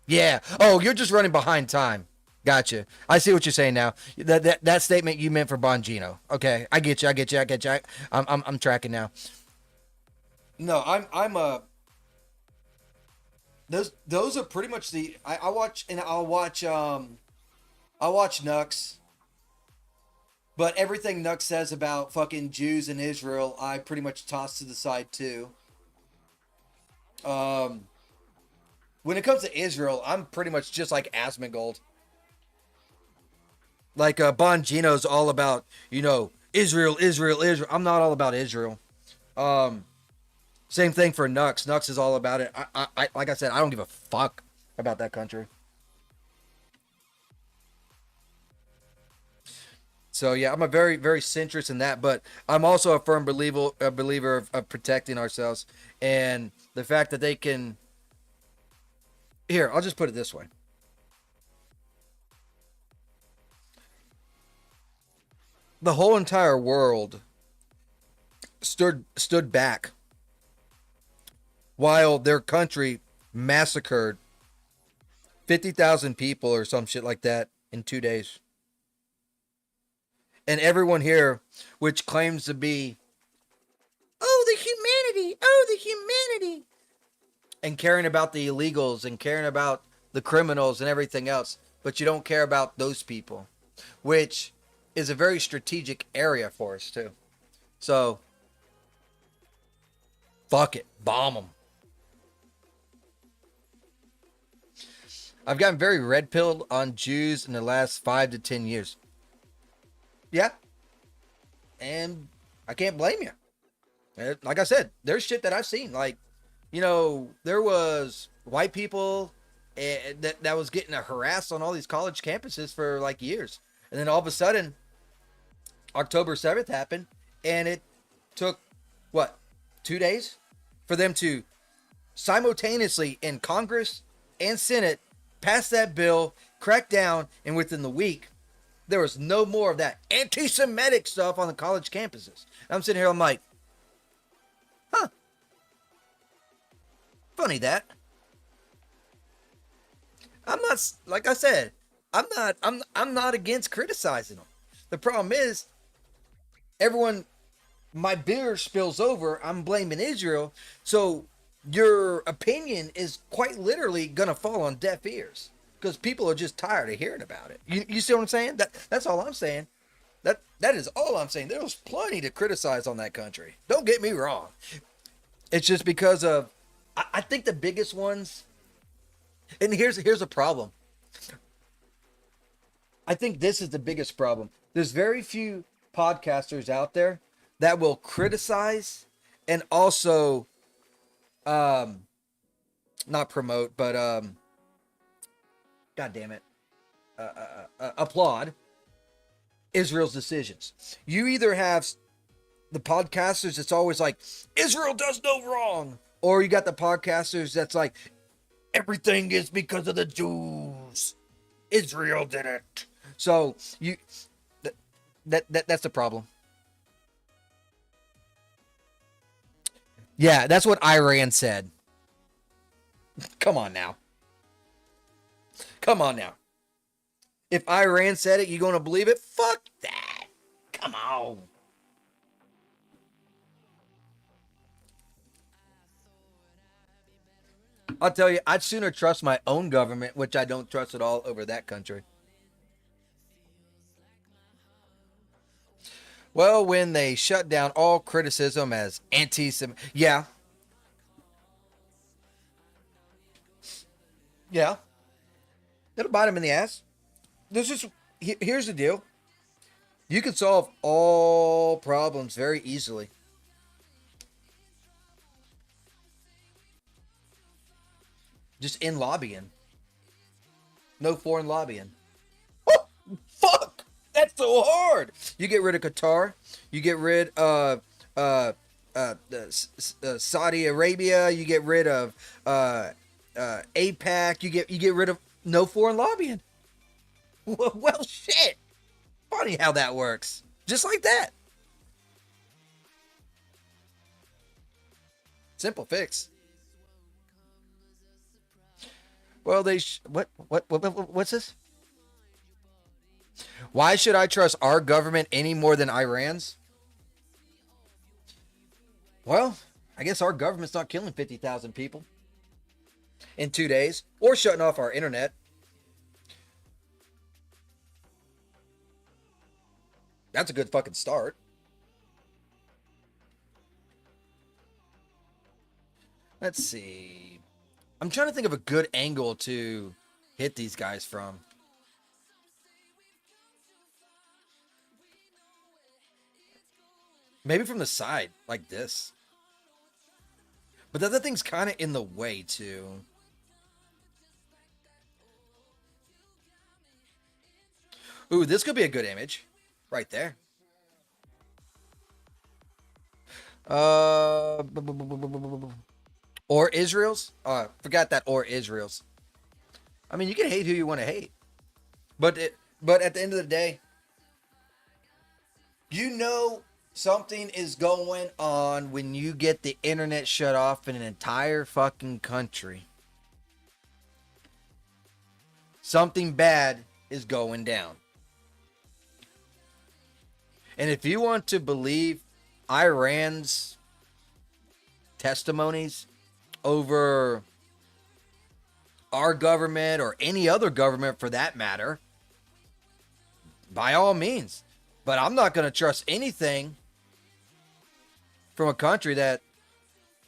Yeah. Oh, you're just running behind time. Gotcha. I see what you're saying now. That statement you meant for Bongino. Okay, I get you. I get you. I get you. I'm tracking now. No, I'm a those are pretty much the I watch and I'll watch Nux, but everything Nux says about fucking Jews and Israel, I pretty much toss to the side too. Um, when it comes to Israel, I'm pretty much just like Asmongold. Like Bongino's all about, Israel, Israel, Israel. I'm not all about Israel. Um, Same thing for Nux. Nux is all about it. Like I said, I don't give a fuck about that country. So yeah, I'm a very, very centrist in that, but I'm also a firm believer of protecting ourselves and the fact that they can. Here, I'll just put it this way: the whole entire world stood back while their country massacred 50,000 people or some shit like that in 2 days. And everyone here, which claims to be, oh, the humanity, oh, the humanity, and caring about the illegals and caring about the criminals and everything else, but you don't care about those people, which is a very strategic area for us, too. So, fuck it, bomb them. I've gotten very red pilled on Jews in the last 5 to 10 years. Yeah. And I can't blame you. Like I said, there's shit that I've seen. Like, there was white people that was getting harassed on all these college campuses for like years. And then all of a sudden, October 7th happened. And it took, what, 2 days for them to simultaneously in Congress and Senate pass that bill, crack down, and within the week, there was no more of that anti-Semitic stuff on the college campuses. And I'm sitting here, I'm like, huh, funny that. I'm not, like I said, I'm not against criticizing them. The problem is, everyone, my beer spills over, I'm blaming Israel, so your opinion is quite literally gonna fall on deaf ears because people are just tired of hearing about it. You see what I'm saying? That's all I'm saying. That is all I'm saying. There was plenty to criticize on that country. Don't get me wrong. It's just because of I think the biggest ones, and here's a problem. I think this is the biggest problem. There's very few podcasters out there that will criticize and also not promote, but god damn it, applaud Israel's decisions. You either have the podcasters that's always like, Israel does no wrong, or you got the podcasters that's like, everything is because of the Jews, Israel did it. So that's the problem. Yeah, that's what Iran said. Come on now. Come on now. If Iran said it, you gonna believe it? Fuck that. Come on. I'll tell you, I'd sooner trust my own government, which I don't trust at all, over that country. Well, when they shut down all criticism as anti-Semitic. Yeah. Yeah. It'll bite them in the ass. Here's the deal. You can solve all problems very easily. Just in lobbying. No foreign lobbying. Oh, fuck! That's so hard! You get rid of Qatar. You get rid of Saudi Arabia. You get rid of APAC. You get rid of no foreign lobbying. Well, shit. Funny how that works. Just like that. Simple fix. Well, what's this? Why should I trust our government any more than Iran's? Well, I guess our government's not killing 50,000 people in 2 days or shutting off our internet. That's a good fucking start. Let's see. I'm trying to think of a good angle to hit these guys from. Maybe from the side, like this. But the other thing's kind of in the way, too. Ooh, this could be a good image. Right there. Or Israel's? Forgot that or Israel's. I mean, you can hate who you want to hate. But at the end of the day, you know something is going on when you get the internet shut off in an entire fucking country. Something bad is going down. And if you want to believe Iran's testimonies over our government or any other government for that matter, by all means. But I'm not going to trust anything from a country that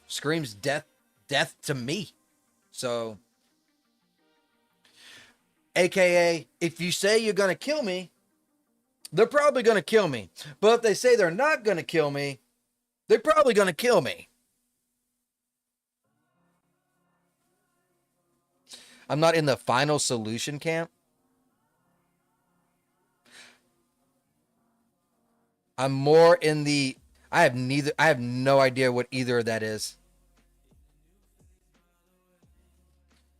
screams death to me. So, AKA, if you say you're going to kill me, they're probably going to kill me. But if they say they're not going to kill me, they're probably going to kill me. I'm not in the final solution camp. I'm more in the I have no idea what either of that is.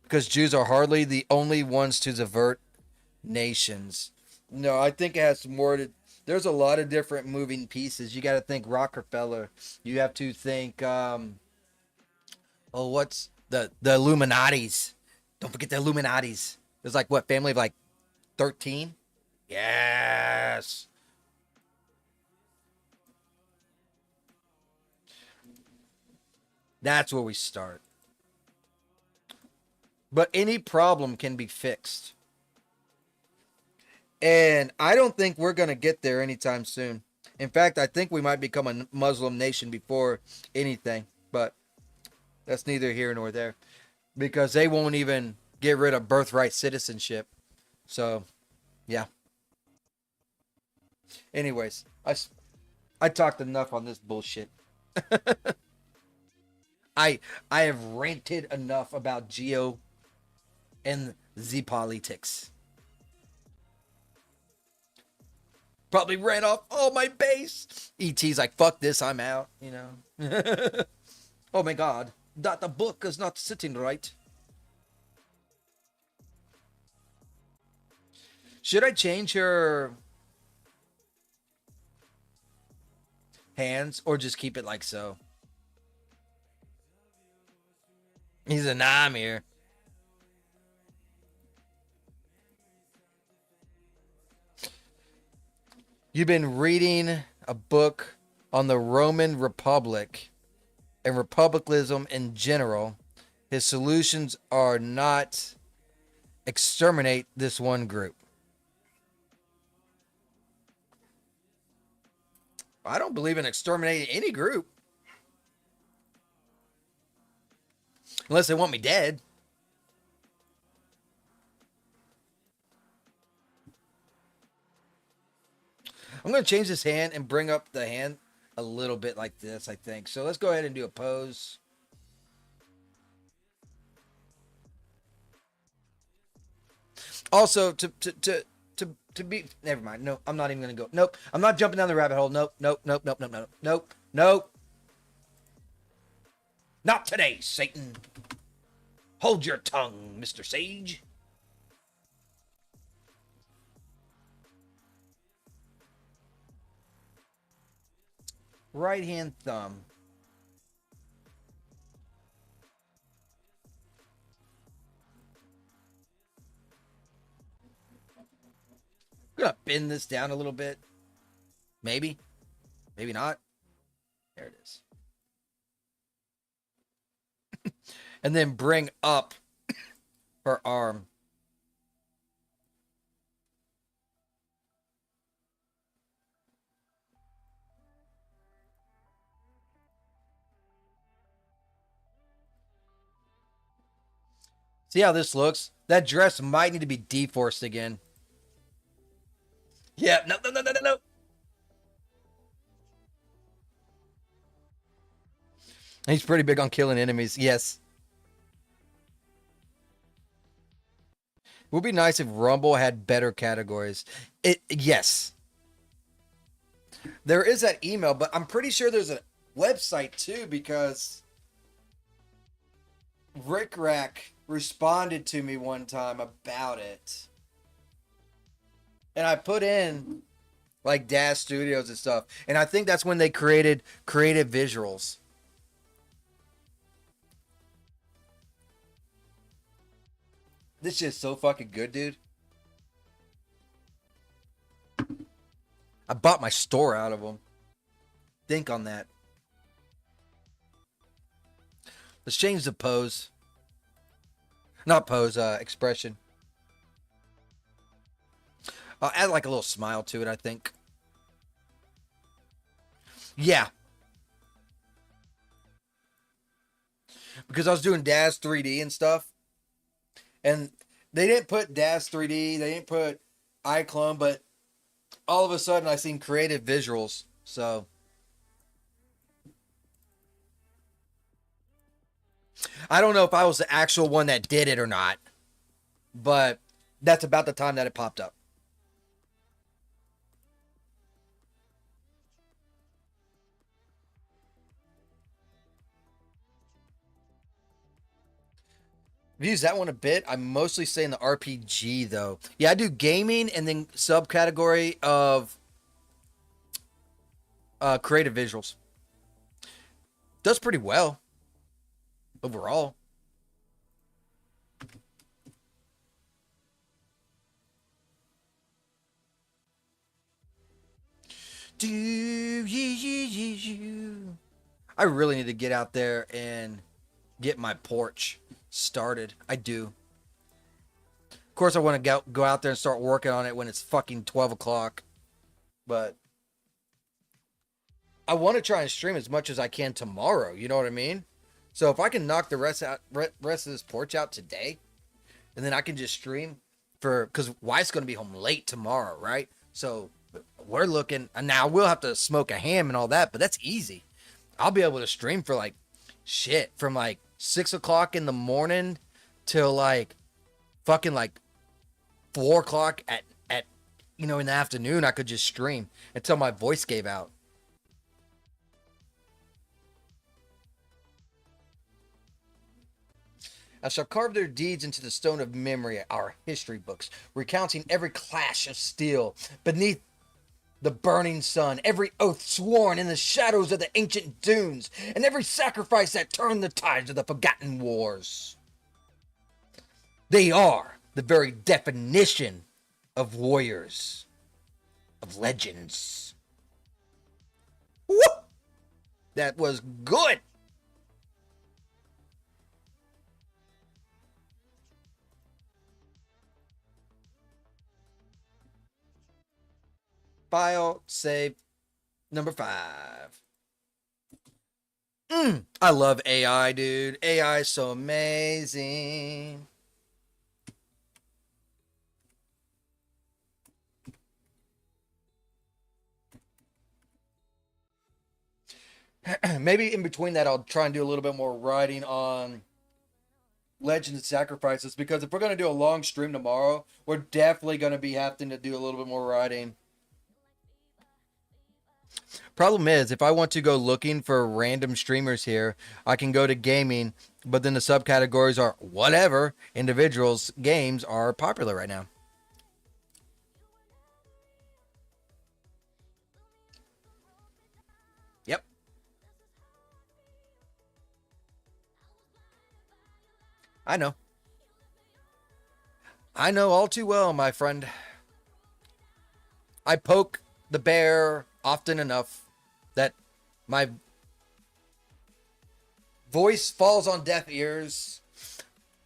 Because Jews are hardly the only ones to subvert nations. No, I think it has more to there's a lot of different moving pieces. You got to think Rockefeller. You have to think what's the Illuminatis. Don't forget the Illuminatis. There's like what, family of like 13? Yes. That's where we start. But any problem can be fixed. And I don't think we're going to get there anytime soon. In fact, I think we might become a Muslim nation before anything. But that's neither here nor there. Because they won't even get rid of birthright citizenship. So, yeah. Anyways, I talked enough on this bullshit. I have ranted enough about geo and the politics. Probably ran off all my base. ET's like, fuck this, I'm out, you know. Oh my god, that the book is not sitting right. Should I change her hands or just keep it like so? He's a nah, I'm here. You've been reading a book on the Roman Republic and republicanism in general. His solutions are not exterminate this one group. I don't believe in exterminating any group. Unless they want me dead. I'm going to change this hand and bring up the hand a little bit like this, I think. So let's go ahead and do a pose. Also, to be... Never mind. No, I'm not even going to go. Nope. I'm not jumping down the rabbit hole. Nope. Not today, Satan. Hold your tongue, Mr. Sage. Right hand thumb. I'm gonna bend this down a little bit. Maybe. Maybe not. There it is. And then bring up her arm. See how this looks? That dress might need to be deforced again. Yeah, no, no, no, no, no, no. He's pretty big on killing enemies. Yes. It would be nice if Rumble had better categories. Yes. There is that email, but I'm pretty sure there's a website too because Rick Rack responded to me one time about it. And I put in like Dash Studios and stuff. And I think that's when they created creative visuals. This shit's so fucking good, dude. I bought my store out of them. Think on that. Let's change the pose. Not pose, expression. I'll add like a little smile to it, I think. Yeah. Because I was doing Daz 3D and stuff. And they didn't put Daz 3D. They didn't put iClone. But all of a sudden I seen creative visuals. So. I don't know if I was the actual one that did it or not. But that's about the time that it popped up. I've used that one a bit. I'm mostly saying the RPG though. Yeah, I do gaming and then subcategory of creative visuals. Does pretty well overall. Do you? I really need to get out there and get my porch started. I do. Of course, I want to go out there and start working on it when it's fucking 12 o'clock. But I want to try and stream as much as I can tomorrow. You know what I mean? So if I can knock the rest of this porch out today, and then I can just stream because Wife's going to be home late tomorrow, right? So we're looking, and now we'll have to smoke a ham and all that, but that's easy. I'll be able to stream for like shit from like 6 o'clock in the morning till like fucking like 4 o'clock at in the afternoon. I could just stream until my voice gave out. I shall carve their deeds into the stone of memory, our history books, recounting every clash of steel beneath the burning sun, every oath sworn in the shadows of the ancient dunes, and every sacrifice that turned the tides of the forgotten wars. They are the very definition of warriors, of legends. Woo! That was good. File, save, number 5. I love AI, dude. AI is so amazing. Maybe in between that, I'll try and do a little bit more writing on Legends and Sacrifices, because if we're going to do a long stream tomorrow, we're definitely going to be having to do a little bit more writing. Problem is, if I want to go looking for random streamers here, I can go to gaming, but then the subcategories are whatever individuals' games are popular right now. Yep. I know. I know all too well, my friend. I poke the bear often enough that my voice falls on deaf ears.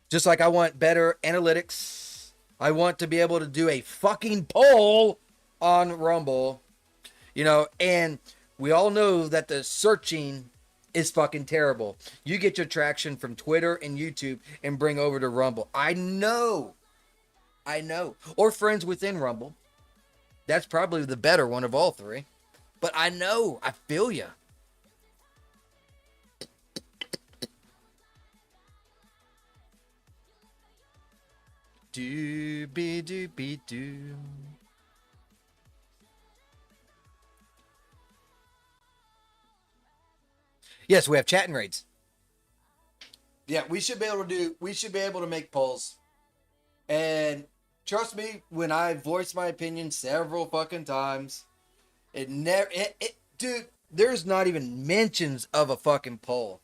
Just like I want better analytics. I want to be able to do a fucking poll on Rumble. You know, and we all know that the searching is fucking terrible. You get your traction from Twitter and YouTube and bring over to Rumble. I know. Or friends within Rumble. That's probably the better one of all three. But I know. I feel ya. Doobie doobie doo. Yes, we have chat and raids. Yeah, we should be able to make polls. And trust me, when I voiced my opinion several fucking times, dude, there's not even mentions of a fucking poll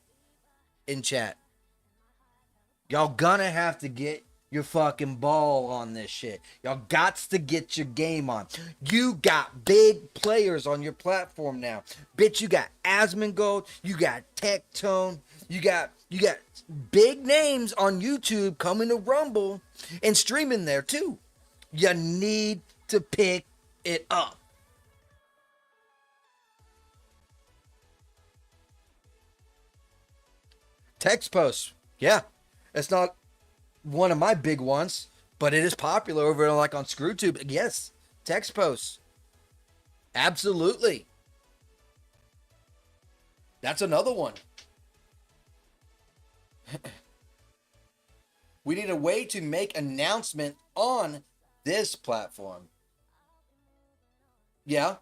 in chat. Y'all gonna have to get your fucking ball on this shit. Y'all gots to get your game on. You got big players on your platform now. Bitch, you got Asmongold, you got Tectone, you got big names on YouTube coming to Rumble and streaming there too. You need to pick it up. Text posts. Yeah. It's not one of my big ones, but it is popular over like on ScrewTube. Yes. Text posts. Absolutely. That's another one. We need a way to make announcement on this platform. Yeah.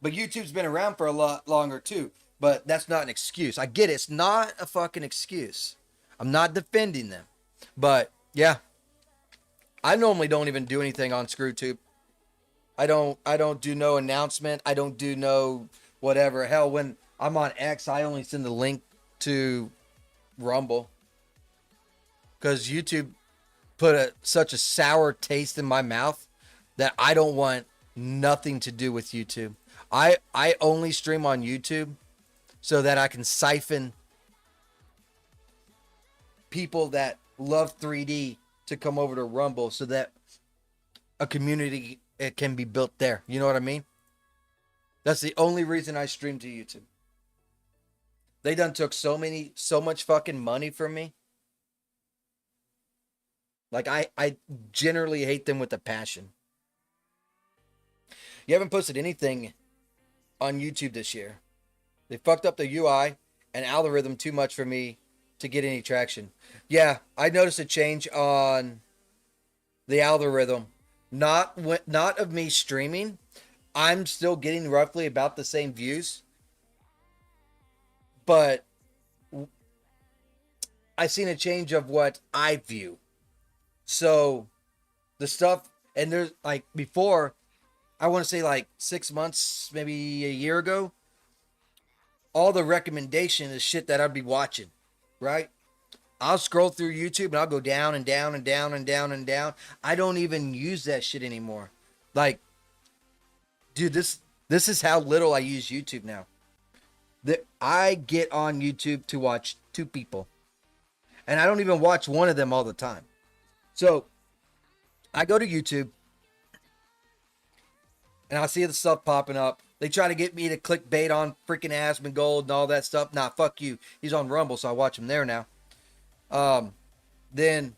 But YouTube's been around for a lot longer too. But that's not an excuse. I get it. It's not a fucking excuse. I'm not defending them. But yeah. I normally don't even do anything on ScrewTube. I don't do no announcement. I don't do no whatever. Hell, when I'm on X, I only send the link to Rumble. Because YouTube put such a sour taste in my mouth that I don't want nothing to do with YouTube. I only stream on YouTube so that I can siphon people that love 3D to come over to Rumble so that a community it can be built there. You know what I mean? That's the only reason I stream to YouTube. They done took so much fucking money from me. Like, I generally hate them with a passion. You haven't posted anything on YouTube this year. They fucked up the UI and algorithm too much for me to get any traction. Yeah, I noticed a change on the algorithm. Not of me streaming. I'm still getting roughly about the same views. But I've seen a change of what I view. So the stuff, and there's like before, I want to say like 6 months, maybe a year ago, all the recommendation is shit that I'd be watching, right? I'll scroll through YouTube and I'll go down and down and down and down and down. I don't even use that shit anymore. Like, dude, this is how little I use YouTube now. I get on YouTube to watch two people. And I don't even watch one of them all the time. So, I go to YouTube. And I'll see the stuff popping up. They try to get me to click bait on freaking Asmongold and all that stuff. Nah, fuck you. He's on Rumble, so I watch him there now. Then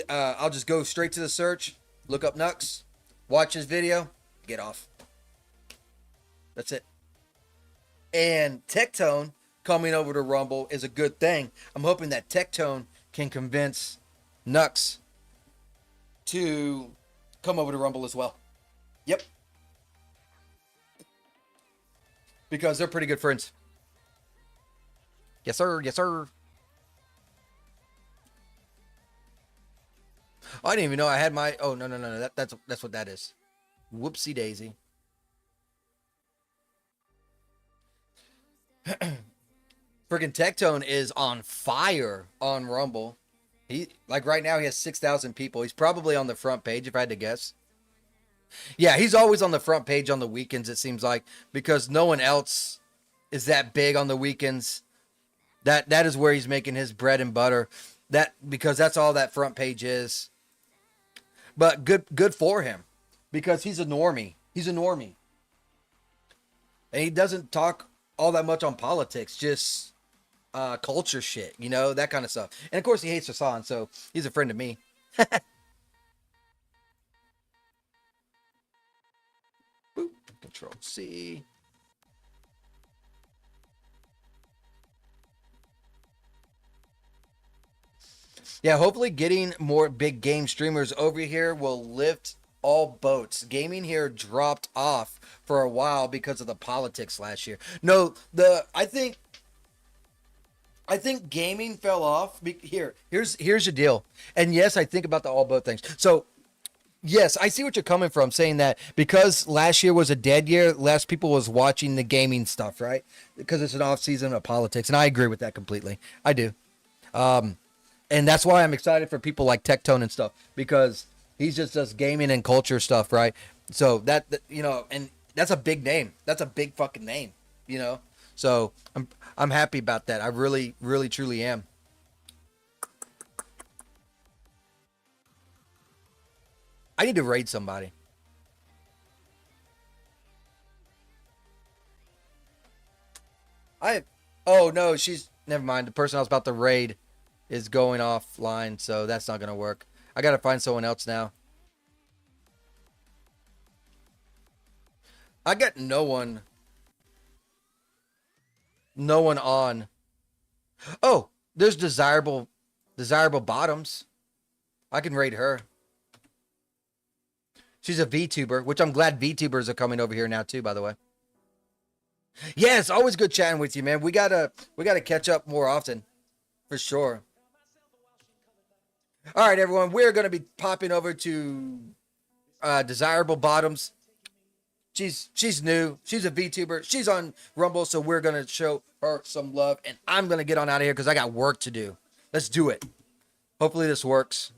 I'll just go straight to the search. Look up Nux. Watch his video. Get off. That's it. And Tectone coming over to Rumble is a good thing. I'm hoping that Tectone can convince Nux to come over to Rumble as well. Yep. Because they're pretty good friends. Yes, sir. Yes, sir. I didn't even know I had my... Oh, no. That's what that is. Whoopsie daisy. Freaking Tectone is on fire on Rumble. He, like right now, he has 6,000 people. He's probably on the front page, if I had to guess. Yeah, he's always on the front page on the weekends, it seems like, because no one else is that big on the weekends. That is where he's making his bread and butter. Because that's all that front page is. But good for him, because he's a normie. He's a normie. And he doesn't talk all that much on politics, just culture shit, that kind of stuff. And of course he hates Hassan, so he's a friend of me. Boop. Control C. Yeah, hopefully getting more big game streamers over here will lift all boats. Gaming here dropped off for a while because of the politics last year. No, I think gaming fell off. Here's the deal. And yes, I think about the all boat things. So yes, I see what you're coming from, saying that because last year was a dead year, less people was watching the gaming stuff, right? Because it's an off season of politics, and I agree with that completely. I do. And that's why I'm excited for people like Tectone and stuff, because he's just does gaming and culture stuff, right? So that and that's a big name. That's a big fucking name, So I'm happy about that. I really, really, truly am. I need to raid somebody. Oh no, never mind. The person I was about to raid is going offline, so that's not gonna work. I gotta find someone else now. I got no one on. Oh, there's desirable bottoms. I can raid her. She's a VTuber, which I'm glad VTubers are coming over here now too, by the way. Yeah, it's always good chatting with you, man. We gotta catch up more often, for sure. All right, everyone, we're gonna be popping over to Desirable Bottoms. She's new. She's a VTuber. She's on Rumble, so we're gonna show her some love. And I'm gonna get on out of here because I got work to do. Let's do it. Hopefully this works.